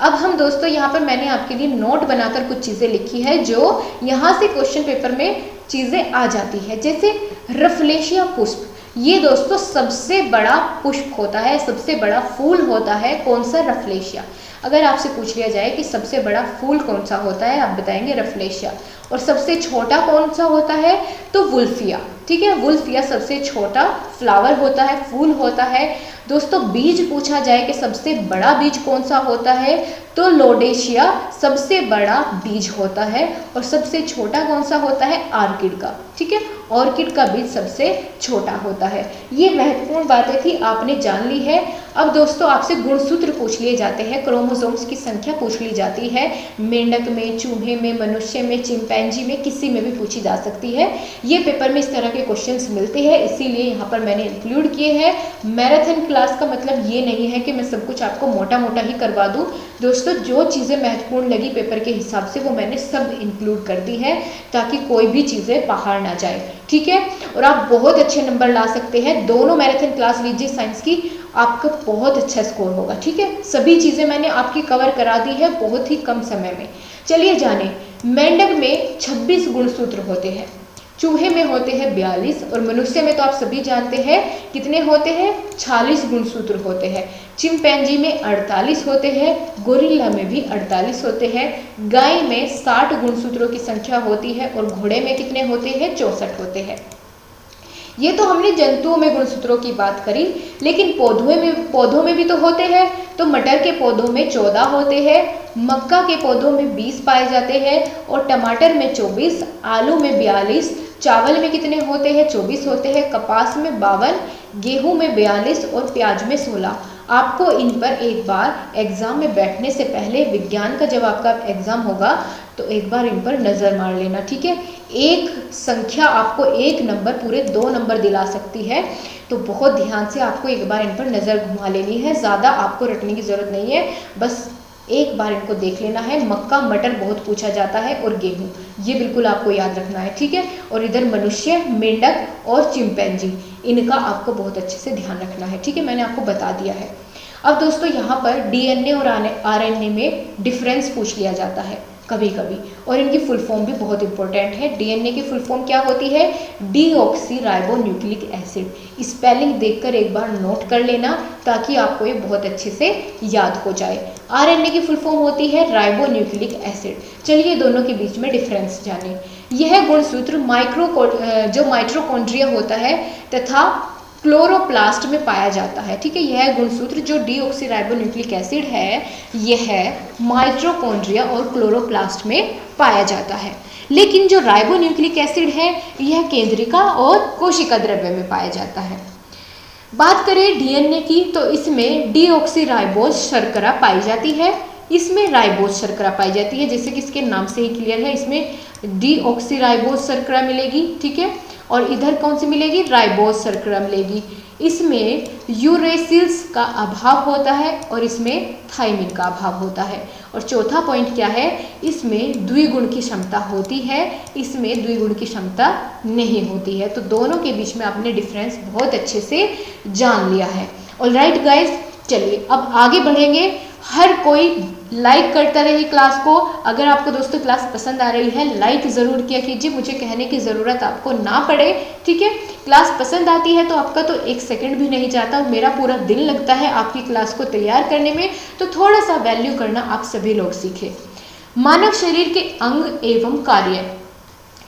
अब हम दोस्तों यहाँ पर मैंने आपके लिए नोट बनाकर कुछ चीज़ें लिखी है जो यहाँ से क्वेश्चन पेपर में चीज़ें आ जाती है। जैसे रफलेशिया पुष्प, ये दोस्तों सबसे बड़ा पुष्प होता है, सबसे बड़ा फूल होता है। कौन सा? रफलेशिया। अगर आपसे पूछ लिया जाए कि सबसे बड़ा फूल कौन सा होता है, आप बताएंगे रफलेशिया। और सबसे छोटा कौन सा होता है? तो वुल्फिया। ठीक है, वुल्फिया सबसे छोटा फ्लावर होता है, फूल होता है। दोस्तों बीज पूछा जाए कि सबसे बड़ा बीज कौन सा होता है, तो लोडेशिया सबसे बड़ा बीज होता है। और सबसे छोटा कौन सा होता है? ऑर्किड का। ठीक है, ऑर्किड का बीज सबसे छोटा होता है। ये महत्वपूर्ण बातें थी, आपने जान ली है। अब दोस्तों आपसे गुणसूत्र पूछ लिए जाते हैं, क्रोमोसोम्स की संख्या पूछ ली जाती है। मेंढक में, चूहे में, मनुष्य में, चिंपैंजी में, किसी में भी पूछी जा सकती है। ये पेपर में इस तरह के क्वेश्चंस मिलते हैं, इसीलिए यहाँ पर मैंने इंक्लूड किए हैं। मैराथन क्लास का मतलब ये नहीं है कि मैं सब कुछ आपको मोटा मोटा ही करवा दूँ। दोस्तों जो चीज़ें महत्वपूर्ण लगी पेपर के हिसाब से वो मैंने सब इंक्लूड कर दी है, ताकि कोई भी चीज़ें बाहर ना जाए। ठीक है, और आप बहुत अच्छे नंबर ला सकते हैं। दोनों मैराथन क्लास लीजिए साइंस की, आपका बहुत अच्छा स्कोर होगा। ठीक है, सभी चीज़ें मैंने आपकी कवर करा दी है बहुत ही कम समय में। चलिए जाने, मेंढक में 26 गुणसूत्र होते हैं, चूहे में होते हैं 42, और मनुष्य में तो आप सभी जानते हैं कितने होते हैं? 46 गुणसूत्र होते हैं। चिंपैंजी में 48 होते हैं, गोरिल्ला में भी 48 होते हैं, गाय में 60 गुणसूत्रों की संख्या होती है, और घोड़े में कितने होते हैं? 64 होते हैं। ये तो हमने जंतुओं में गुणसूत्रों की बात करी, लेकिन पौधों में भी तो होते हैं। तो मटर के पौधों में 14 होते हैं, मक्का के पौधों में 20 पाए जाते हैं, और टमाटर में 24, आलू में 42, चावल में कितने होते हैं? 24 होते हैं, कपास में 52, गेहूं में 42 और प्याज में 16। आपको इन पर एक बार एग्जाम में बैठने से पहले, विज्ञान का जब आपका एग्जाम होगा तो एक बार इन पर नज़र मार लेना। ठीक है, एक संख्या आपको एक नंबर पूरे 2 नंबर दिला सकती है, तो बहुत ध्यान से आपको एक बार इन पर नज़र घुमा लेनी है। ज़्यादा आपको रटने की ज़रूरत नहीं है, बस एक बार इनको देख लेना है। मक्का, मटर बहुत पूछा जाता है, और गेहूं, ये बिल्कुल आपको याद रखना है। ठीक है, और इधर मनुष्य, मेंढक और चिंपैंजी, इनका आपको बहुत अच्छे से ध्यान रखना है। ठीक है, मैंने आपको बता दिया है। अब दोस्तों यहाँ पर डीएनए और आरएनए में डिफरेंस पूछ लिया जाता है कभी कभी, और इनकी फुल फॉर्म भी बहुत इंपॉर्टेंट है। डीएनए की फुल फॉर्म क्या होती है? Deoxyribonucleic acid. स्पेलिंग देखकर एक बार नोट कर लेना, ताकि आपको ये बहुत अच्छे से याद हो जाए। आरएनए की फुल फॉर्म होती है राइबोन्यूक्लिक एसिड। चलिए दोनों के बीच में डिफरेंस जाने। यह गुणसूत्र जो माइटोकॉन्ड्रिया होता है तथा क्लोरोप्लास्ट में पाया जाता है। ठीक है, यह गुणसूत्र जो डीऑक्सीराइबोन्यूक्लिक एसिड है, यह माइटोकॉन्ड्रिया और क्लोरोप्लास्ट में पाया जाता है। लेकिन जो राइबोन्यूक्लिक एसिड है यह केंद्रिका और कोशिका द्रव्य में पाया जाता है। बात करें डीएनए की तो इसमें डीऑक्सीराइबोज शर्करा पाई जाती है, इसमें राइबोज शर्करा पाई जाती है, जैसे कि इसके नाम से ही क्लियर है, इसमें डीऑक्सीराइबोज शर्करा मिलेगी, ठीक है, और इधर कौन सी मिलेगी, राइबोज शर्करा मिलेगी। इसमें यूरेसिल्स का अभाव होता है और इसमें थाइमिन का अभाव होता है। और चौथा पॉइंट क्या है, इसमें द्विगुण की क्षमता होती है, इसमें द्विगुण की क्षमता नहीं होती है। तो दोनों के बीच में आपने डिफरेंस बहुत अच्छे से जान लिया है। ऑलराइट गाइस, चलिए अब आगे बढ़ेंगे। हर कोई लाइक करता रहे क्लास को। अगर आपको दोस्तों क्लास पसंद आ रही है लाइक ज़रूर किया कीजिए, मुझे कहने की ज़रूरत आपको ना पड़े, ठीक है। क्लास पसंद आती है तो आपका तो एक सेकंड भी नहीं जाता, मेरा पूरा दिन लगता है आपकी क्लास को तैयार करने में। तो थोड़ा सा वैल्यू करना आप सभी लोग सीखें। मानव शरीर के अंग एवं कार्य,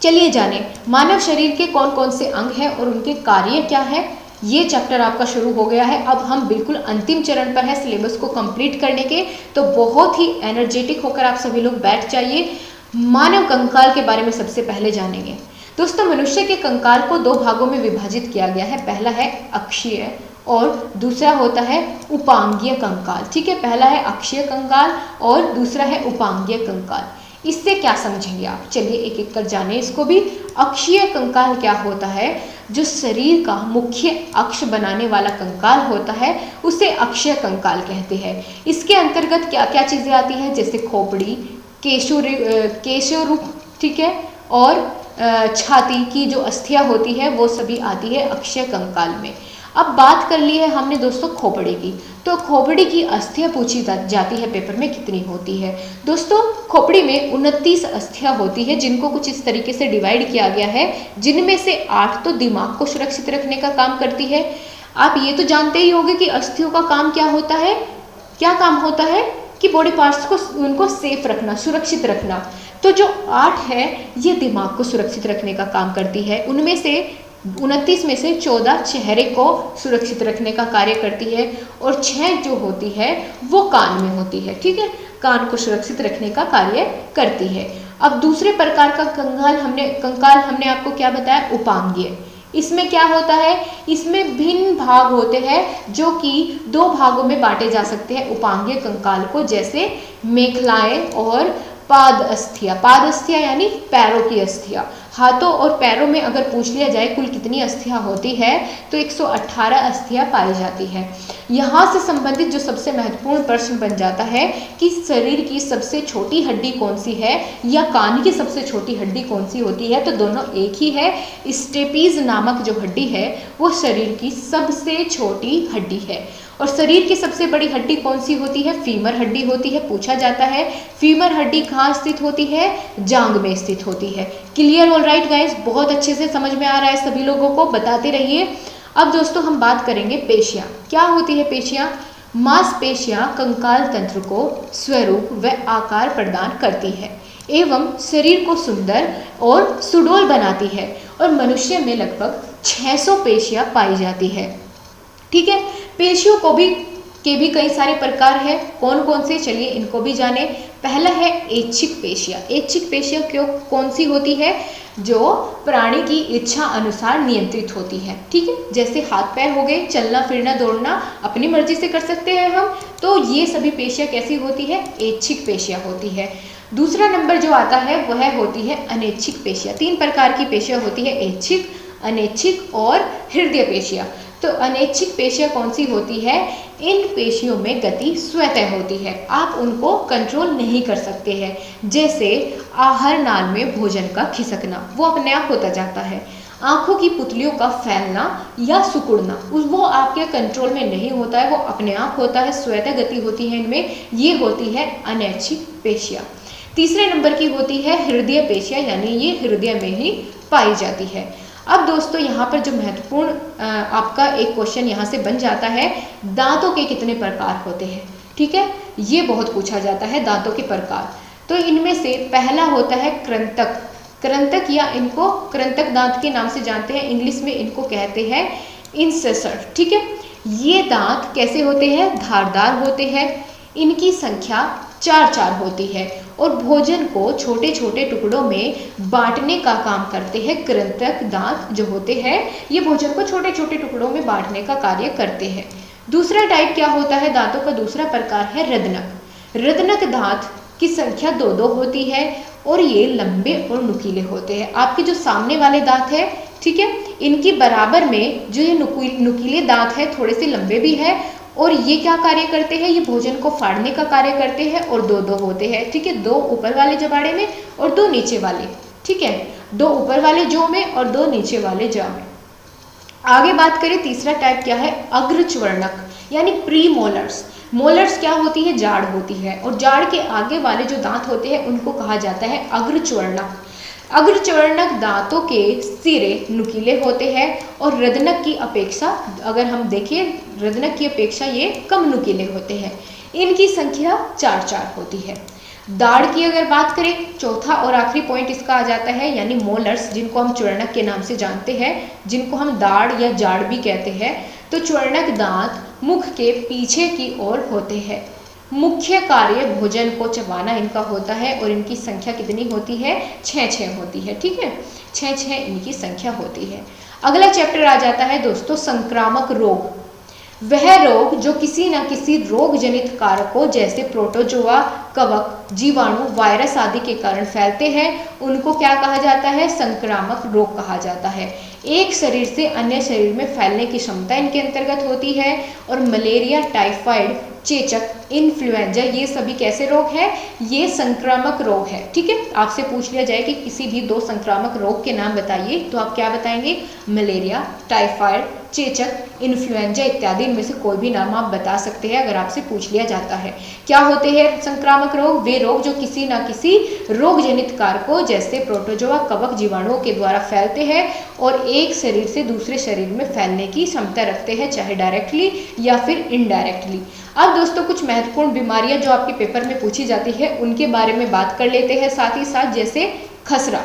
चलिए जाने मानव शरीर के कौन कौन से अंग हैं और उनके कार्य क्या है। ये चैप्टर आपका शुरू हो गया है, अब हम बिल्कुल अंतिम चरण पर है सिलेबस को कंप्लीट करने के। तो बहुत ही एनर्जेटिक होकर आप सभी लोग बैठ जाइए। मानव कंकाल के बारे में सबसे पहले जानेंगे। दोस्तों, मनुष्य के कंकाल को दो भागों में विभाजित किया गया है। पहला है अक्षीय और दूसरा होता है उपांगीय कंकाल, ठीक है। पहला है अक्षीय कंकाल और दूसरा है उपांगीय कंकाल। इससे क्या समझेंगे आप, चलिए एक एक कर जाने इसको भी। अक्षीय कंकाल क्या होता है, जो शरीर का मुख्य अक्ष बनाने वाला कंकाल होता है उसे अक्षीय कंकाल कहते हैं। इसके अंतर्गत क्या क्या चीज़ें आती हैं, जैसे खोपड़ी, केशोरुक, ठीक है, और छाती की जो अस्थियां होती है वो सभी आती है अक्षीय कंकाल में। अब बात कर ली है हमने दोस्तों खोपड़ी की, तो खोपड़ी की अस्थियां पूछी जाती है पेपर में कितनी होती है। दोस्तों, खोपड़ी में 29 अस्थियां होती है, जिनको कुछ इस तरीके से डिवाइड किया गया है, जिनमें से 8 तो दिमाग को सुरक्षित रखने का काम करती है। आप ये तो जानते ही होंगे कि अस्थियों का काम क्या होता है, क्या काम होता है कि बॉडी पार्ट्स को उनको सेफ रखना, सुरक्षित रखना। तो जो 8 है ये दिमाग को सुरक्षित रखने का काम करती है। उनमें से 29 में से 14 चेहरे को सुरक्षित रखने का कार्य करती है और 6 जो होती है वो कान में होती है, ठीक है, कान को सुरक्षित रखने का कार्य करती है। अब दूसरे प्रकार का कंकाल हमने आपको क्या बताया, उपांगीय। इसमें क्या होता है, इसमें भिन्न भाग होते हैं जो कि 2 भागों में बांटे जा सकते हैं उपांगीय कंकाल को, जैसे मेखलाएं और पाद अस्थियां यानी पैरों की अस्थियां। हाथों और पैरों में अगर पूछ लिया जाए कुल कितनी अस्थियां होती है तो 118 अस्थियां पाई जाती है। यहाँ से संबंधित जो सबसे महत्वपूर्ण प्रश्न बन जाता है कि शरीर की सबसे छोटी हड्डी कौन सी है या कान की सबसे छोटी हड्डी कौन सी होती है, तो दोनों एक ही है। स्टेपीज नामक जो हड्डी है वो शरीर की सबसे छोटी हड्डी है। और शरीर की सबसे बड़ी हड्डी कौन सी होती है, फीमर हड्डी होती है। पूछा जाता है फीमर हड्डी कहाँ स्थित होती है, जांघ में स्थित होती है। क्लियर, ऑलराइट गाइस, बहुत अच्छे से समझ में आ रहा है सभी लोगों को, बताते रहिए। अब दोस्तों हम बात करेंगे पेशियाँ। क्या होती है पेशियाँ, मांसपेशियाँ कंकाल तंत्र को स्वरूप व आकार प्रदान करती है एवं शरीर को सुंदर और सुडौल बनाती है। और मनुष्य में लगभग 600 पेशियाँ पाई जाती है, ठीक है। पेशियों के भी कई सारे प्रकार हैं, कौन कौन से, चलिए इनको भी जाने। पहला है ऐच्छिक पेशियाँ। ऐच्छिक पेशियाँ कौन सी होती है, जो प्राणी की इच्छा अनुसार नियंत्रित होती है, ठीक है। जैसे हाथ पैर हो गए, चलना फिरना दौड़ना अपनी मर्जी से कर सकते हैं हम, तो ये सभी पेशियाँ कैसी होती है, ऐच्छिक पेशियाँ होती है। दूसरा नंबर जो आता है वह होती है अनैच्छिक पेशियाँ। 3 प्रकार की पेशियाँ होती है, ऐच्छिक, अनैच्छिक और हृदय पेशियाँ। तो अनैच्छिक पेशियाँ कौन सी होती है, इन पेशियों में गति स्वतः होती है, आप उनको कंट्रोल नहीं कर सकते हैं। जैसे आहार नाल में भोजन का खिसकना, वो अपने आप होता जाता है। आंखों की पुतलियों का फैलना या सिकुड़ना, वो आपके कंट्रोल में नहीं होता है, वो अपने आप होता है, स्वतः गति होती है इनमें, ये होती है अनैच्छिक पेशियाँ। तीसरे नंबर की होती है हृदय पेशियाँ, यानी ये हृदय में ही पाई जाती है। अब दोस्तों यहाँ पर जो महत्वपूर्ण आपका एक क्वेश्चन यहाँ से बन जाता है, दांतों के कितने प्रकार होते हैं, ठीक है, ये बहुत पूछा जाता है दांतों के प्रकार। तो इनमें से पहला होता है कृंतक। कृंतक या इनको कृंतक दांत के नाम से जानते हैं, इंग्लिश में इनको कहते हैं इंसेसर, ठीक है। ये दांत कैसे होते हैं, धारदार होते हैं। इनकी संख्या 4 होती है और भोजन को छोटे छोटे टुकड़ों में बांटने का काम करते हैं। कृंतक दांत जो होते हैं ये भोजन को छोटे छोटे टुकड़ों में बांटने का कार्य करते हैं। दूसरा टाइप क्या होता है, दांतों का दूसरा प्रकार है रदनक। रदनक दांत की संख्या 2-2 होती है और ये लंबे और नुकीले होते हैं। आपके जो सामने वाले दांत है, ठीक है, इनकी बराबर में जो ये नुकीले दांत है थोड़े से लंबे भी है और ये क्या कार्य करते हैं, ये भोजन को फाड़ने का कार्य करते हैं और 2-2 होते हैं, ठीक है, 2 ऊपर वाले जबाड़े में और 2 नीचे वाले, ठीक है, 2 ऊपर वाले जौ में और 2 नीचे वाले जौ में। आगे बात करें तीसरा टाइप क्या है, अग्रच्वर्णक यानी प्री मोलर्स। मोलर्स क्या होती है, जाड़ होती है और जाड़ के आगे वाले जो दांत होते हैं उनको कहा जाता है अग्रच्वर्णक। अग्रच्वर्णक दांतों के सिरे नुकीले होते हैं और रदनक की अपेक्षा, अगर हम देखें रदनक की अपेक्षा ये कम नुकीले होते हैं। इनकी संख्या 4-4 होती है। दाढ़ की अगर बात करें, चौथा और आखिरी पॉइंट इसका आ जाता है यानी मोलर्स, जिनको हम च्वर्णक के नाम से जानते हैं, जिनको हम दाढ़ या जाड़ भी कहते हैं। तो च्वर्णक दांत मुख के पीछे की ओर होते हैं। मुख्य कार्य भोजन को चबाना इनका होता है और इनकी संख्या कितनी होती है, 6-6 होती है, ठीक है, 6-6 इनकी संख्या होती है। अगला चैप्टर आ जाता है दोस्तों संक्रामक रोग। वह रोग जो किसी न किसी रोग जनित कारकों जैसे प्रोटोजोआ, कवक, जीवाणु, वायरस आदि के कारण फैलते हैं, उनको क्या कहा जाता है, संक्रामक रोग कहा जाता है। एक शरीर से अन्य शरीर में फैलने की क्षमता इनके अंतर्गत होती है और मलेरिया, टाइफाइड, चेचक, इन्फ्लुएंजा ये सभी कैसे रोग हैं, ये संक्रामक रोग है, ठीक है। आपसे पूछ लिया जाए कि किसी भी 2 संक्रामक रोग के नाम बताइए तो आप क्या बताएंगे, मलेरिया, टाइफाइड, चेचक, इन्फ्लुएंजा इत्यादि इनमें से कोई भी नाम आप बता सकते हैं अगर आपसे पूछ लिया जाता है। क्या होते हैं संक्रामक रोग, वे रोग जो किसी न किसी रोग जनित कारकों जैसे प्रोटोजोआ, कवक, जीवाणुओं के द्वारा फैलते हैं और एक शरीर से दूसरे शरीर में फैलने की क्षमता रखते हैं, चाहे डायरेक्टली या फिर इनडायरेक्टली। अब दोस्तों कुछ महत्वपूर्ण बीमारियां जो आपके पेपर में पूछी जाती है उनके बारे में बात कर लेते हैं साथ ही साथ, जैसे खसरा।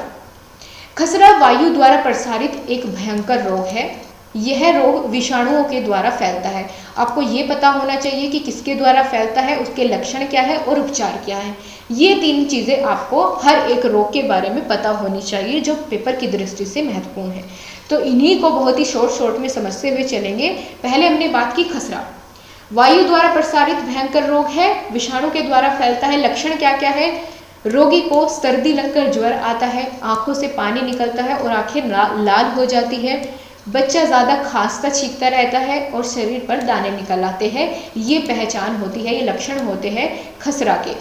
खसरा वायु द्वारा प्रसारित एक भयंकर रोग है। यह रोग विषाणुओं के द्वारा फैलता है। आपको ये पता होना चाहिए कि किसके द्वारा फैलता है, उसके लक्षण क्या है और उपचार क्या है। ये 3 चीज़ें आपको हर एक रोग के बारे में पता होनी चाहिए जो पेपर की दृष्टि से महत्वपूर्ण है। तो इन्हीं को बहुत ही शॉर्ट में समझते हुए चलेंगे। पहले हमने बात की खसरा, वायु द्वारा प्रसारित भयंकर रोग है, विषाणु के द्वारा फैलता है। लक्षण क्या क्या है, रोगी को सर्दी लगकर ज्वर आता है, आंखों से पानी निकलता है और आंखें लाल हो जाती है, बच्चा ज़्यादा खांसता छींकता रहता है और शरीर पर दाने निकल आते हैं। ये पहचान होती है, ये लक्षण होते हैं खसरा के।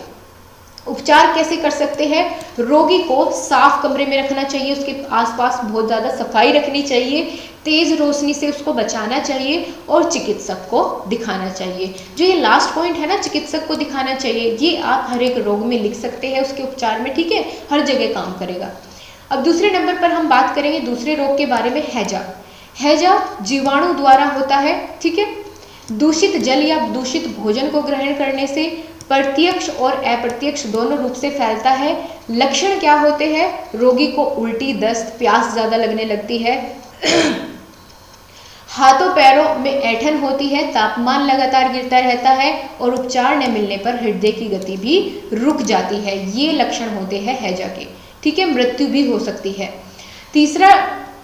उपचार कैसे कर सकते हैं, रोगी को साफ कमरे में रखना चाहिए, उसके आसपास बहुत ज़्यादा सफाई रखनी चाहिए, तेज रोशनी से उसको बचाना चाहिए और चिकित्सक को दिखाना चाहिए। जो ये लास्ट पॉइंट है ना, चिकित्सक को दिखाना चाहिए, ये आप हर एक रोग में लिख सकते हैं उसके उपचार में, ठीक है, हर जगह काम करेगा। अब दूसरे नंबर पर हम बात करेंगे दूसरे रोग के बारे में, हैजा। हैजा जीवाणु द्वारा होता है, ठीक है। दूषित जल या दूषित भोजन को ग्रहण करने से प्रत्यक्ष और अप्रत्यक्ष दोनों रूप से फैलता है। लक्षण क्या होते हैं, रोगी को उल्टी, दस्त, प्यास ज़्यादा लगने लगती है, हाथों पैरों में ऐंठन होती है, तापमान लगातार गिरता रहता है और उपचार न मिलने पर हृदय की गति भी रुक जाती है। ये लक्षण होते हैं हैजा के, ठीक है। मृत्यु भी हो सकती है। तीसरा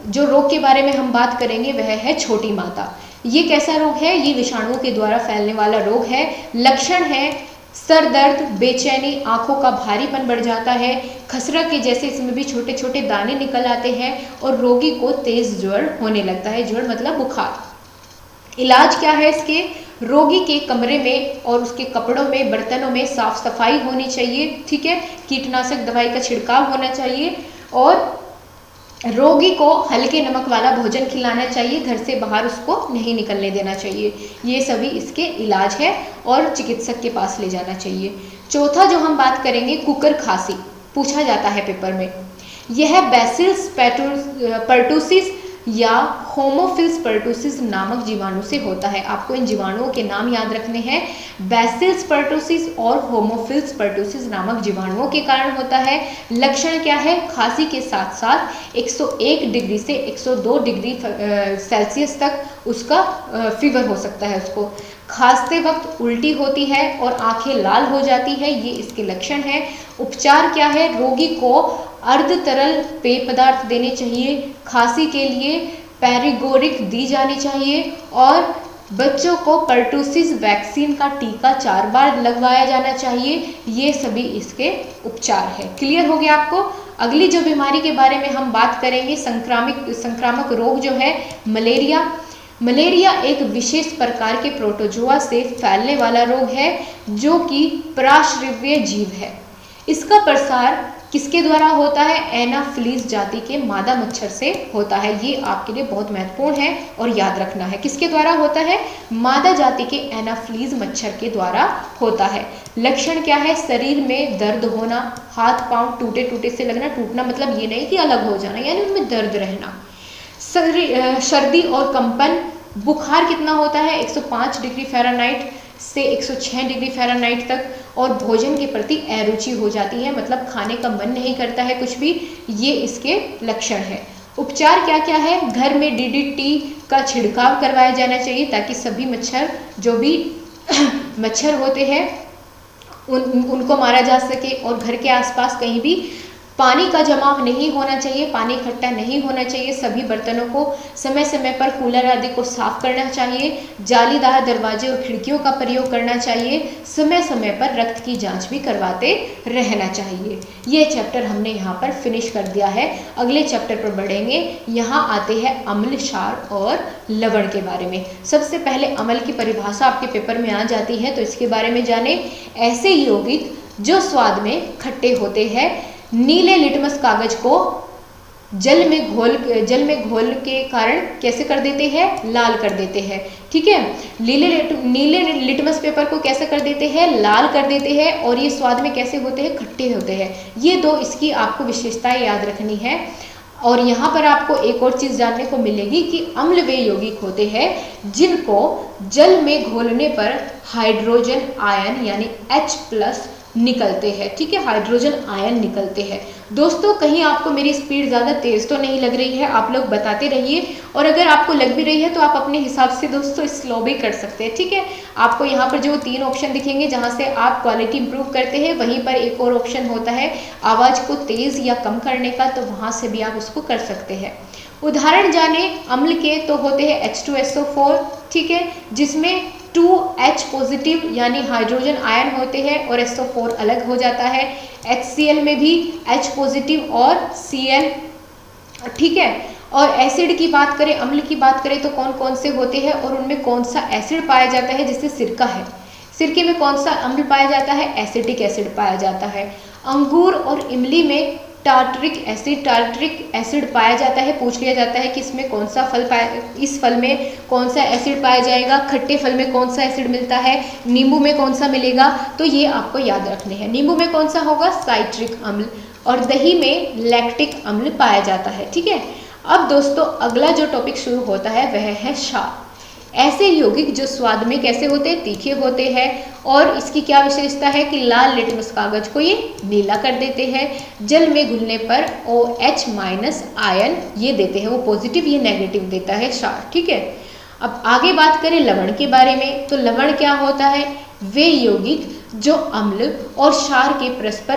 जो रोग के बारे में हम बात करेंगे वह है छोटी माता। ये कैसा रोग है, ये विषाणुओं के द्वारा फैलने वाला रोग है। लक्षण है सर दर्द, बेचैनी, आंखों का भारीपन बढ़ जाता है, खसरा के जैसे इसमें भी छोटे छोटे दाने निकल आते हैं और रोगी को तेज ज्वर होने लगता है। ज्वर मतलब बुखार। इलाज क्या है इसके, रोगी के कमरे में और उसके कपड़ों में, बर्तनों में साफ सफाई होनी चाहिए, ठीक है। कीटनाशक दवाई का छिड़काव होना चाहिए और रोगी को हल्के नमक वाला भोजन खिलाना चाहिए, घर से बाहर उसको नहीं निकलने देना चाहिए। ये सभी इसके इलाज है और चिकित्सक के पास ले जाना चाहिए। चौथा जो हम बात करेंगे, कुकर खांसी, पूछा जाता है पेपर में। यह बैसिलस पर्टुसिस या होमोफिल्स पर्टुसिस नामक जीवाणु से होता है। आपको इन जीवाणुओं के नाम याद रखने हैं। बैसिलस पर्टुसिस और होमोफिल्स पर्टुसिस नामक जीवाणुओं के कारण होता है। लक्षण क्या है? खांसी के साथ साथ 101 डिग्री से 102 डिग्री सेल्सियस तक उसका फीवर हो सकता है। उसको खांसते वक्त उल्टी होती है और आंखें लाल हो जाती है, ये इसके लक्षण हैं। उपचार क्या है? रोगी को अर्ध तरल पेय पदार्थ देने चाहिए। खांसी के लिए पेरिगोरिक दी जानी चाहिए और बच्चों को पर्टुसिस वैक्सीन का टीका 4 बार लगवाया जाना चाहिए। ये सभी इसके उपचार है। क्लियर हो गया आपको? अगली जो बीमारी के बारे में हम बात करेंगे, संक्रामक रोग जो है मलेरिया। मलेरिया एक विशेष प्रकार के प्रोटोजोआ से फैलने वाला रोग है जो कि पराश्रव्य जीव है। इसका प्रसार किसके द्वारा होता है? एनाफिलीज जाति के मादा मच्छर से होता है। ये आपके लिए बहुत महत्वपूर्ण है और याद रखना है। किसके द्वारा होता है? मादा जाति के एनाफिलीज मच्छर के द्वारा होता है। लक्षण क्या है? शरीर में दर्द होना, हाथ पांव टूटे टूटे से लगना। टूटना मतलब ये नहीं कि अलग हो जाना, यानी उनमें दर्द रहना। सर्दी और कंपन। बुखार कितना होता है? 105 डिग्री फ़ारेनहाइट से 106 डिग्री फ़ारेनहाइट तक। और भोजन के प्रति अरुचि हो जाती है, मतलब खाने का मन नहीं करता है कुछ भी। ये इसके लक्षण है। उपचार क्या क्या है? घर में डीडीटी का छिड़काव करवाया जाना चाहिए ताकि सभी मच्छर जो भी मच्छर होते हैं उनको मारा जा सके। और घर के आसपास कहीं भी पानी का जमाव नहीं होना चाहिए, पानी इकट्ठा नहीं होना चाहिए। सभी बर्तनों को समय समय पर कूलर आदि को साफ करना चाहिए। जालीदार दरवाजे और खिड़कियों का प्रयोग करना चाहिए। समय समय पर रक्त की जांच भी करवाते रहना चाहिए। ये चैप्टर हमने यहाँ पर फिनिश कर दिया है। अगले चैप्टर पर बढ़ेंगे। यहाँ आते हैं अम्ल, क्षार और लवण के बारे में। सबसे पहले अम्ल की परिभाषा आपके पेपर में आ जाती है, तो इसके बारे में जाने। ऐसे यौगिक जो स्वाद में खट्टे होते हैं, नीले लिटमस कागज को जल में घोल के कारण कैसे कर देते हैं? लाल कर देते हैं। ठीक है, नीले लिटमस पेपर को कैसे कर देते हैं? लाल कर देते हैं। और ये स्वाद में कैसे होते हैं? खट्टे होते हैं। ये दो इसकी आपको विशेषताएं याद रखनी है। और यहाँ पर आपको एक और चीज़ जानने को मिलेगी कि अम्ल वे यौगिक होते हैं जिनको जल में घोलने पर हाइड्रोजन आयन यानी H+ निकलते हैं। ठीक है, हाइड्रोजन आयन निकलते हैं। दोस्तों, कहीं आपको मेरी स्पीड ज़्यादा तेज़ तो नहीं लग रही है? आप लोग बताते रहिए। और अगर आपको लग भी रही है तो आप अपने हिसाब से दोस्तों स्लो भी कर सकते हैं। ठीक है, आपको यहाँ पर जो 3 ऑप्शन दिखेंगे जहाँ से आप क्वालिटी इंप्रूव करते हैं, वहीं पर एक और ऑप्शन होता है आवाज़ को तेज़ या कम करने का, तो वहाँ से भी आप उसको कर सकते हैं। उदाहरण जाने अम्ल के, तो होते हैं H2SO4। ठीक है, जिसमें 2H+ यानी हाइड्रोजन आयन होते हैं और SO4 अलग हो जाता है। HCl में भी H+ और Cl। ठीक है, और एसिड की बात करें, अम्ल की बात करें तो कौन कौन से होते हैं और उनमें कौन सा एसिड पाया जाता है? जैसे सिरका है, सिरके में कौन सा अम्ल पाया जाता है? एसिटिक एसिड पाया जाता है। अंगूर और इमली में टार्टरिक एसिड पाया जाता है। पूछ लिया जाता है कि इसमें कौन सा फल इस फल में कौन सा एसिड पाया जाएगा? खट्टे फल में कौन सा एसिड मिलता है? नींबू में कौन सा मिलेगा? तो ये आपको याद रखने हैं। नींबू में कौन सा होगा? साइट्रिक अम्ल। और दही में लैक्टिक अम्ल पाया जाता है। ठीक है, अब दोस्तों अगला जो टॉपिक शुरू होता है वह है क्षार। ऐसे यौगिक जो स्वाद में कैसे होते हैं? तीखे होते हैं। और इसकी क्या विशेषता है कि लाल लिटमस कागज को ये नीला कर देते हैं। जल में घुलने पर OH- आयन ये देते हैं, वो पॉजिटिव, ये नेगेटिव देता है क्षार। ठीक है, अब आगे बात करें लवण के बारे में, तो लवण क्या होता है? वे यौगिक जो अम्ल और क्षार के परस्पर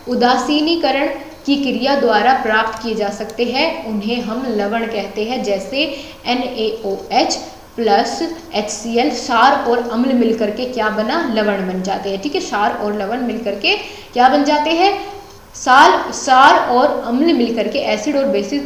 उदासीनीकरण की क्रिया द्वारा प्राप्त किए जा सकते हैं, उन्हें हम लवण कहते हैं। जैसे NaOH प्लस HCl, क्षार और अम्ल मिलकर के क्या बना? लवण बन जाते हैं। ठीक है, क्षार और लवण मिलकर के क्या बन जाते हैं? क्षार और अम्ल मिलकर के, एसिड और बेसिस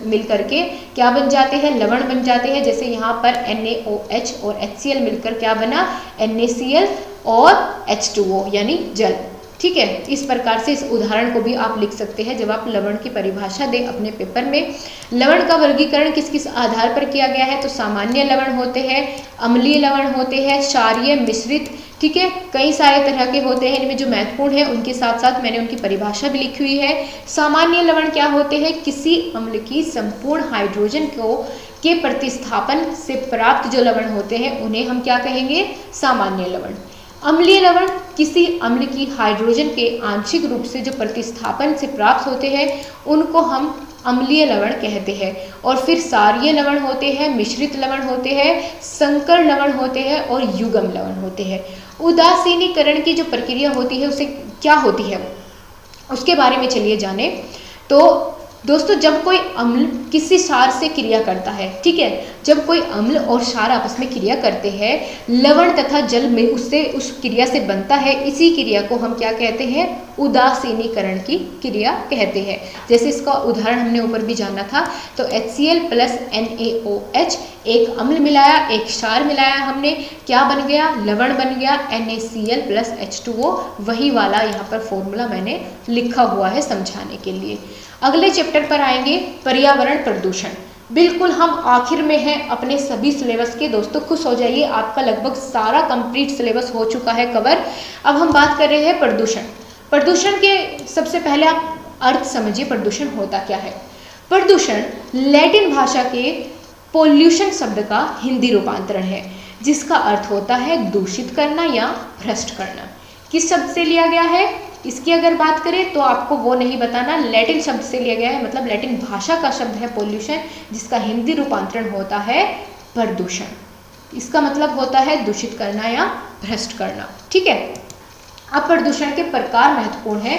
मिलकर के क्या बन जाते हैं? लवण बन जाते हैं। जैसे यहाँ पर NaOH और HCl मिलकर क्या बना? NaCl और H2O यानी जल। ठीक है, इस प्रकार से इस उदाहरण को भी आप लिख सकते हैं जब आप लवण की परिभाषा दें अपने पेपर में। लवण का वर्गीकरण किस किस आधार पर किया गया है? तो सामान्य लवण होते हैं, अम्लीय लवण होते हैं, क्षारीय, मिश्रित, ठीक है। कई सारे तरह के होते हैं, इनमें जो महत्वपूर्ण है उनके साथ साथ मैंने उनकी परिभाषा भी लिखी हुई है। सामान्य लवण क्या होते हैं? किसी अम्ल की संपूर्ण हाइड्रोजन को के प्रतिस्थापन से प्राप्त जो लवण होते हैं उन्हें हम क्या कहेंगे? सामान्य लवण। अम्लीय लवण किसी अम्ल की हाइड्रोजन के आंशिक रूप से जो प्रतिस्थापन से प्राप्त होते हैं उनको हम अम्लीय लवण कहते हैं। और फिर सारीय लवण होते हैं, मिश्रित लवण होते हैं, संकर लवण होते हैं और युग्म लवण होते हैं। उदासीनीकरण की जो प्रक्रिया होती है उसे क्या होती है उसके बारे में चलिए जाने। तो दोस्तों, जब कोई अम्ल किसी क्षार से क्रिया करता है, ठीक है, जब कोई अम्ल और क्षार आपस में क्रिया करते हैं, लवण तथा जल में उससे उस क्रिया से बनता है, इसी क्रिया को हम क्या कहते हैं? उदासीनीकरण की क्रिया कहते हैं। जैसे इसका उदाहरण हमने ऊपर भी जाना था, तो HCl + NaOH, एक अम्ल मिलाया, एक क्षार मिलाया, हमने क्या बन गया? लवण बन गया, NaCl + H2O। वही वाला यहाँ पर फॉर्मूला मैंने लिखा हुआ है समझाने के लिए। अगले चैप्टर पर आएंगे, पर्यावरण प्रदूषण। बिल्कुल हम आखिर में हैं अपने सभी सिलेबस के। दोस्तों खुश हो जाइए, आपका लगभग सारा कंप्लीट सिलेबस हो चुका है कवर। अब हम बात कर रहे हैं प्रदूषण। प्रदूषण के सबसे पहले आप अर्थ समझिए, प्रदूषण होता क्या है? प्रदूषण लैटिन भाषा के पोल्यूशन शब्द का हिंदी रूपांतरण है, जिसका अर्थ होता है दूषित करना या भ्रष्ट करना। किस शब्द से लिया गया है? इसकी अगर बात करें तो आपको वो नहीं बताना, लैटिन शब्द से लिया गया है, मतलब लैटिन भाषा का शब्द है पोल्यूशन, जिसका हिंदी रूपांतरण होता है प्रदूषण। इसका मतलब होता है दूषित करना या भ्रष्ट करना, ठीक है। अब प्रदूषण के प्रकार महत्वपूर्ण है,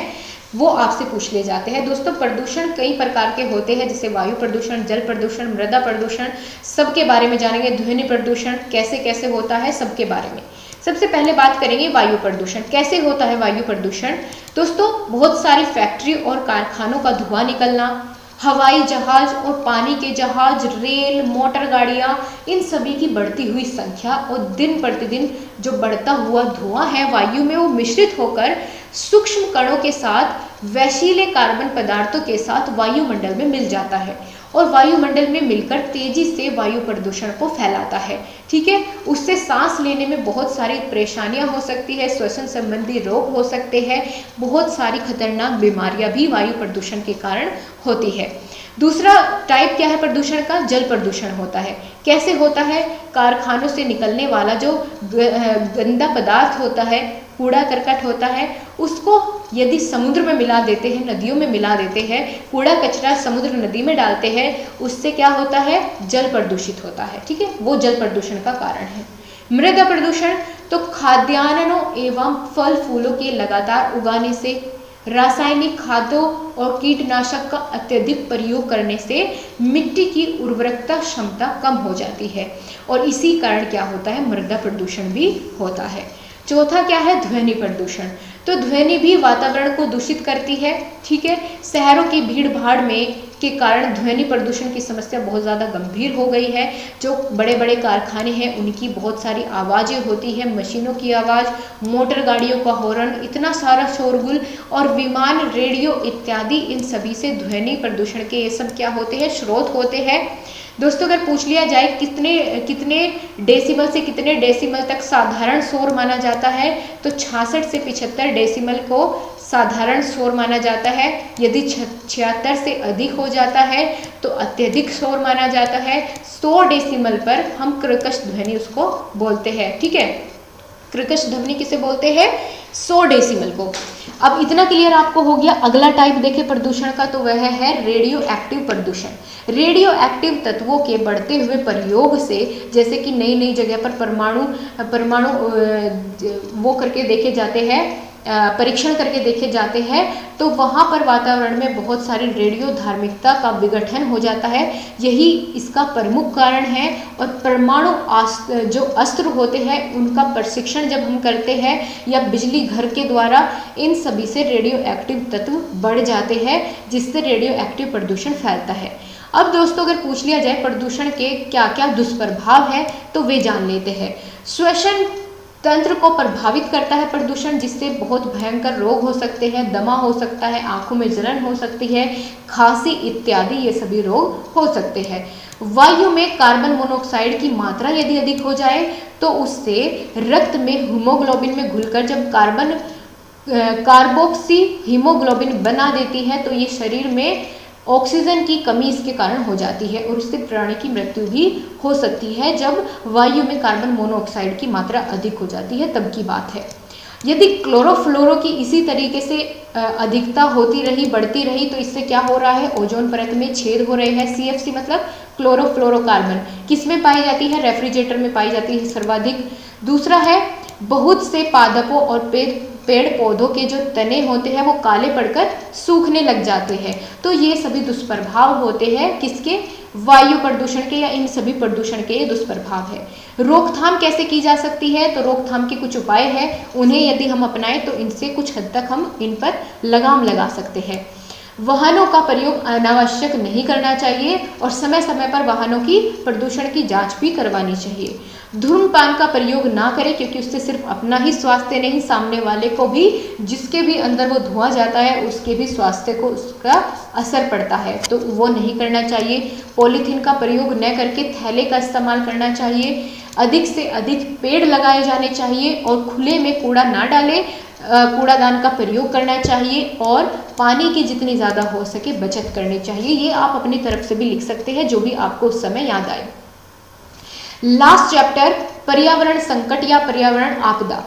वो आपसे पूछ लिए जाते हैं। दोस्तों प्रदूषण कई प्रकार के होते हैं, जैसे वायु प्रदूषण, जल प्रदूषण, मृदा प्रदूषण, सबके बारे में जानेंगे। ध्वनि प्रदूषण कैसे कैसे होता है, सबके बारे में। सबसे पहले बात करेंगे वायु प्रदूषण। कैसे होता है वायु प्रदूषण? दोस्तों बहुत सारी फैक्ट्री और कारखानों का धुआं निकलना, हवाई जहाज और पानी के जहाज, रेल, मोटर गाड़ियाँ, इन सभी की बढ़ती हुई संख्या और दिन प्रतिदिन जो बढ़ता हुआ धुआं है वायु में, वो मिश्रित होकर सूक्ष्म कणों के साथ वैशिले कार्बन पदार्थों के साथ वायुमंडल में मिल जाता है और वायुमंडल में मिलकर तेजी से वायु प्रदूषण को फैलाता है, ठीक है। उससे सांस लेने में बहुत सारी परेशानियां हो सकती है, श्वसन संबंधी रोग हो सकते हैं, बहुत सारी खतरनाक बीमारियां भी वायु प्रदूषण के कारण होती है। दूसरा टाइप क्या है प्रदूषण का? जल प्रदूषण होता है। कैसे होता है? कारखानों से निकलने वाला जो गंदा पदार्थ होता है, कूड़ा करकट होता है, उसको यदि समुद्र में मिला देते हैं, नदियों में मिला देते हैं, कूड़ा कचरा समुद्र नदी में डालते हैं, उससे क्या होता है? जल प्रदूषित होता है, ठीक है, वो जल प्रदूषण का कारण है। मृदा प्रदूषण, तो खाद्यान्नों एवं फल फूलों के लगातार उगाने से, रासायनिक खादों और कीटनाशक का अत्यधिक प्रयोग करने से मिट्टी की उर्वरकता क्षमता कम हो जाती है और इसी कारण क्या होता है? मृदा प्रदूषण भी होता है। चौथा क्या है? ध्वनि प्रदूषण। तो ध्वनि भी वातावरण को दूषित करती है, ठीक है। शहरों की भीड़ भाड़ में के कारण ध्वनि प्रदूषण की समस्या बहुत ज़्यादा गंभीर हो गई है। जो बड़े बड़े कारखाने हैं उनकी बहुत सारी आवाज़ें होती हैं, मशीनों की आवाज़, मोटर गाड़ियों का हॉर्न, इतना सारा शोरगुल और विमान, रेडियो इत्यादि, इन सभी से ध्वनि प्रदूषण के ये सब क्या होते हैं? स्रोत होते हैं। दोस्तों अगर पूछ लिया जाए कितने डेसिमल से कितने डेसिमल तक साधारण शोर माना जाता है, तो 66 से 75 डेसिमल को साधारण शोर माना जाता है। यदि 76 से अधिक हो जाता है तो अत्यधिक शोर माना जाता है। 100 डेसिमल पर हम कर्कश ध्वनि उसको बोलते हैं, ठीक है। कर्कश ध्वनि किसे बोलते हैं? 100 डेसिमल को। अब इतना क्लियर आपको हो गया। अगला टाइप देखें प्रदूषण का, तो वह है रेडियो एक्टिव प्रदूषण। रेडियो एक्टिव तत्वों के बढ़ते हुए प्रयोग से, जैसे कि नई नई जगह पर परमाणु वो करके देखे जाते हैं, परीक्षण करके देखे जाते हैं, तो वहाँ पर वातावरण में बहुत सारी रेडियो धार्मिकता का विघटन हो जाता है। यही इसका प्रमुख कारण है। और परमाणु जो अस्त्र होते हैं उनका प्रशिक्षण जब हम करते हैं या बिजली घर के द्वारा, इन सभी से रेडियो एक्टिव तत्व बढ़ जाते हैं, जिससे रेडियो एक्टिव प्रदूषण फैलता है। अब दोस्तों अगर पूछ लिया जाए प्रदूषण के क्या क्या दुष्प्रभाव है, तो वे जान लेते हैं। श्वसन तंत्र को प्रभावित करता है प्रदूषण, जिससे बहुत भयंकर रोग हो सकते हैं, दमा हो सकता है, आंखों में जलन हो सकती है, खांसी इत्यादि ये सभी रोग हो सकते हैं। वायु में कार्बन मोनोऑक्साइड की मात्रा यदि अधिक हो जाए तो उससे रक्त में हीमोग्लोबिन में घुलकर जब कार्बोक्सी हीमोग्लोबिन बना देती है तो ये शरीर में ऑक्सीजन की कमी इसके कारण हो जाती है और उससे प्राणी की मृत्यु भी हो सकती है। जब वायु में कार्बन मोनोऑक्साइड की मात्रा अधिक हो जाती है तब की बात है। यदि क्लोरोफ्लोरो की इसी तरीके से अधिकता होती रही, बढ़ती रही, तो इससे क्या हो रहा है, ओजोन परत में छेद हो रहे हैं। CFC मतलब क्लोरोफ्लोरोकार्बन किस में पाई जाती है, रेफ्रिजरेटर में पाई जाती है सर्वाधिक। दूसरा है बहुत से पादपों और पेड़ पौधों के जो तने होते हैं वो काले पड़कर सूखने लग जाते हैं। तो ये सभी दुष्प्रभाव होते हैं किसके, वायु प्रदूषण के, या इन सभी प्रदूषण के ये दुष्प्रभाव है। रोकथाम कैसे की जा सकती है, तो रोकथाम के कुछ उपाय हैं, उन्हें यदि हम अपनाएं तो इनसे कुछ हद तक हम इन पर लगाम लगा सकते हैं। वाहनों का प्रयोग अनावश्यक नहीं करना चाहिए और समय समय पर वाहनों की प्रदूषण की जांच भी करवानी चाहिए। धूम्रपान का प्रयोग ना करें क्योंकि उससे सिर्फ अपना ही स्वास्थ्य नहीं, सामने वाले को भी, जिसके भी अंदर वो धुआं जाता है उसके भी स्वास्थ्य को उसका असर पड़ता है, तो वो नहीं करना चाहिए। पॉलीथीन का प्रयोग न करके थैले का इस्तेमाल करना चाहिए। अधिक से अधिक पेड़ लगाए जाने चाहिए और खुले में कूड़ा ना डालें, कूड़ादान का प्रयोग करना चाहिए और पानी की जितनी ज़्यादा हो सके बचत करनी चाहिए। ये आप अपनी तरफ से भी लिख सकते हैं, जो भी आपको उस समय याद आए। लास्ट चैप्टर, पर्यावरण संकट या पर्यावरण आपदा।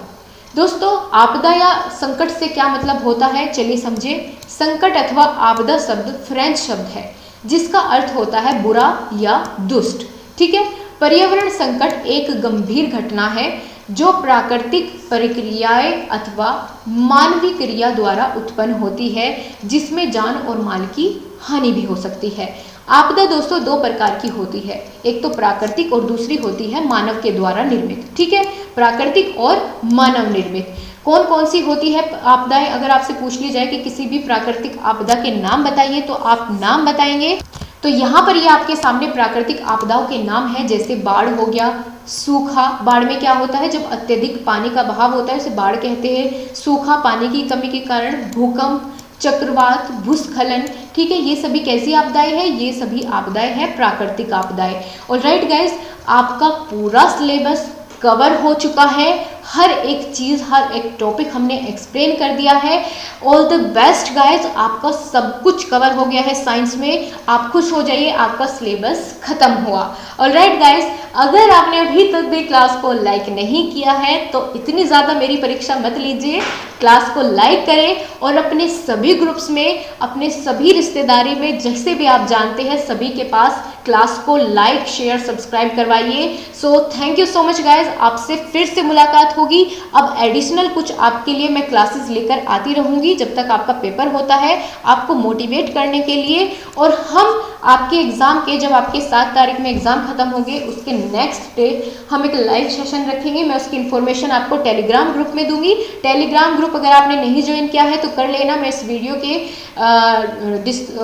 दोस्तों, आपदा या संकट से क्या मतलब होता है, चलिए समझे। संकट अथवा आपदा शब्द फ्रेंच शब्द है जिसका अर्थ होता है बुरा या दुष्ट। ठीक है। पर्यावरण संकट एक गंभीर घटना है जो प्राकृतिक प्रक्रियाएं अथवा मानवीय क्रिया द्वारा उत्पन्न होती है, जिसमें जान और माल की हानि भी हो सकती है। आपदा दोस्तों दो प्रकार की होती है, एक तो प्राकृतिक और दूसरी होती है मानव के द्वारा निर्मित। ठीक है, प्राकृतिक और मानव निर्मित। कौन कौन सी होती है आपदाएं, अगर आपसे पूछ ली जाए कि किसी भी प्राकृतिक आपदा के नाम बताइए तो आप नाम बताएंगे। तो यहाँ पर ये आपके सामने प्राकृतिक आपदाओं के नाम हैं, जैसे बाढ़ हो गया, सूखा। बाढ़ में क्या होता है, जब अत्यधिक पानी का बहाव होता है उसे बाढ़ कहते हैं। सूखा, पानी की कमी के कारण भूकंप, चक्रवात, भूस्खलन। ठीक है, ये सभी कैसी आपदाएं हैं, ये सभी आपदाएं हैं प्राकृतिक आपदाएं। ऑलराइट गाइस, आपका पूरा सिलेबस कवर हो चुका है। हर एक चीज़, हर एक टॉपिक हमने एक्सप्लेन कर दिया है। ऑल द बेस्ट गाइज, आपका सब कुछ कवर हो गया है साइंस में। आप खुश हो जाइए, आपका सिलेबस खत्म हुआ। ऑलराइट गाइज, अगर आपने अभी तक भी क्लास को लाइक नहीं किया है तो इतनी ज़्यादा मेरी परीक्षा मत लीजिए। क्लास को लाइक करें और अपने सभी ग्रुप्स में, अपने सभी रिश्तेदारी में, जैसे भी आप जानते हैं सभी के पास क्लास को लाइक, शेयर, सब्सक्राइब करवाइए। So thank you so much guys, आपसे फिर से मुलाकात होगी। अब एडिशनल कुछ आपके लिए मैं क्लासेस लेकर आती रहूँगी जब तक आपका पेपर होता है, आपको मोटिवेट करने के लिए। और हम आपके एग्ज़ाम के, जब आपके 7 तारीख में एग्ज़ाम खत्म होंगे उसके नेक्स्ट डे हम एक लाइव सेशन रखेंगे। मैं उसकी इन्फॉर्मेशन आपको टेलीग्राम ग्रुप में दूंगी। टेलीग्राम ग्रुप अगर आपने नहीं ज्वाइन किया है तो कर लेना। मैं इस वीडियो के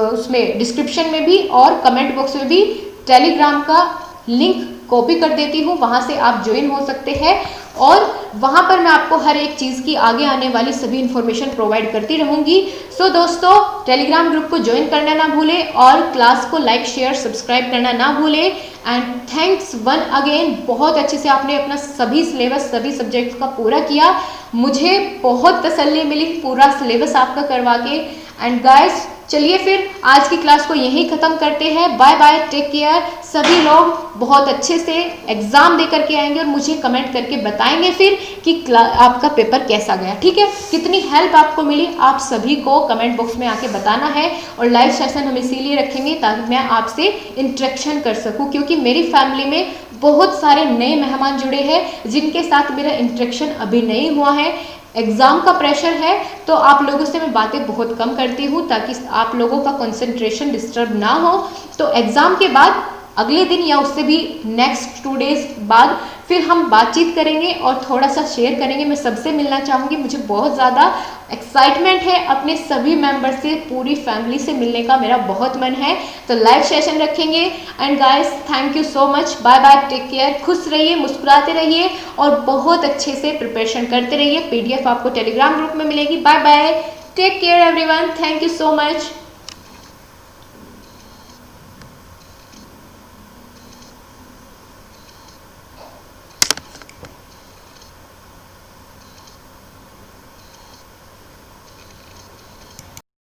उसमें डिस्क्रिप्शन में भी और कमेंट बॉक्स में भी टेलीग्राम का लिंक कॉपी कर देती हूँ, वहाँ से आप ज्वाइन हो सकते हैं। और वहाँ पर मैं आपको हर एक चीज़ की आगे आने वाली सभी इन्फॉर्मेशन प्रोवाइड करती रहूँगी। सो दोस्तों, टेलीग्राम ग्रुप को ज्वाइन करना ना भूलें और क्लास को लाइक, शेयर, सब्सक्राइब करना ना भूलें। एंड थैंक्स वन अगेन, बहुत अच्छे से आपने अपना सभी सिलेबस, सभी सब्जेक्ट्स का पूरा किया। मुझे बहुत तसल्ली मिली पूरा सिलेबस आपका करवा के। एंड गाइस, चलिए फिर आज की क्लास को यहीं ख़त्म करते हैं। Bye bye, take care. सभी लोग बहुत अच्छे से एग्ज़ाम दे करके आएंगे और मुझे कमेंट करके बताएंगे फिर कि आपका पेपर कैसा गया। ठीक है, कितनी हेल्प आपको मिली आप सभी को कमेंट बॉक्स में आके बताना है। और लाइव सेशन हम इसीलिए रखेंगे ताकि मैं आपसे इंटरेक्शन कर सकूं, क्योंकि मेरी फैमिली में बहुत सारे नए मेहमान जुड़े हैं जिनके साथ मेरा इंटरेक्शन अभी नहीं हुआ है। एग्ज़ाम का प्रेशर है तो आप लोगों से मैं बातें बहुत कम करती हूँ ताकि आप लोगों का कंसंट्रेशन डिस्टर्ब ना हो। तो एग्ज़ाम के बाद अगले दिन या उससे भी नेक्स्ट 2 डेज बाद फिर हम बातचीत करेंगे और थोड़ा सा शेयर करेंगे। मैं सबसे मिलना चाहूँगी, मुझे बहुत ज़्यादा एक्साइटमेंट है अपने सभी मेंबर से, पूरी फैमिली से मिलने का मेरा बहुत मन है। तो लाइव सेशन रखेंगे। And guys thank you so much, bye bye, take care, खुश रहिए, मुस्कुराते रहिए और बहुत अच्छे से प्रिपरेशन करते रहिए। PDF आपको टेलीग्राम ग्रुप में मिलेगी। Bye bye, take care everyone, thank you so much.